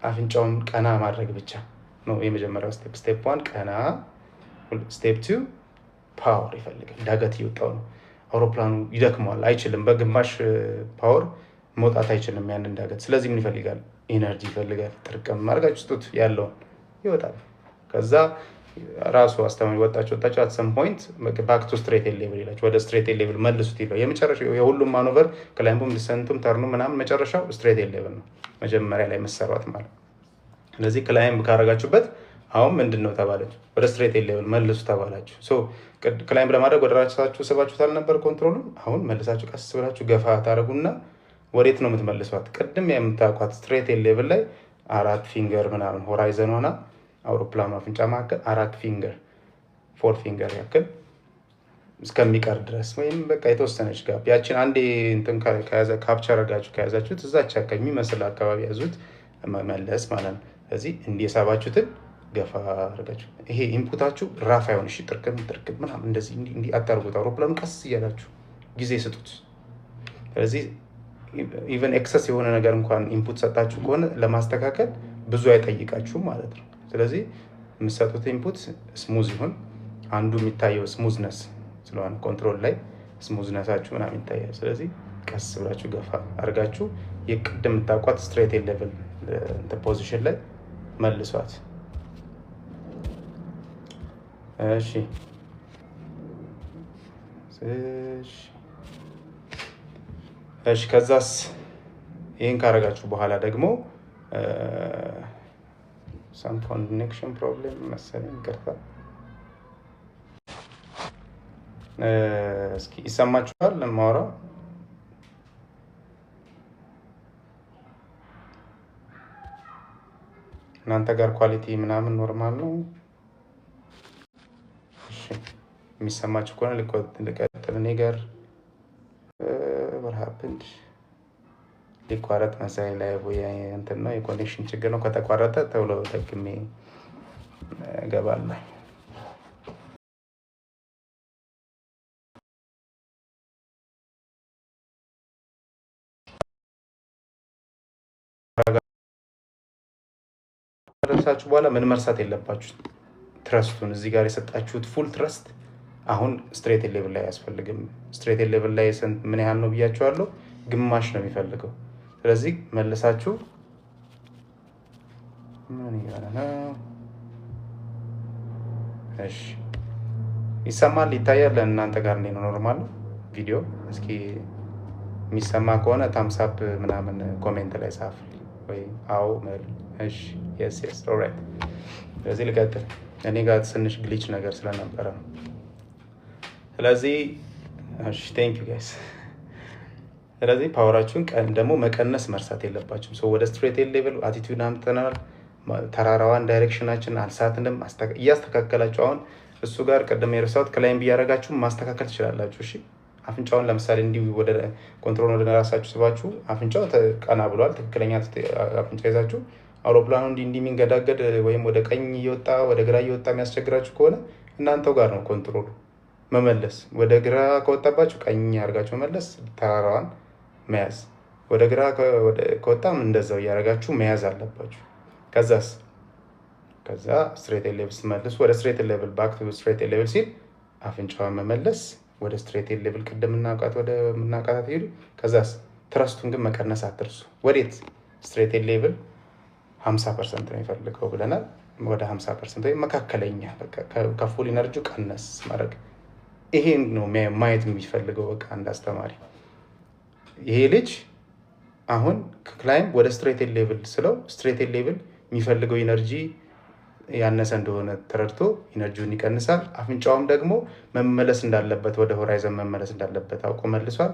S1: አፍንጫውን ቀና ማድረግ ብቻ ነው የመጀመሪያው ስቴፕ። ስቴፕ 1 ቀና፣ ስቴፕ 2 ፓወር ይፈልጋል። ዳገት እየወጣው ነው አውሮፕላኑ፣ ይደክመዋል፣ አይችልም። በግማሽ ፓወር መውጣት አይችልም ያንን ዳገት። ስለዚህ ምን ይፈልጋል? ኢነርጂ ይፈልጋል። ጥርቅም ማድረጋችሁ ስጡት፣ ያለውን ይወጣል። ከዛ ራሱ አስተማሪ ወጣችሁ አት ሰም ፖይንት ባክ ቱ ስትሬት ሌቭል ይላችሁ፣ ወደ ስትሬት ሌቭል መልሱት ይለው። የመጨረሻው የሁሉም ማኖቨር ክላይምቡም ዲሰንቱም ተርኑ ምናምን መጨረሻው ስትሬት ሌቭል ነው፣ መጀመሪያ ላይ መሰራት ማለት። ስለዚህ ክላይምብ ካረጋችሁበት አሁን ምንድን ነው ተባላችሁ? ወደ ስትሬት ሌቭል መልሱ ተባላችሁ። ክላይምብ ለማድረግ ወደ ራሳችሁ ስባችሁታል ነበር ኮንትሮሉን። አሁን መልሳችሁ ቀስ ብላችሁ ገፋ ታደርጉና ወዴት ነው የምትመልሷት? ቅድም የምታውቋት ስትሬት ሌቭል ላይ 4 ፊንገር ምናምን ሆራይዘን ሆና አውሮፕላኑ አፍንጫ መካከል 4 ፊንገር 4 ፊንገር ያክል እስከሚቀር ድረስ ወይም በቃ የተወሰነች ጋፕ ያችን አንዴ እንትን ካፕቸር አድርጋችሁ ከያዛችሁት እዛች አካባቢ የሚመስል አካባቢ ያዙት መመለስ ማለት ነው። ስለዚህ እንዲሳባችሁትን ገፋ አድርጋችሁ ይሄ ኢንፑታችሁ ራፍ አይሆን። እሺ ጥርቅም ምናምን እንደዚህ እንዲህ አታርጉት። አውሮፕላኑ ቀስ እያላችሁ ጊዜ ስጡት። ስለዚህ ኢቨን ኤክሰስ የሆነ ነገር እንኳን ኢንፑት ሰጣችሁ ከሆነ ለማስተካከል ብዙ አይጠይቃችሁም ማለት ነው። ስለዚህ የምትሰጡት ኢንፑት ስሙዝ ይሁን። አንዱ የሚታየው ስሙዝነስ ስለሆነ ኮንትሮል ላይ ስሙዝነሳችሁ ምናምን ይታያል። ስለዚህ ቀስ ብላችሁ ገፋ አድርጋችሁ የቅድም የምታውቋት ስትሬት ሌቭል ፖዚሽን ላይ መልሷት። እሺ ከዛስ ይህን ካረጋችሁ በኋላ ደግሞ ሰም ኮኔክሽን ፕሮብሌም መሰለኝ፣ ይቅርታ። እስኪ ይሰማችኋል ለማወራው? እናንተ ጋር ኳሊቲ ምናምን ኖርማል ነው? እሺ የሚሰማችሁ ከሆነ ልቀጥል። እኔ ጋር ወርሃፕንድ ሊቋረጥ መሳይ ላይ እንትን ነው የኮኔክሽን ችግር ነው። ከተቋረጠ ተብሎ ደግሜ እገባለሁ። ከደረሳችሁ በኋላ ምን መርሳት የለባችሁ? ትረስቱን እዚህ ጋር የሰጣችሁት ፉል ትረስት አሁን ስትሬት ሌቭል ላይ አያስፈልግም። ስትሬት ሌቭል ላይ ምን ያህል ነው ብያችኋለሁ? ግማሽ ነው የሚፈልገው። ስለዚህ መልሳችሁ ምን ነው? እሺ ይሰማል ይታያል እናንተ ጋር ነው ኖርማል ነው ቪዲዮ? እስኪ የሚሰማ ከሆነ ታምስ አፕ ምናምን ኮሜንት ላይ ጻፍ ወይ አዎ መል እሺ yes ኦልራይት። ስለዚህ ልቀጥል። እኔ ጋር ትንሽ ግሊች ነገር ስለነበረ ነው። ስለዚህ እሺ ቴንክ ዩ ጋይስ። ስለዚህ ፓወራችሁን ደግሞ መቀነስ መርሳት የለባችሁም። ሶ ወደ ስትሬት ሌቭል አቲቲዩድ አምጥተናል። ተራራዋን ዳይሬክሽናችን አልሳትንም እያስተካከላችሁ አሁን እሱ ጋር ቀደም የረሳሁት ክላይምብ እያደረጋችሁ ማስተካከል ትችላላችሁ። እሺ አፍንጫውን ለምሳሌ እንዲሁ ወደ ኮንትሮል ወደ ራሳችሁ ስባችሁ አፍንጫው ቀና ብሏል። ትክክለኛ አፍንጫ ይዛችሁ አውሮፕላኑ እንዲህ የሚንገዳገድ ወይም ወደ ቀኝ እየወጣ ወደ ግራ እየወጣ የሚያስቸግራችሁ ከሆነ እናንተው ጋር ነው ኮንትሮሉ መመለስ። ወደ ግራ ከወጣባችሁ ቀኝ አድርጋችሁ መመለስ፣ ተራራዋን መያዝ። ወደ ግራ ከወጣም እንደዛው እያደረጋችሁ መያዝ አለባችሁ። ከዛ ስትሬት ሌቭል ስትመልሱ ወደ ስትሬት ሌቭል ባክ ቱ ስትሬት ሌቭል ሲል አፍንጫዋን መመለስ ወደ ስትሬት ሌቭል ቅድም ወደ ምናቃታት ሄዱ። ከዛስ ትረስቱን ግን መቀነስ አትርሱ። ወዴት? ስትሬት ሌቭል 50% ነው የሚፈልገው ብለናል። ወደ 50% ወይ መካከለኛ በቃ ከፉል ኢነርጂው ቀነስ ማድረግ። ይሄን ነው ማየት የሚፈልገው በቃ አንድ አስተማሪ። ይሄ ልጅ አሁን ክላይምብ ወደ ስትሬት ሌቭል ስለው ስትሬት ሌቭል የሚፈልገው ኢነርጂ ያነሰ እንደሆነ ተረድቶ ኢነርጂውን ይቀንሳል። አፍንጫውም ደግሞ መመለስ እንዳለበት ወደ ሆራይዘን መመለስ እንዳለበት አውቆ መልሷል።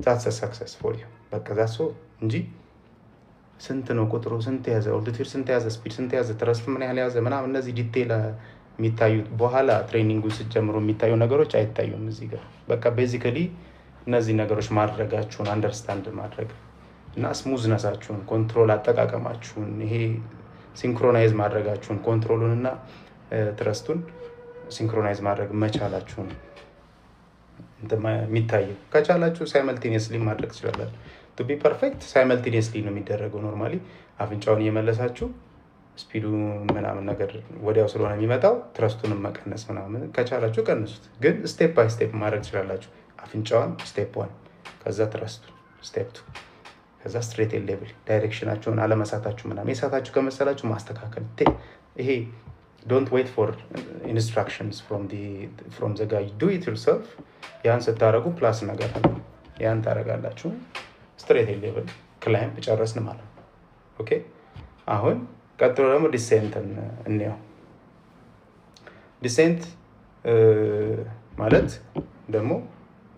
S1: that's a success for you በቃ ዛሶ እንጂ ስንት ነው ቁጥሩ፣ ስንት ያዘ ኦልቲቲዩድ፣ ስንት ያዘ ስፒድ፣ ስንት ያዘ ትረስት፣ ምን ያህል ያዘ ምናምን እነዚህ ዲቴል የሚታዩት በኋላ ትሬኒንጉ ሲጀምሩ የሚታዩ ነገሮች አይታዩም እዚህ ጋር። በቃ ቤዚካሊ እነዚህ ነገሮች ማድረጋችሁን አንደርስታንድ ማድረግ እና ስሙዝነሳችሁን፣ ኮንትሮል አጠቃቀማችሁን፣ ይሄ ሲንክሮናይዝ ማድረጋችሁን፣ ኮንትሮሉን እና ትረስቱን ሲንክሮናይዝ ማድረግ መቻላችሁን የሚታየው። ከቻላችሁ ሳይመልቴኒየስሊ ማድረግ ትችላላችሁ። ቱ ቢ ፐርፌክት ሳይመልቴኒየስሊ ነው የሚደረገው። ኖርማሊ አፍንጫውን እየመለሳችሁ ስፒዱ ምናምን ነገር ወዲያው ስለሆነ የሚመጣው ትረስቱንም መቀነስ ምናምን ከቻላችሁ ቀንሱት። ግን ስቴፕ ባይ ስቴፕ ማድረግ ትችላላችሁ። አፍንጫውን ስቴፕ 1፣ ከዛ ትረስቱን ስቴፕ 2፣ ከዛ ስትሬት ሌቭል ዳይሬክሽናችሁን አለመሳታችሁ ምናምን የሳታችሁ ከመሰላችሁ ማስተካከል። ይሄ ዶንት ዌይት ፎር ኢንስትራክሽንስ ፍሮም ዘ ጋይ ዱ ኢት ዮርሰልፍ። ያን ስታደርጉ ፕላስ ነገር ነው ያን ታደርጋላችሁ። ስትሬት ሌቭል ክላይምብ ጨረስን ማለት ነው። ኦኬ አሁን ቀጥሎ ደግሞ ዲሴንትን እንየው። ዲሴንት ማለት ደግሞ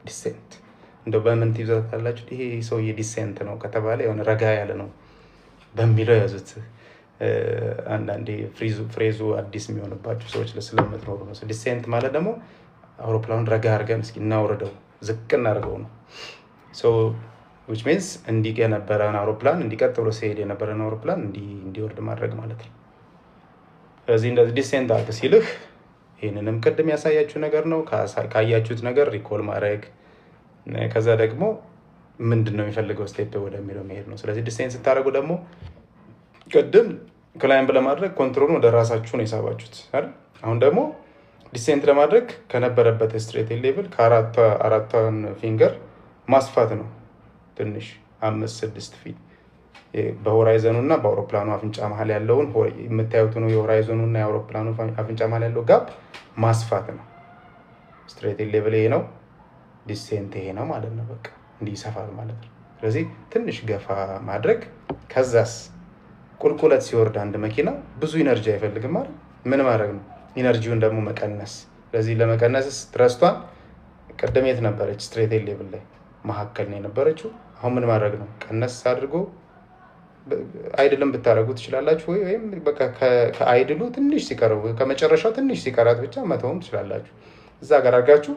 S1: ዲሴንት እንደው በምን ትይዛላችሁ? ይሄ ሰውዬ ዲሴንት ነው ከተባለ የሆነ ረጋ ያለ ነው በሚለው ያዙት። አንዳንዴ ፍሬዙ አዲስ የሚሆንባችሁ ሰዎች ስለምትኖሩ ነው። ዲሴንት ማለት ደግሞ አውሮፕላኑን ረጋ አድርገን እስኪ እናውርደው፣ ዝቅ እናድርገው ነው። which means እንዲህ የነበረን አውሮፕላን እንዲቀጥ ብሎ ሲሄድ የነበረን አውሮፕላን እንዲወርድ ማድረግ ማለት ነው። ስለዚህ እንደዚህ ዲሴንት አድርግ ሲልህ ይህንንም ቅድም ያሳያችሁ ነገር ነው። ካያችሁት ነገር ሪኮል ማድረግ፣ ከዛ ደግሞ ምንድን ነው የሚፈልገው ስቴፕ ወደሚለው መሄድ ነው። ስለዚህ ዲሴንት ስታደርጉ ደግሞ ቅድም ክላይምብ ለማድረግ ኮንትሮል ወደ ራሳችሁ ነው የሳባችሁት አይደል? አሁን ደግሞ ዲሴንት ለማድረግ ከነበረበት ስትሬት ሌቭል ከአራቷን ፊንገር ማስፋት ነው ትንሽ 5-6 ፊት በሆራይዘኑ እና በአውሮፕላኑ አፍንጫ መሀል ያለውን የምታዩት ነው። የሆራይዘኑ እና የአውሮፕላኑ አፍንጫ መሀል ያለው ጋፕ ማስፋት ነው። ስትሬት ሌቭል ይሄ ነው፣ ዲሴንት ይሄ ነው ማለት ነው። በቃ እንዲህ ይሰፋል ማለት ነው። ስለዚህ ትንሽ ገፋ ማድረግ። ከዛስ ቁልቁለት ሲወርድ አንድ መኪና ብዙ ኢነርጂ አይፈልግም ማለት ምን ማድረግ ነው? ኢነርጂውን ደግሞ መቀነስ። ስለዚህ ለመቀነስስ ትረስቷን ቀደም የት ነበረች? ስትሬት ሌቭል ላይ መሀከል ነው የነበረችው። አሁን ምን ማድረግ ነው? ቀነስ አድርጎ አይድልም ብታደርጉ ትችላላችሁ፣ ወይም በቃ ከአይድሉ ትንሽ ሲቀረው ከመጨረሻው ትንሽ ሲቀራት ብቻ መተውም ትችላላችሁ። እዛ ጋር አድርጋችሁ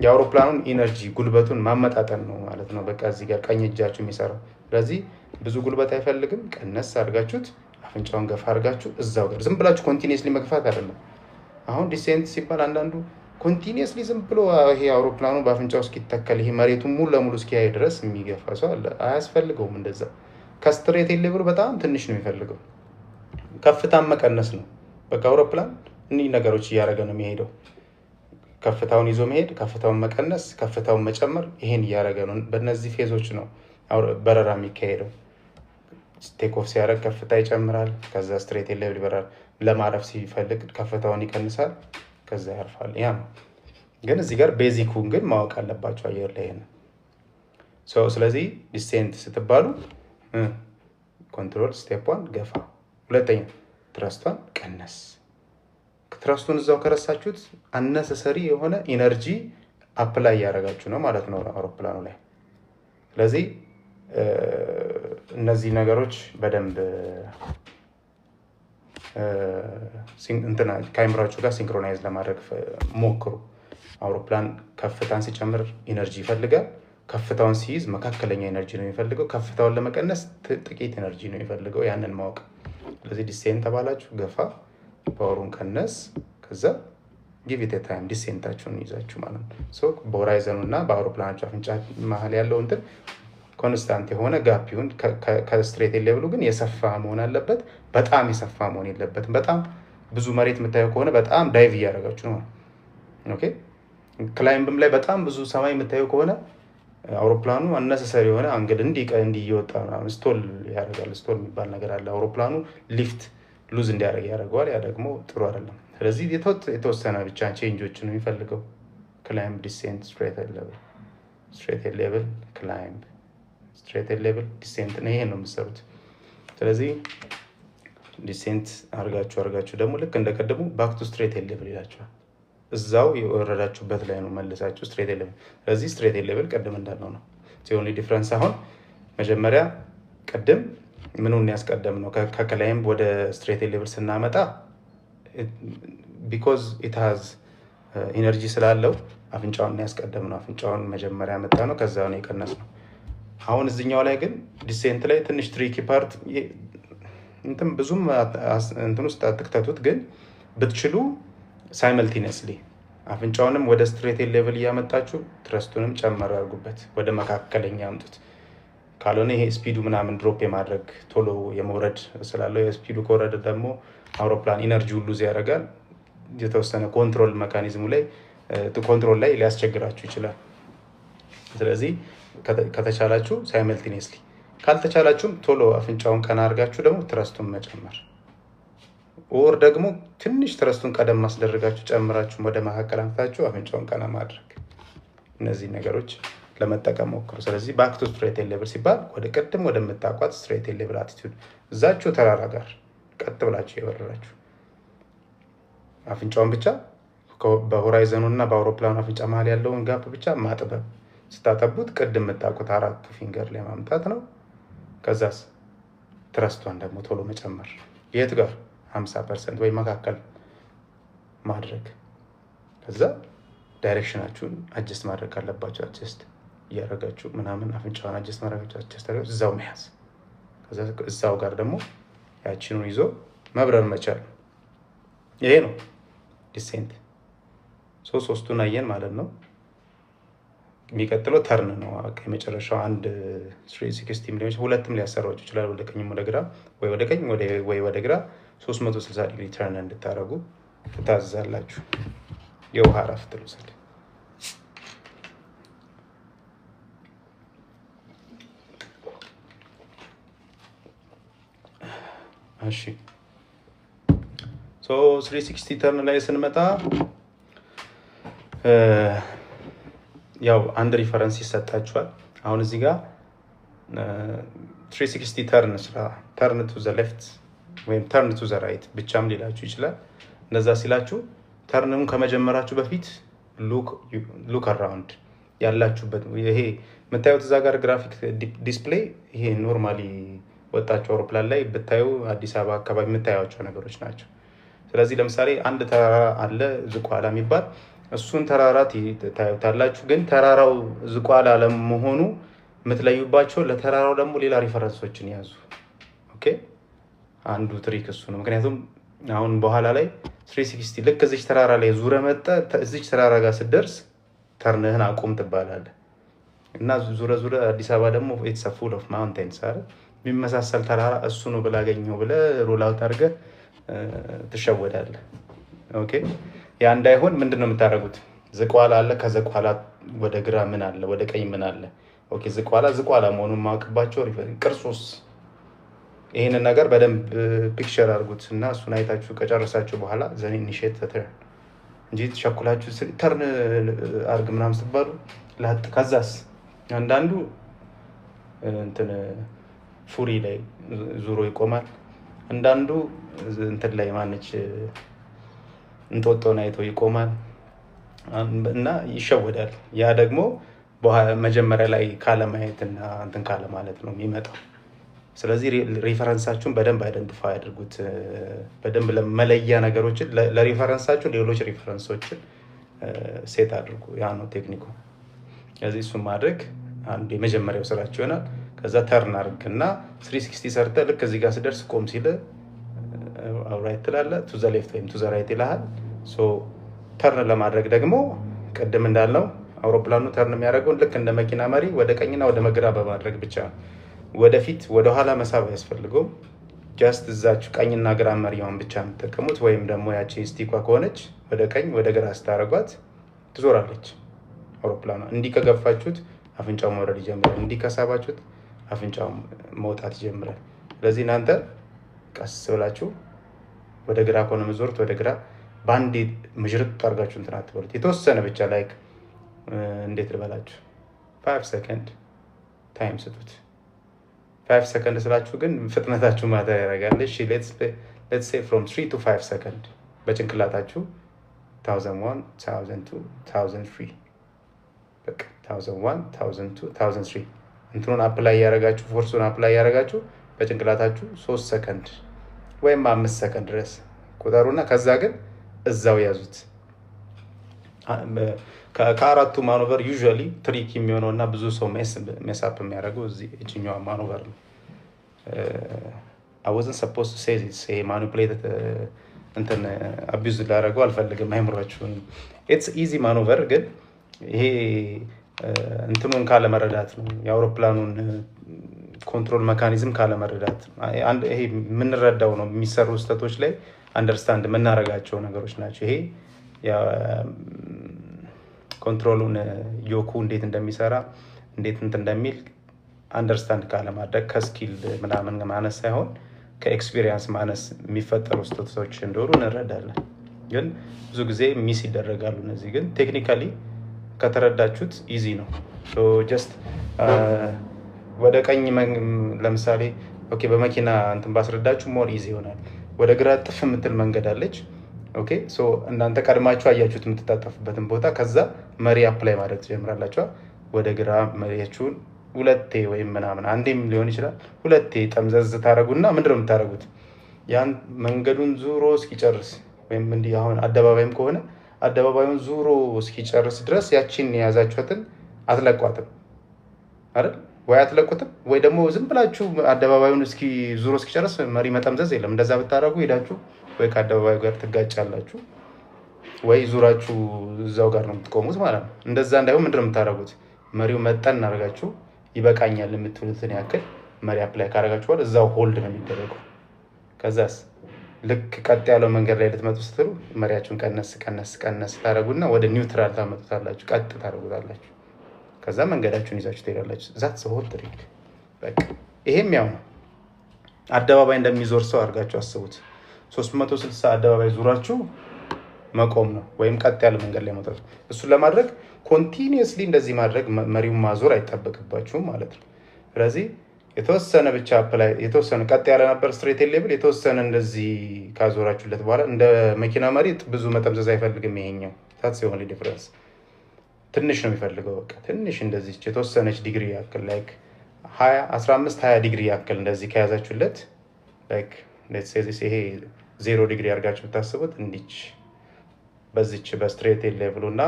S1: የአውሮፕላኑን ኢነርጂ ጉልበቱን ማመጣጠን ነው ማለት ነው። በቃ እዚህ ጋር ቀኝ እጃችሁ የሚሰራው። ስለዚህ ብዙ ጉልበት አይፈልግም። ቀነስ አድርጋችሁት አፍንጫውን ገፋ አድርጋችሁ እዛው ጋር ዝም ብላችሁ ኮንቲኒየስሊ መግፋት አይደለም። አሁን ዲሴንት ሲባል አንዳንዱ ኮንቲኒየስሊ ዝም ብሎ ይሄ አውሮፕላኑ በአፍንጫው እስኪተከል ይሄ መሬቱን ሙሉ ለሙሉ እስኪያይ ድረስ የሚገፋ ሰው አለ። አያስፈልገውም እንደዛ። ከስትሬት ሌቭሉ በጣም ትንሽ ነው የሚፈልገው። ከፍታን መቀነስ ነው በቃ። አውሮፕላን እኒህ ነገሮች እያደረገ ነው የሚሄደው። ከፍታውን ይዞ መሄድ፣ ከፍታውን መቀነስ፣ ከፍታውን መጨመር፣ ይሄን እያደረገ ነው። በእነዚህ ፌዞች ነው በረራ የሚካሄደው። ቴክ ኦፍ ሲያደርግ ከፍታ ይጨምራል። ከዛ ስትሬት ሌቭል ይበራል። ለማረፍ ሲፈልግ ከፍታውን ይቀንሳል። ከዛ ያርፋል። ያ ነው። ግን እዚህ ጋር ቤዚኩን ግን ማወቅ አለባቸው አየር ላይ ነው። ስለዚህ ዲሴንት ስትባሉ ኮንትሮል ስቴፕ 1 ገፋ፣ ሁለተኛ ትረስቷን ቀነስ። ትረስቱን እዛው ከረሳችሁት አነሰሰሪ የሆነ ኢነርጂ አፕላይ ያደረጋችሁ ነው ማለት ነው አውሮፕላኑ ላይ። ስለዚህ እነዚህ ነገሮች በደንብ ከአይምራችሁ ጋር ሲንክሮናይዝ ለማድረግ ሞክሩ። አውሮፕላን ከፍታን ሲጨምር ኢነርጂ ይፈልጋል። ከፍታውን ሲይዝ መካከለኛ ኢነርጂ ነው የሚፈልገው። ከፍታውን ለመቀነስ ጥቂት ኢነርጂ ነው የሚፈልገው። ያንን ማወቅ። ስለዚህ ዲሴንት ተባላችሁ ገፋ፣ ፓወሩን ቀነስ፣ ከዛ ጊቭ ኢት ታይም ዲሴንታችሁን ይዛችሁ ማለት ነው። በሆራይዘኑ እና በአውሮፕላናችሁ አፍንጫ መሀል ያለው እንትን ኮንስታንት የሆነ ጋፕ ይሁን። ከስትሬት ሌቭሉ ግን የሰፋ መሆን አለበት። በጣም የሰፋ መሆን የለበትም። በጣም ብዙ መሬት የምታየው ከሆነ በጣም ዳይቭ እያደረጋችሁ ነው። ኦኬ። ክላይምብም ላይ በጣም ብዙ ሰማይ የምታየው ከሆነ አውሮፕላኑ አነሰሰሪ የሆነ አንግል እንዲህ እየወጣ ስቶል ያደርጋል። ስቶል የሚባል ነገር አለ። አውሮፕላኑ ሊፍት ሉዝ እንዲያደርግ ያደርገዋል። ያ ደግሞ ጥሩ አይደለም። ስለዚህ የተወሰነ ብቻ ቼንጆች ነው የሚፈልገው። ክላይምብ፣ ዲሴንት፣ ስትሬት ሌቭል፣ ክላይምብ፣ ስትሬት ሌቭል፣ ዲሴንት ነው። ይሄን ነው የምትሰሩት። ስለዚህ ዲሴንት አርጋችሁ ደግሞ ልክ እንደቀደሙ ባክ ቱ ስትሬት ሌቭል ይላችኋል። እዛው የወረዳችሁበት ላይ ነው መልሳችሁ ስትሬት ሌቭል። ስለዚህ ስትሬት ሌቭል ቀደም እንዳልነው ነው። ኦንሊ ዲፈረንስ አሁን መጀመሪያ ቀደም ምኑን ያስቀደም ነው ከክላይምብ ወደ ስትሬት ሌቭል ስናመጣ ቢኮዝ ኢት ሃዝ ኢነርጂ ስላለው አፍንጫውን ያስቀደም ነው። አፍንጫውን መጀመሪያ መጣ ነው፣ ከዛ ነው የቀነስ ነው። አሁን እዚህኛው ላይ ግን ዲሴንት ላይ ትንሽ ትሪኪ ፓርት እንትን ብዙም እንትን ውስጥ አትክተቱት፣ ግን ብትችሉ ሳይመልቲነስሊ አፍንጫውንም ወደ ስትሬት ሌቭል እያመጣችሁ ትረስቱንም ጨመር አድርጉበት፣ ወደ መካከለኛ አምጡት። ካልሆነ ይሄ ስፒዱ ምናምን ድሮፕ የማድረግ ቶሎ የመውረድ ስላለው የስፒዱ ከወረደ ደግሞ አውሮፕላን ኢነርጂውን ሉዝ ያደርጋል። የተወሰነ ኮንትሮል ሜካኒዝሙ ላይ ኮንትሮል ላይ ሊያስቸግራችሁ ይችላል። ስለዚህ ከተቻላችሁ ሳይመልቲኒየስሊ፣ ካልተቻላችሁም ቶሎ አፍንጫውን ቀና አድርጋችሁ ደግሞ ትረስቱን መጨመር፣ ኦር ደግሞ ትንሽ ትረስቱን ቀደም ማስደረጋችሁ ጨምራችሁ ወደ መካከል አምጥታችሁ አፍንጫውን ቀና ማድረግ። እነዚህ ነገሮች ለመጠቀም ሞክሩ። ስለዚህ ባክ ቱ ስትሬት ሌቭል ሲባል ወደ ቀደም ወደምታቋት ስትሬት ሌቭል አቲቲዩድ፣ እዛችሁ ተራራ ጋር ቀጥ ብላችሁ የበረራችሁ አፍንጫውን ብቻ በሆራይዘኑ እና በአውሮፕላኑ አፍንጫ መሀል ያለውን ጋፕ ብቻ ማጥበብ። ስታጠቡት ቅድም የምታውቁት አራቱ ፊንገር ላይ ማምጣት ነው። ከዛስ ትረስቷን ደግሞ ቶሎ መጨመር። የት ጋር 50% ወይ መካከል ማድረግ። ከዛ ዳይሬክሽናችሁን አጀስት ማድረግ ካለባችሁ አጀስት እያደረጋችሁ ምናምን አፍንጫውን አጀስት ማድረጋችሁ አጀስት አድርጋችሁ እዛው መያዝ። ከዛ እዛው ጋር ደግሞ ያቺኑን ይዞ መብረር መቻል። ይሄ ነው ዲሴንት። ሶስቱን አየን ማለት ነው። የሚቀጥለው ተርን ነው። የመጨረሻው አንድ 360 ሚሊዮን ሁለትም ሊያሰራችሁ ይችላል። ወደ ቀኝም ወደ ግራ ወይ ወደ ቀኝ ወይ ወደ ግራ 360 ዲግሪ ተርን እንድታረጉ ትታዘዛላችሁ። የውሃ እረፍት ልውሰድ። እሺ 360 ተርን ላይ ስንመጣ ያው አንድ ሪፈረንስ ይሰጣችኋል። አሁን እዚህ ጋር 360 ተርን ስራ ተርን ቱ ዘ ሌፍት ወይም ተርን ቱ ዘ ራይት ብቻም ሊላችሁ ይችላል። እንደዛ ሲላችሁ ተርንም ከመጀመራችሁ በፊት ሉክ አራውንድ ያላችሁበት ይሄ የምታዩት እዛ ጋር ግራፊክ ዲስፕሌይ ይሄ ኖርማሊ ወጣችሁ አውሮፕላን ላይ ብታዩ አዲስ አበባ አካባቢ የምታዩቸው ነገሮች ናቸው። ስለዚህ ለምሳሌ አንድ ተራራ አለ ዝቋላ የሚባል እሱን ተራራ ታዩታላችሁ። ግን ተራራው ዝቋላ ለመሆኑ የምትለዩባቸው ለተራራው ደግሞ ሌላ ሪፈረንሶችን ያዙ። ኦኬ አንዱ ትሪክ እሱ ነው። ምክንያቱም አሁን በኋላ ላይ 360 ልክ እዚች ተራራ ላይ ዙረ መጣ እዚች ተራራ ጋር ስትደርስ ተርንህን አቁም ትባላለህ እና ዙረ አዲስ አበባ ደግሞ ኢትስ ፉል ኦፍ ማውንቴንስ አይደል የሚመሳሰል ተራራ እሱ ነው ብላ አገኘው ብለህ ሮል አውት አድርገህ ትሸወዳለህ። ኦኬ ያ እንዳይሆን ምንድነው የምታደርጉት? ዝቋላ አለ። ከዝቋላ ወደ ግራ ምን አለ? ወደ ቀኝ ምን አለ? ኦኬ ዝቋላ መሆኑን ማወቅባቸው ቅርጹስ ይሄንን ነገር በደንብ ፒክቸር አድርጉት እና እሱን አይታችሁ ከጨረሳችሁ በኋላ ዘን ኢኒሺየት ተርን እንጂ ተሸኩላችሁ ተርን አርግ ምናምን ስትባሉ ላጥ ከዛስ አንዳንዱ እንትን ፉሪ ላይ ዙሮ ይቆማል አንዳንዱ እንትን ላይ ማነች እንጦጦን አይቶ ይቆማል እና ይሸወዳል ያ ደግሞ መጀመሪያ ላይ ካለማየትና እንትን ካለ ማለት ነው የሚመጣው ስለዚህ ሪፈረንሳችሁን በደንብ አይደንቲፋይ አድርጉት በደንብ ለመለያ ነገሮችን ለሪፈረንሳችሁ ሌሎች ሪፈረንሶችን ሴት አድርጉ ያ ነው ቴክኒኩ ስለዚህ እሱን ማድረግ አንድ የመጀመሪያው ስራችሁ ይሆናል ከዛ ተርን አድርግና 360 ሰርተ ልክ እዚህ ጋር ሲደርስ ቆም ሲል ራይት ትላለ ቱ ዘ ሌፍት ወይም ቱ ዘ ራይት ይላል ሶ ተርን ለማድረግ ደግሞ ቀደም እንዳልነው አውሮፕላኑ ተርን የሚያደርገው ልክ እንደ መኪና መሪ ወደ ቀኝና ወደ ግራ በማድረግ ብቻ ወደፊት ወደ ኋላ መሳብ ያስፈልገው ጀስት እዛችሁ ቀኝና ግራ መሪውን ብቻ ተጠቀሙት ወይም ደግሞ ያቺ ስቲኳ ከሆነች ወደ ቀኝ ወደ ግራ አስታረጓት ትዞራለች አውሮፕላኑ እንዲህ ከገፋችሁት አፍንጫው መውረድ ይጀምራል እንዲህ ከሳባችሁት አፍንጫው መውጣት ይጀምራል ስለዚህ እናንተ ቀስ ብላችሁ ወደ ግራ ኮነ መዞርት ወደ ግራ ባንዲ ምጅርጥ አርጋችሁ እንትን አትበሉት የተወሰነ ብቻ ላይክ እንዴት ልበላችሁ 5 ሰከንድ ታይም ስጡት 5 ሰከንድ ስላችሁ ግን ፍጥነታችሁ ማታ ያረጋል እሺ ሌትስ ሴይ ፍሮም 3 to 5 ሰከንድ በጭንቅላታችሁ 1001 1002 1003 በቃ 1001 1002 1003 እንትኑን አፕላይ ያረጋችሁ ፎርሱን አፕላይ ያረጋችሁ በጭንቅላታችሁ 3 ሰከንድ ወይም 5 ሰከንድ ድረስ ቁጠሩና ከዛ ግን እዛው ያዙት ከአራቱ ማኖቨር ዩዥዋሊ ትሪክ የሚሆነውና ብዙ ሰው ሜሳፕ የሚያደርገው እዚህ እቺኛው ማኖቨር ነው I wasn't supposed to say this manipulated እንትን አቢዩዝ ላደርገው አልፈልግም አይምራችሁን it's easy maneuver ግን ይሄ እንትኑን ካለ መረዳት ነው የአውሮፕላኑን ኮንትሮል ሜካኒዝም ካለ መረዳት አንድ ይሄ ምን ረዳው ነው የሚሰሩ ስህተቶች ላይ አንደርስታንድ መናረጋቸው ነገሮች ናቸው ይሄ ያ ኮንትሮሉን ዮኩ እንዴት እንደሚሰራ እንዴት እንደሚል አንደርስታንድ ካለ ማድረግ ከስኪል ምናምን ማነስ ሳይሆን ከኤክስፒሪየንስ ማነስ የሚፈጠሩ ስህተቶች እንደሆኑ እንረዳለን ግን ብዙ ጊዜ ሚስ ይደረጋሉ እነዚህ ግን ቴክኒካሊ ከተረዳችሁት ኢዚ ነው ሶ ጀስት ወደ ቀኝ ለምሳሌ ኦኬ በመኪና እንትን ባስረዳችሁ ሞር ኢዚ ይሆናል ወደ ግራ ጥፍ የምትል መንገድ አለች ኦኬ ሶ እናንተ ቀድማችሁ አያችሁት የምትጣጣፉበትን ቦታ ከዛ መሪ አፕላይ ማድረግ ትጀምራላችሁ ወደ ግራ መሪያችሁን ሁለቴ ወይም ምናምን አንዴም ሊሆን ይችላል ሁለቴ ጠምዘዝ ታረጉና ምንድነው የምታረጉት ያን መንገዱን ዙሮ እስኪጨርስ ወይም እንዲህ አሁን አደባባይም ከሆነ አደባባዩን ዙሮ እስኪጨርስ ድረስ ያቺን ያዛችሁትን አትለቋትም አይደል ወይ አትለቁትም ወይ ደግሞ ዝም ብላችሁ አደባባዩን እስኪ ዙሮ እስኪጨርስ መሪ መጠምዘዝ የለም እንደዛ ብታረጉ ሄዳችሁ ወይ ከአደባባዩ ጋር ትጋጫላችሁ ወይ ዙራችሁ እዛው ጋር ነው የምትቆሙት ማለት ነው እንደዛ እንዳይሆን ምንድነው የምታረጉት መሪው መጠን አርጋችሁ ይበቃኛል የምትሉትን ያክል መሪ አፕላይ ካረጋችሁ በኋላ እዛው ሆልድ ነው የሚደረገው ከዛስ ልክ ቀጥ ያለው መንገድ ላይ ልትመጡ ስትሉ መሪያችሁን ቀነስ ታረጉና ወደ ኒውትራል ታመጡታላችሁ ቀጥ ታረጉታላችሁ ከዛ መንገዳችሁን ይዛችሁ ትሄዳላችሁ ዛትስ ሆል ትሪክ በቃ ይሄም ያው ነው አደባባይ እንደሚዞር ሰው አርጋችሁ አስቡት 360 አደባባይ ዙራችሁ መቆም ነው ወይም ቀጥ ያለ መንገድ ላይ መውጣት እሱ ለማድረግ ኮንቲኒየስሊ እንደዚህ ማድረግ መሪውን ማዞር አይጣበቅባችሁም ማለት ነው ስለዚህ የተወሰነ ብቻ አፕላይ የተወሰነ ቀጥ ያለ ነበር ስትሬት ሌቭል የተወሰነ እንደዚህ ካዞራችሁለት በኋላ እንደ መኪና መሪ ብዙ መጠምዘዝ አይፈልግም ይሄኛው ታትስ የሆነ ዲፈረንስ ትንሽ ነው የሚፈልገው በቃ ትንሽ እንደዚህ የተወሰነች ዲግሪ ያክል ላይክ 15 20 ዲግሪ ያክል እንደዚህ ከያዛችሁለት ላይክ ሌትስ ሴይ ዚስ ይሄ 0 ዲግሪ አርጋችሁ ብታስቡት እንዲች በዚች በስትሬት ሌቭሉና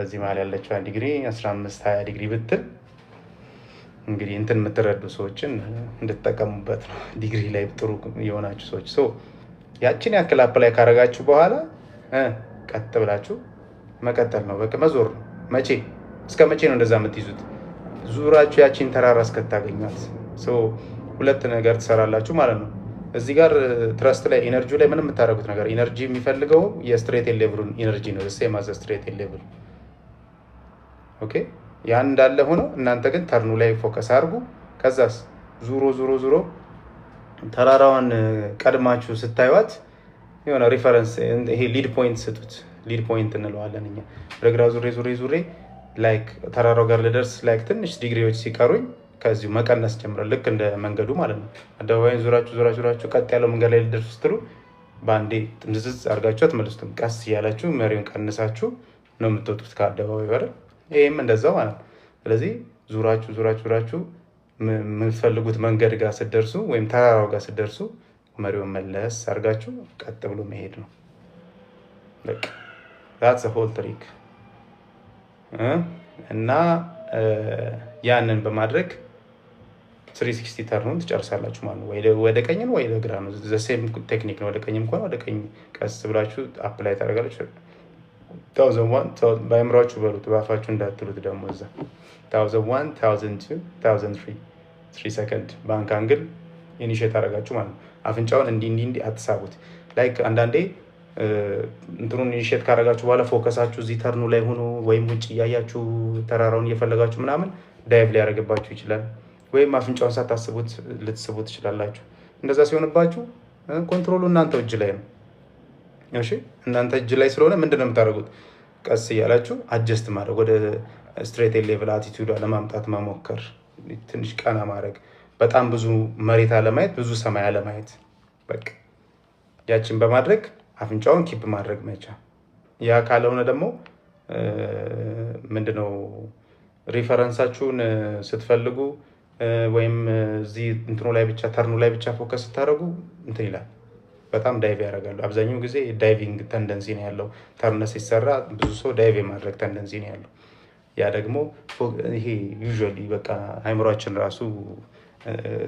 S1: እዚህ ማለት ያለችው 1 ዲግሪ 15 20 ዲግሪ ብትል እንግዲህ እንትን የምትረዱ ሰዎችን እንድትጠቀሙበት ነው ዲግሪ ላይ ጥሩ የሆናችሁ ሰዎች ሶ ያቺን ያክል አፕላይ ካረጋችሁ በኋላ ቀጥ ብላችሁ መቀጠል ነው በቃ መዞር ነው መቼ እስከ መቼ ነው እንደዛ የምትይዙት ዙራችሁ ያቺን ተራራ እስከታገኙት ሶ ሁለት ነገር ትሰራላችሁ ማለት ነው እዚህ ጋር ትረስት ላይ ኢነርጂ ላይ ምንም የምታረጉት ነገር ኢነርጂ የሚፈልገው የስትሬት ሌቭሉን ኢነርጂ ነው ሴም አዝ ስትሬት ሌቭል ኦኬ ያን እንዳለ ሆኖ እናንተ ግን ተርኑ ላይ ፎከስ አድርጉ ከዛስ ዙሮ ተራራዋን ቀድማችሁ ስታዩት የሆነ ሪፈረንስ ይሄ ሊድ ፖይንት ስጡት። ሊድ ፖይንት እንለዋለን እኛ። በግራ ዙሬ ላይክ ተራራው ጋር ልደርስ ላይክ ትንሽ ዲግሪዎች ሲቀሩኝ ከዚሁ መቀነስ ጀምራል። ልክ እንደ መንገዱ ማለት ነው። አደባባይን ዙራችሁ ቀጥ ያለው መንገድ ላይ ልደርሱ ስትሉ በአንዴ ጥምዝዝ አድርጋችሁ አትመልሱትም። ቀስ እያላችሁ መሪውን ቀንሳችሁ ነው የምትወጡት ከአደባባይ አይደል? ይሄም እንደዛው ማለት ነው። ስለዚህ ዙራችሁ የምትፈልጉት መንገድ ጋር ስትደርሱ ወይም ተራራው ጋር ስትደርሱ መሪውን መለስ አድርጋችሁ ቀጥ ብሎ መሄድ ነው። በቃ that's the whole trick እና ያንን በማድረግ 360 ተርኑን ትጨርሳላችሁ ማለት ነው። ወደ ቀኝ ነው ወይ ወደ ግራ ነው፣ ዘሴም ቴክኒክ ነው። ወደ ቀኝም እንኳን ወደ ቀኝ ቀስ ብላችሁ አፕላይ ታደርጋላችሁ። 1001 በአእምሯችሁ በሉት፣ በአፋችሁ እንዳትሉት። ደግሞ እዛ 1001 1002 1003 3 ሰከንድ ባንክ አንግል ኢኒሼት አደረጋችሁ ማለት ነው። አፍንጫውን እንዲህ አትሳቡት። ላይክ አንዳንዴ እንትኑን ኢኒሼት ካደረጋችሁ በኋላ ፎከሳችሁ እዚህ ተርኑ ላይ ሆኖ ወይም ውጭ እያያችሁ ተራራውን እየፈለጋችሁ ምናምን ዳይቭ ሊያደርግባችሁ ይችላል። ወይም አፍንጫውን ሳታስቡት ልትስቡ ትችላላችሁ። እንደዛ ሲሆንባችሁ ኮንትሮሉ እናንተ እጅ ላይ ነው። እሺ እናንተ እጅ ላይ ስለሆነ ምንድነው የምታደርጉት? ቀስ እያላችሁ አጀስት ማድረግ፣ ወደ ስትሬት ሌቭል አቲቲዩድ ለማምጣት መሞከር፣ ትንሽ ቀና ማድረግ፣ በጣም ብዙ መሬት አለማየት፣ ብዙ ሰማይ አለማየት። በቃ ያችን በማድረግ አፍንጫውን ኪፕ ማድረግ መቻል። ያ ካልሆነ ደግሞ ምንድነው ሪፈረንሳችሁን ስትፈልጉ ወይም እዚህ እንትኑ ላይ ብቻ ተርኑ ላይ ብቻ ፎከስ ስታደርጉ እንትን ይላል፣ በጣም ዳይቭ ያደርጋሉ። አብዛኛው ጊዜ ዳይቪንግ ተንደንሲ ነው ያለው። ተርነ ሲሰራ ብዙ ሰው ዳይቭ የማድረግ ተንደንሲ ነው ያለው። ያ ደግሞ ይሄ ዩዥዋሊ በቃ አይምሯችን ራሱ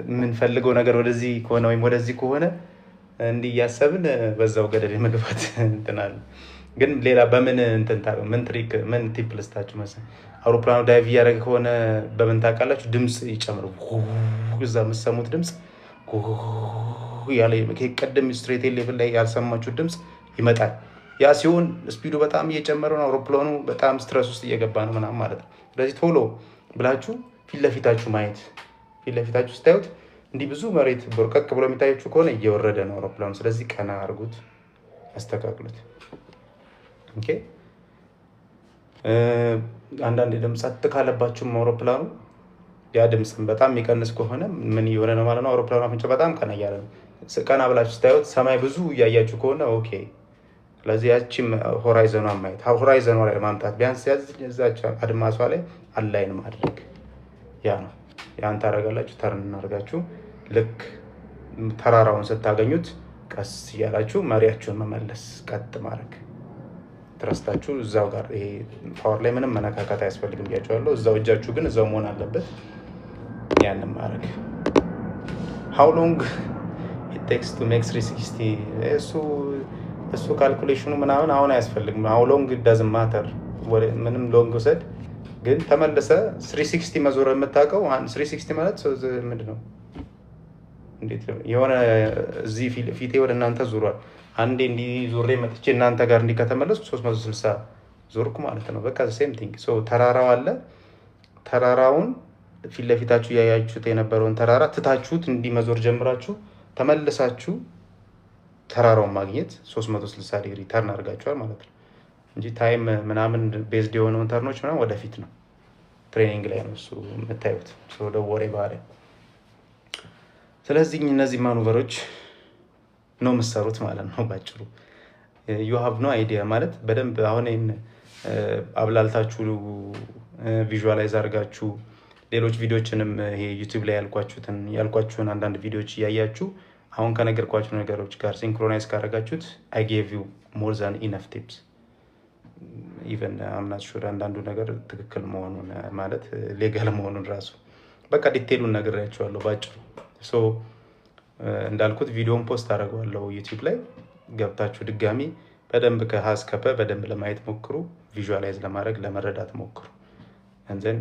S1: የምንፈልገው ነገር ወደዚህ ከሆነ ወይም ወደዚህ ከሆነ እንዲህ እያሰብን በዛው ገደል መግባት እንትናል። ግን ሌላ በምን ምን ትሪክ ምን ቲፕ ልስታችሁ መሰለኝ። አውሮፕላኑ ዳይቭ እያደረገ ከሆነ በምን ታውቃላችሁ? ድምፅ ይጨምሩ። እዛ የምትሰሙት ድምፅ ያለ ቀደም ስትሬት ሌቭል ላይ ያልሰማችሁት ድምፅ ይመጣል። ያ ሲሆን ስፒዱ በጣም እየጨመረ ነው፣ አውሮፕላኑ በጣም ስትረስ ውስጥ እየገባ ነው ምናምን ማለት ነው። ስለዚህ ቶሎ ብላችሁ ፊት ለፊታችሁ ማየት። ፊት ለፊታችሁ ስታዩት እንዲህ ብዙ መሬት በርቀቅ ብሎ የሚታያችሁ ከሆነ እየወረደ ነው አውሮፕላኑ። ስለዚህ ቀና አድርጉት፣ አስተካክሉት። ኦኬ። አንዳንድ ድምፅ ጸጥ ካለባችሁም አውሮፕላኑ ያ ድምፅም በጣም የሚቀንስ ከሆነ ምን እየሆነ ነው ማለት ነው? አውሮፕላኑ አፍንጫ በጣም ቀና እያለ ነው። ቀና ብላችሁ ስታዩት ሰማይ ብዙ እያያችሁ ከሆነ ኦኬ። ስለዚህ ያቺም ሆራይዘኗን ማየት፣ ሆራይዘኗ ላይ ማምጣት፣ ቢያንስ ያዛች አድማሷ ላይ አላይን ማድረግ፣ ያ ነው። ያን ታደርጋላችሁ። ተርን እናደርጋችሁ ልክ ተራራውን ስታገኙት ቀስ እያላችሁ መሪያችሁን መመለስ፣ ቀጥ ማድረግ። ትረስታችሁ እዛው ጋር ይሄ ፓወር ላይ ምንም መነካካት አያስፈልግም ብያችኋለሁ። እዛው እጃችሁ ግን እዛው መሆን አለበት። ያንን ማድረግ how long it takes to make 360 እሱ ካልኩሌሽኑ ምናምን አሁን አያስፈልግም። how long it doesn't matter ምንም ሎንግ ውሰድ፣ ግን ተመለሰ 360 መዞር የምታውቀው 360 ማለት ምንድን ነው? እንዴት የሆነ እዚህ ፊቴ ወደ እናንተ ዙሯል። አንዴ እንዲህ ዙሬ መጥቼ እናንተ ጋር እንዲህ ከተመለስኩ 360 ዞርኩ ማለት ነው። በቃ ሴም ቲንግ። ተራራው አለ። ተራራውን ፊት ለፊታችሁ ያያችሁት የነበረውን ተራራ ትታችሁት እንዲህ መዞር ጀምራችሁ ተመልሳችሁ ተራራውን ማግኘት 360 ዲግሪ ተርን አድርጋችኋል ማለት ነው እንጂ ታይም ምናምን ቤዝድ የሆነውን ተርኖች ምናምን ወደፊት ነው። ትሬኒንግ ላይ ነው እሱ የምታዩት። ወሬ ባህሪ። ስለዚህ እነዚህ ማኑቨሮች ነው የምትሰሩት ማለት ነው ባጭሩ። you have no idea ማለት በደንብ አሁን አብላልታችሁ ቪዥዋላይዝ አድርጋችሁ ሌሎች ቪዲዮችንም ይሄ ዩቲዩብ ላይ ያልኳችሁን አንዳንድ ቪዲዮች እያያችሁ አሁን ከነገርኳችሁ ነገሮች ጋር ሲንክሮናይዝ ካደረጋችሁት I gave you more than enough tips. even I'm not sure አንዳንዱ ነገር ትክክል መሆኑን ማለት ሌጋል መሆኑን ራሱ በቃ ዲቴሉን ነግሬያችኋለሁ ባጭሩ። እንዳልኩት ቪዲዮን ፖስት አደርገዋለሁ ዩቲዩብ ላይ ገብታችሁ ድጋሚ በደንብ ከሀስከፈ በደንብ ለማየት ሞክሩ። ቪዥዋላይዝ ለማድረግ ለመረዳት ሞክሩ። and then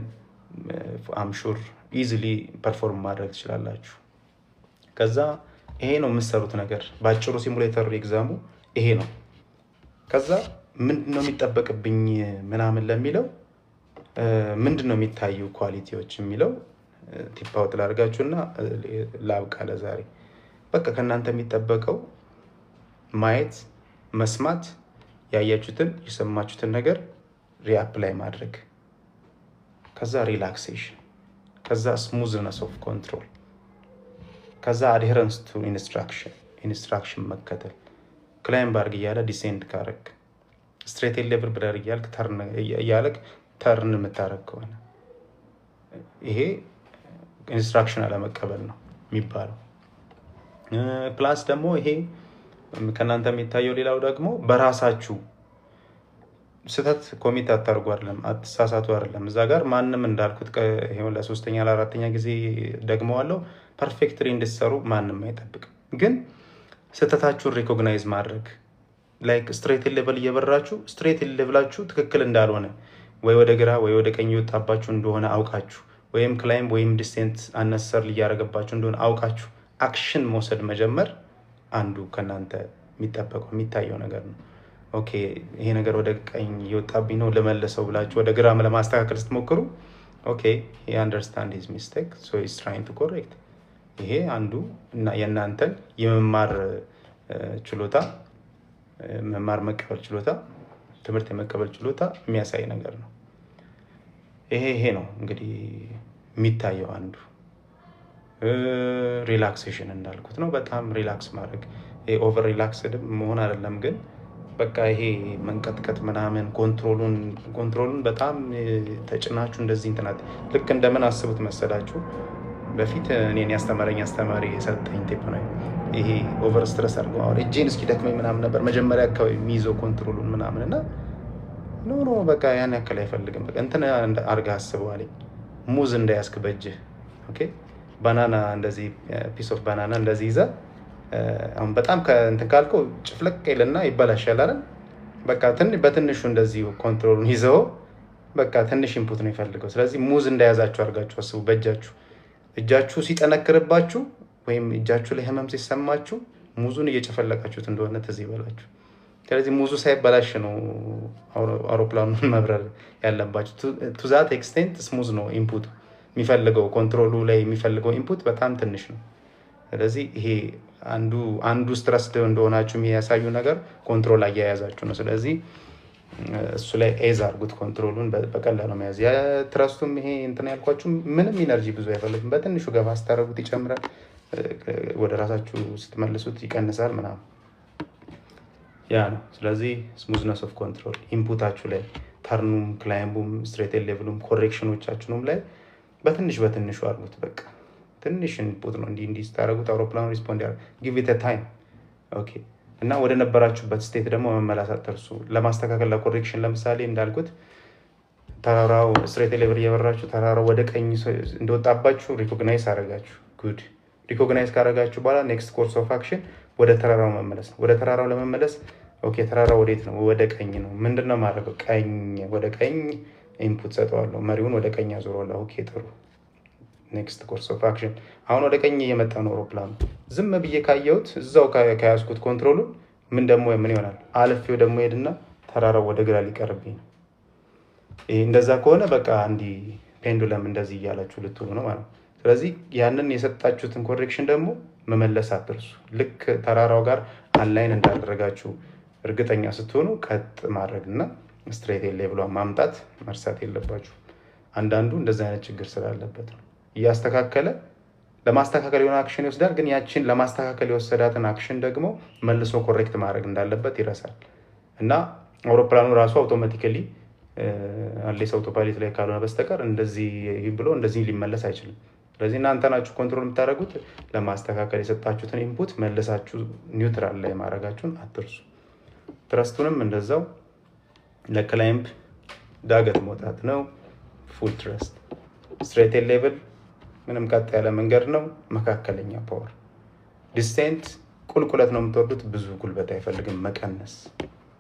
S1: I'm sure easily perform ማድረግ ትችላላችሁ። ከዛ ይሄ ነው የምትሰሩት ነገር ባጭሩ። ሲሙሌተር ኤግዛሙ ይሄ ነው። ከዛ ምንድነው የሚጠበቅብኝ ምናምን ለሚለው ምንድነው የሚታዩ ኳሊቲዎች የሚለው ቲፕ አውት ላድርጋችሁና ላብቃ ለዛሬ። በቃ ከእናንተ የሚጠበቀው ማየት፣ መስማት፣ ያያችሁትን የሰማችሁትን ነገር ሪአፕላይ ማድረግ፣ ከዛ ሪላክሴሽን፣ ከዛ ስሙዝነስ ኦፍ ኮንትሮል፣ ከዛ አድሄረንስ ቱ ኢንስትራክሽን መከተል። ክላይምብ አድርግ እያለ ዲሴንድ ካረግ፣ ስትሬት ሌቭል ብለር እያልክ ተርን የምታረግ ከሆነ ይሄ ኢንስትራክሽን አለመቀበል ነው የሚባለው። ፕላስ ደግሞ ይሄ ከእናንተ የሚታየው ሌላው ደግሞ በራሳችሁ ስህተት ኮሚት አታርጉ አይደለም፣ አትሳሳቱ አይደለም። እዛ ጋር ማንም እንዳልኩት ይሄን ለሶስተኛ ለአራተኛ ጊዜ ደግመዋለሁ፣ ፐርፌክትሊ እንድትሰሩ ማንም አይጠብቅም። ግን ስህተታችሁን ሪኮግናይዝ ማድረግ ላይክ ስትሬት ሌቨል እየበራችሁ ስትሬት ሌቨላችሁ ትክክል እንዳልሆነ ወይ ወደ ግራ ወይ ወደ ቀኝ የወጣባችሁ እንደሆነ አውቃችሁ ወይም ክላይምብ ወይም ዲሴንት አነሰር እያደረገባችሁ እንደሆነ አውቃችሁ አክሽን መውሰድ መጀመር አንዱ ከእናንተ የሚጠበቀው የሚታየው ነገር ነው። ኦኬ ይሄ ነገር ወደ ቀኝ እየወጣብኝ ነው ለመለሰው ብላችሁ ወደ ግራ ለማስተካከል ስትሞክሩ ኦኬ he understand his mistake so he's trying to correct። ይሄ አንዱ እና የእናንተን የመማር ችሎታ መማር መቀበል ችሎታ ትምህርት የመቀበል ችሎታ የሚያሳይ ነገር ነው። ይሄ ነው እንግዲህ የሚታየው አንዱ። ሪላክሴሽን እንዳልኩት ነው። በጣም ሪላክስ ማድረግ ኦቨር ሪላክስድ መሆን አይደለም፣ ግን በቃ ይሄ መንቀጥቀጥ ምናምን ኮንትሮሉን በጣም ተጭናችሁ እንደዚህ እንትናት ልክ እንደምን አስቡት መሰላችሁ? በፊት እኔን ያስተማረኝ አስተማሪ የሰጠኝ ቲፕ ነው ይሄ። ኦቨር ስትረስ አድርገው አሁን እጄን እስኪ ደክመኝ ምናምን ነበር መጀመሪያ አካባቢ የሚይዘው ኮንትሮሉን ምናምን እና ኖ በቃ ያን ያክል አይፈልግም። በቃ እንትን አድርገህ አስበው አለኝ። ሙዝ እንዳያስክ በእጅህ ኦኬ፣ ባናና እንደዚህ ፒስ ኦፍ ባናና እንደዚህ ይዘህ አሁን በጣም ከእንትን ካልከው ጭፍለቅ ይልና ይበላሻል አይደል? በቃ በትንሹ እንደዚህ ኮንትሮሉን ይዘው በቃ ትንሽ ኢንፑት ነው የሚፈልገው። ስለዚህ ሙዝ እንዳያዛችሁ አድርጋችሁ አስቡ በእጃችሁ። እጃችሁ ሲጠነክርባችሁ ወይም እጃችሁ ላይ ህመም ሲሰማችሁ ሙዙን እየጨፈለቃችሁት እንደሆነ ትዝ ይበላችሁ። ስለዚህ ሙዙ ሳይበላሽ ነው አውሮፕላኑን መብረር ያለባችሁ። ቱ ዛት ኤክስቴንት ስሙዝ ነው ኢንፑት የሚፈልገው፣ ኮንትሮሉ ላይ የሚፈልገው ኢንፑት በጣም ትንሽ ነው። ስለዚህ ይሄ አንዱ ስትረስ እንደሆናችሁ የሚያሳዩ ነገር ኮንትሮል አያያዛችሁ ነው። ስለዚህ እሱ ላይ ኤዝ አድርጉት፣ ኮንትሮሉን በቀላሉ መያዝ። የትረስቱም ይሄ እንትን ያልኳችሁ ምንም ኢነርጂ ብዙ አይፈልግም። በትንሹ ገባ ስታደርጉት ይጨምራል፣ ወደ ራሳችሁ ስትመልሱት ይቀንሳል ምናምን ያ ነው። ስለዚህ ስሙዝነስ ኦፍ ኮንትሮል ኢንፑታችሁ ላይ ተርኑም፣ ክላይምቡም፣ ስትሬት ሌቭሉም ኮሬክሽኖቻችሁም ላይ በትንሹ አድርጉት። በቃ ትንሽ ኢንፑት ነው እንዲህ ስታደርጉት አውሮፕላኑ ሪስፖንድ ያደርጋል። ጊቭ ኢት ታይም ኦኬ። እና ወደ ነበራችሁበት ስቴት ደግሞ መመለስ አትርሱ። ለማስተካከል ለኮሬክሽን ለምሳሌ እንዳልኩት ተራራው ስትሬት ሌቭል እየበራችሁ ተራራው ወደ ቀኝ እንደወጣባችሁ ሪኮግናይዝ አደረጋችሁ። ጉድ ሪኮግናይዝ ካደረጋችሁ በኋላ ኔክስት ኮርስ ኦፍ አክሽን ወደ ተራራው መመለስ ነው። ወደ ተራራው ለመመለስ ኦኬ ተራራው ወዴት ነው? ወደ ቀኝ ነው። ምንድነው ማድረገው? ቀኝ ወደ ቀኝ ኢንፑት ሰጠዋለሁ። መሪውን ወደ ቀኝ አዞራለሁ። ኦኬ ጥሩ። ኔክስት ኮርስ ኦፍ አክሽን አሁን ወደ ቀኝ እየመጣ ነው አውሮፕላኑ። ዝም ብዬ ካየሁት እዛው ከያዝኩት ኮንትሮሉ ምን ይሆናል? አልፌው ደግሞ ሄድና ተራራው ወደ ግራ ሊቀርብኝ ነው። ይሄ እንደዛ ከሆነ በቃ አንዲ ፔንዱለም እንደዚህ እያላችሁ ልትሆኑ ነው ማለት ነው። ስለዚህ ያንን የሰጣችሁትን ኮሬክሽን ደግሞ መመለስ አትርሱ። ልክ ተራራው ጋር አላይን እንዳደረጋችሁ እርግጠኛ ስትሆኑ ቀጥ ማድረግና ስትሬት ሌቭሏን ማምጣት መርሳት የለባችሁ። አንዳንዱ እንደዚህ አይነት ችግር ስላለበት ነው እያስተካከለ ለማስተካከል የሆነ አክሽን ይወስዳል፣ ግን ያችን ለማስተካከል የወሰዳትን አክሽን ደግሞ መልሶ ኮሬክት ማድረግ እንዳለበት ይረሳል እና አውሮፕላኑ ራሱ አውቶማቲካሊ አሌስ አውቶፓይለት ላይ ካልሆነ በስተቀር እንደዚህ ብሎ እንደዚህ ሊመለስ አይችልም። ስለዚህ እናንተ ናችሁ ኮንትሮል የምታደርጉት። ለማስተካከል የሰጣችሁትን ኢንፑት መልሳችሁ ኒውትራል ላይ ማድረጋችሁን አትርሱ። ትረስቱንም እንደዛው ለክላይምብ ዳገት መውጣት ነው ፉል ትረስት። ስትሬት ሌቭል ምንም ቀጥ ያለ መንገድ ነው፣ መካከለኛ ፓወር። ዲሴንት ቁልቁለት ነው የምትወርዱት፣ ብዙ ጉልበት አይፈልግም፣ መቀነስ።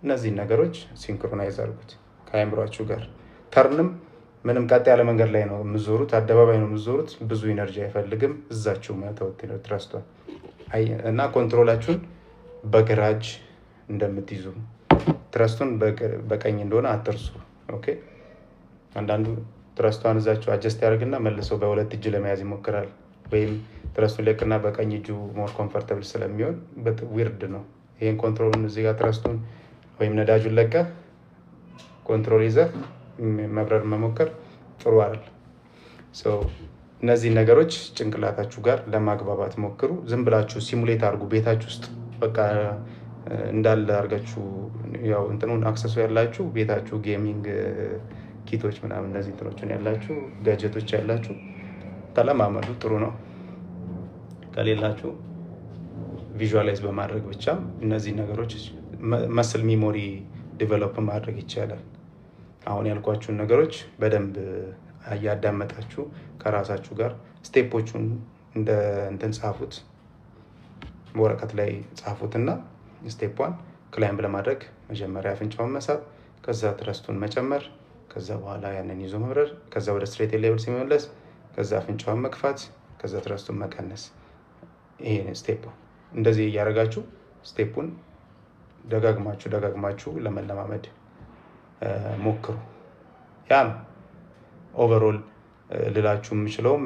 S1: እነዚህ ነገሮች ሲንክሮናይዝ አድርጉት ከአይምሯችሁ ጋር። ተርንም ምንም ቀጥ ያለ መንገድ ላይ ነው የምትዞሩት፣ አደባባይ ነው የምትዞሩት፣ ብዙ ኢነርጂ አይፈልግም፣ እዛችሁ መተውት ትረስቷል። እና ኮንትሮላችሁን በግራጅ እንደምትይዙ ትረስቱን በቀኝ እንደሆነ አትርሱ። ኦኬ አንዳንዱ ትረስቷን እዛችሁ አጀስት ያደርግና መልሶ በሁለት እጅ ለመያዝ ይሞክራል። ወይም ትረስቱን ለቅና በቀኝ እጁ ሞር ኮምፎርታብል ስለሚሆን ዊርድ ነው። ይሄን ኮንትሮልን እዚህ ጋር ትረስቱን ወይም ነዳጁን ለቀህ ኮንትሮል ይዘህ መብረር መሞከር ጥሩ አይደል። እነዚህ ነገሮች ጭንቅላታችሁ ጋር ለማግባባት ሞክሩ። ዝም ብላችሁ ሲሙሌት አድርጉ ቤታችሁ ውስጥ በቃ እንዳለ አድርጋችሁ ያው እንትኑን አክሰሱ ያላችሁ ቤታችሁ ጌሚንግ ኪቶች ምናምን እነዚህ እንትኖችን ያላችሁ ጋጀቶች ያላችሁ ተለማመዱ፣ ጥሩ ነው። ከሌላችሁ ቪዥዋላይዝ በማድረግ ብቻም እነዚህ ነገሮች መስል ሚሞሪ ዲቨሎፕ ማድረግ ይቻላል። አሁን ያልኳችሁን ነገሮች በደንብ እያዳመጣችሁ ከራሳችሁ ጋር ስቴፖቹን እንደ እንትን ጻፉት፣ ወረቀት ላይ ጻፉትና ስቴፕ 1 ክላይምብ ለማድረግ መጀመሪያ አፍንጫውን መሳብ፣ ከዛ ትረስቱን መጨመር፣ ከዛ በኋላ ያንን ይዞ መብረር፣ ከዛ ወደ ስትሬት ሌቭል ሲመለስ፣ ከዛ አፍንጫውን መክፋት፣ ከዛ ትረስቱን መቀነስ። ይሄ ስቴፕ። እንደዚህ እያደረጋችሁ ስቴፑን ደጋግማችሁ ለመለማመድ ሞክሩ። ያ ነው ኦቨርኦል ልላችሁ የምችለውም።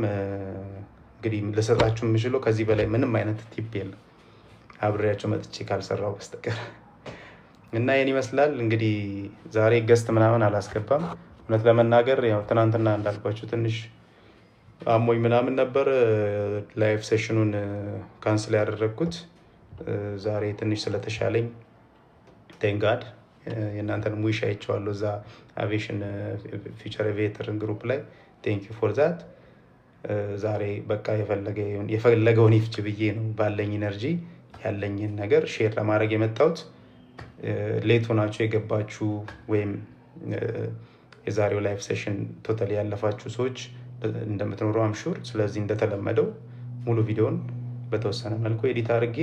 S1: እንግዲህ ልሰጣችሁ የምችለው ከዚህ በላይ ምንም አይነት ቲፕ የለም አብሬያችሁ መጥቼ ካልሰራው በስተቀር እና ይሄን ይመስላል። እንግዲህ ዛሬ ገስት ምናምን አላስገባም። እውነት ለመናገር ያው ትናንትና እንዳልኳችሁ ትንሽ አሞኝ ምናምን ነበር ላይቭ ሴሽኑን ካንስል ያደረግኩት። ዛሬ ትንሽ ስለተሻለኝ ቴንክ ጋድ የእናንተን ዊሽ አይቼዋለሁ እዛ አቪዬሽን ፊውቸር ኤቪዬተር ግሩፕ ላይ ቴንክ ዩ ፎር ዛት። ዛሬ በቃ የፈለገውን ይፍጭ ብዬ ነው ባለኝ ኢነርጂ ያለኝን ነገር ሼር ለማድረግ የመጣሁት። ሌት ሆናችሁ የገባችሁ ወይም የዛሬው ላይቭ ሴሽን ቶታሊ ያለፋችሁ ሰዎች እንደምትኖሩ አምሹር። ስለዚህ እንደተለመደው ሙሉ ቪዲዮን በተወሰነ መልኩ ኤዲት አድርጌ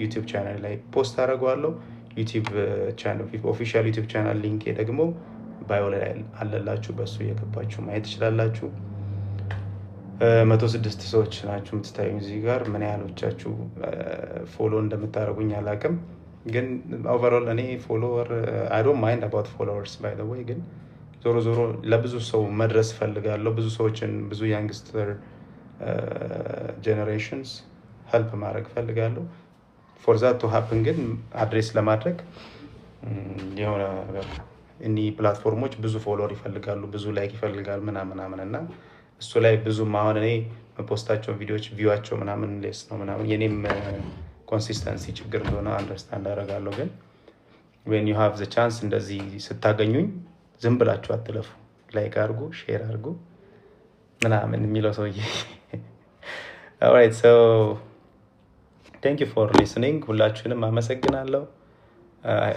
S1: ዩቲዩብ ቻናል ላይ ፖስት አደርገዋለሁ። ዩቲዩብ ቻናል ኦፊሻል ዩቲዩብ ቻናል ሊንክ ደግሞ ባዮ ላይ አለላችሁ፣ በሱ እየገባችሁ ማየት ትችላላችሁ። 106 ሰዎች ናችሁ የምትታዩኝ እዚህ ጋር። ምን ያህሎቻችሁ ፎሎ እንደምታደርጉኝ አላውቅም፣ ግን ኦቨርኦል እኔ ፎሎወር አይ ዶንት ማይንድ አባውት ፎሎወርስ ባይ ዘ ዌይ። ግን ዞሮ ለብዙ ሰው መድረስ ፈልጋለሁ። ብዙ ሰዎችን ብዙ ያንግስተር ጀነሬሽንስ ሄልፕ ማድረግ ፈልጋለሁ። ፎር ዛት ቱ ሃፕን ግን አድሬስ ለማድረግ የሆነ እኒ ፕላትፎርሞች ብዙ ፎሎወር ይፈልጋሉ፣ ብዙ ላይክ ይፈልጋሉ ምናምን እና እሱ ላይ ብዙም አሁን እኔ መፖስታቸው ቪዲዮዎች ቪዋቸው ምናምን ሌስ ነው ምናምን የኔም ኮንሲስተንሲ ችግር እንደሆነ አንደርስታንድ አደርጋለሁ። ግን when you have the chance እንደዚህ ስታገኙኝ ዝም ብላችሁ አትለፉ። ላይክ አድርጉ፣ ሼር አድርጉ ምናምን የሚለው ሰውዬ alright so thank you for listening። ሁላችሁንም አመሰግናለሁ።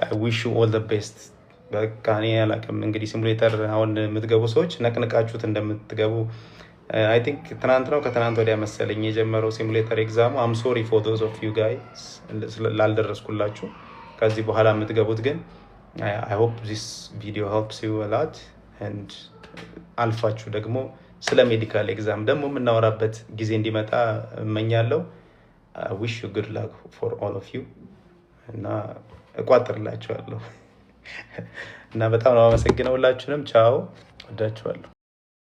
S1: I wish you all the best። በቃ እኔ አላውቅም እንግዲህ ሲሙሌተር አሁን የምትገቡ ሰዎች ነቅንቃችሁት እንደምትገቡ I think ትናንት ነው ከትናንት ወዲያ መሰለኝ የጀመረው ሲሙሌተር ኤግዛሙ። I'm sorry for those of you guys ላልደረስኩላችሁ። ከዚህ በኋላ የምትገቡት ግን I hope this video helps you a lot and አልፋችሁ ደግሞ ስለ ሜዲካል ኤግዛም ደግሞ የምናወራበት ጊዜ እንዲመጣ እመኛለሁ። I wish you good luck for all of you እና እቋጥርላችኋለሁ እና በጣም ነው አመሰግናለሁ። ሁላችሁንም ቻው፣ ወዳችኋለሁ።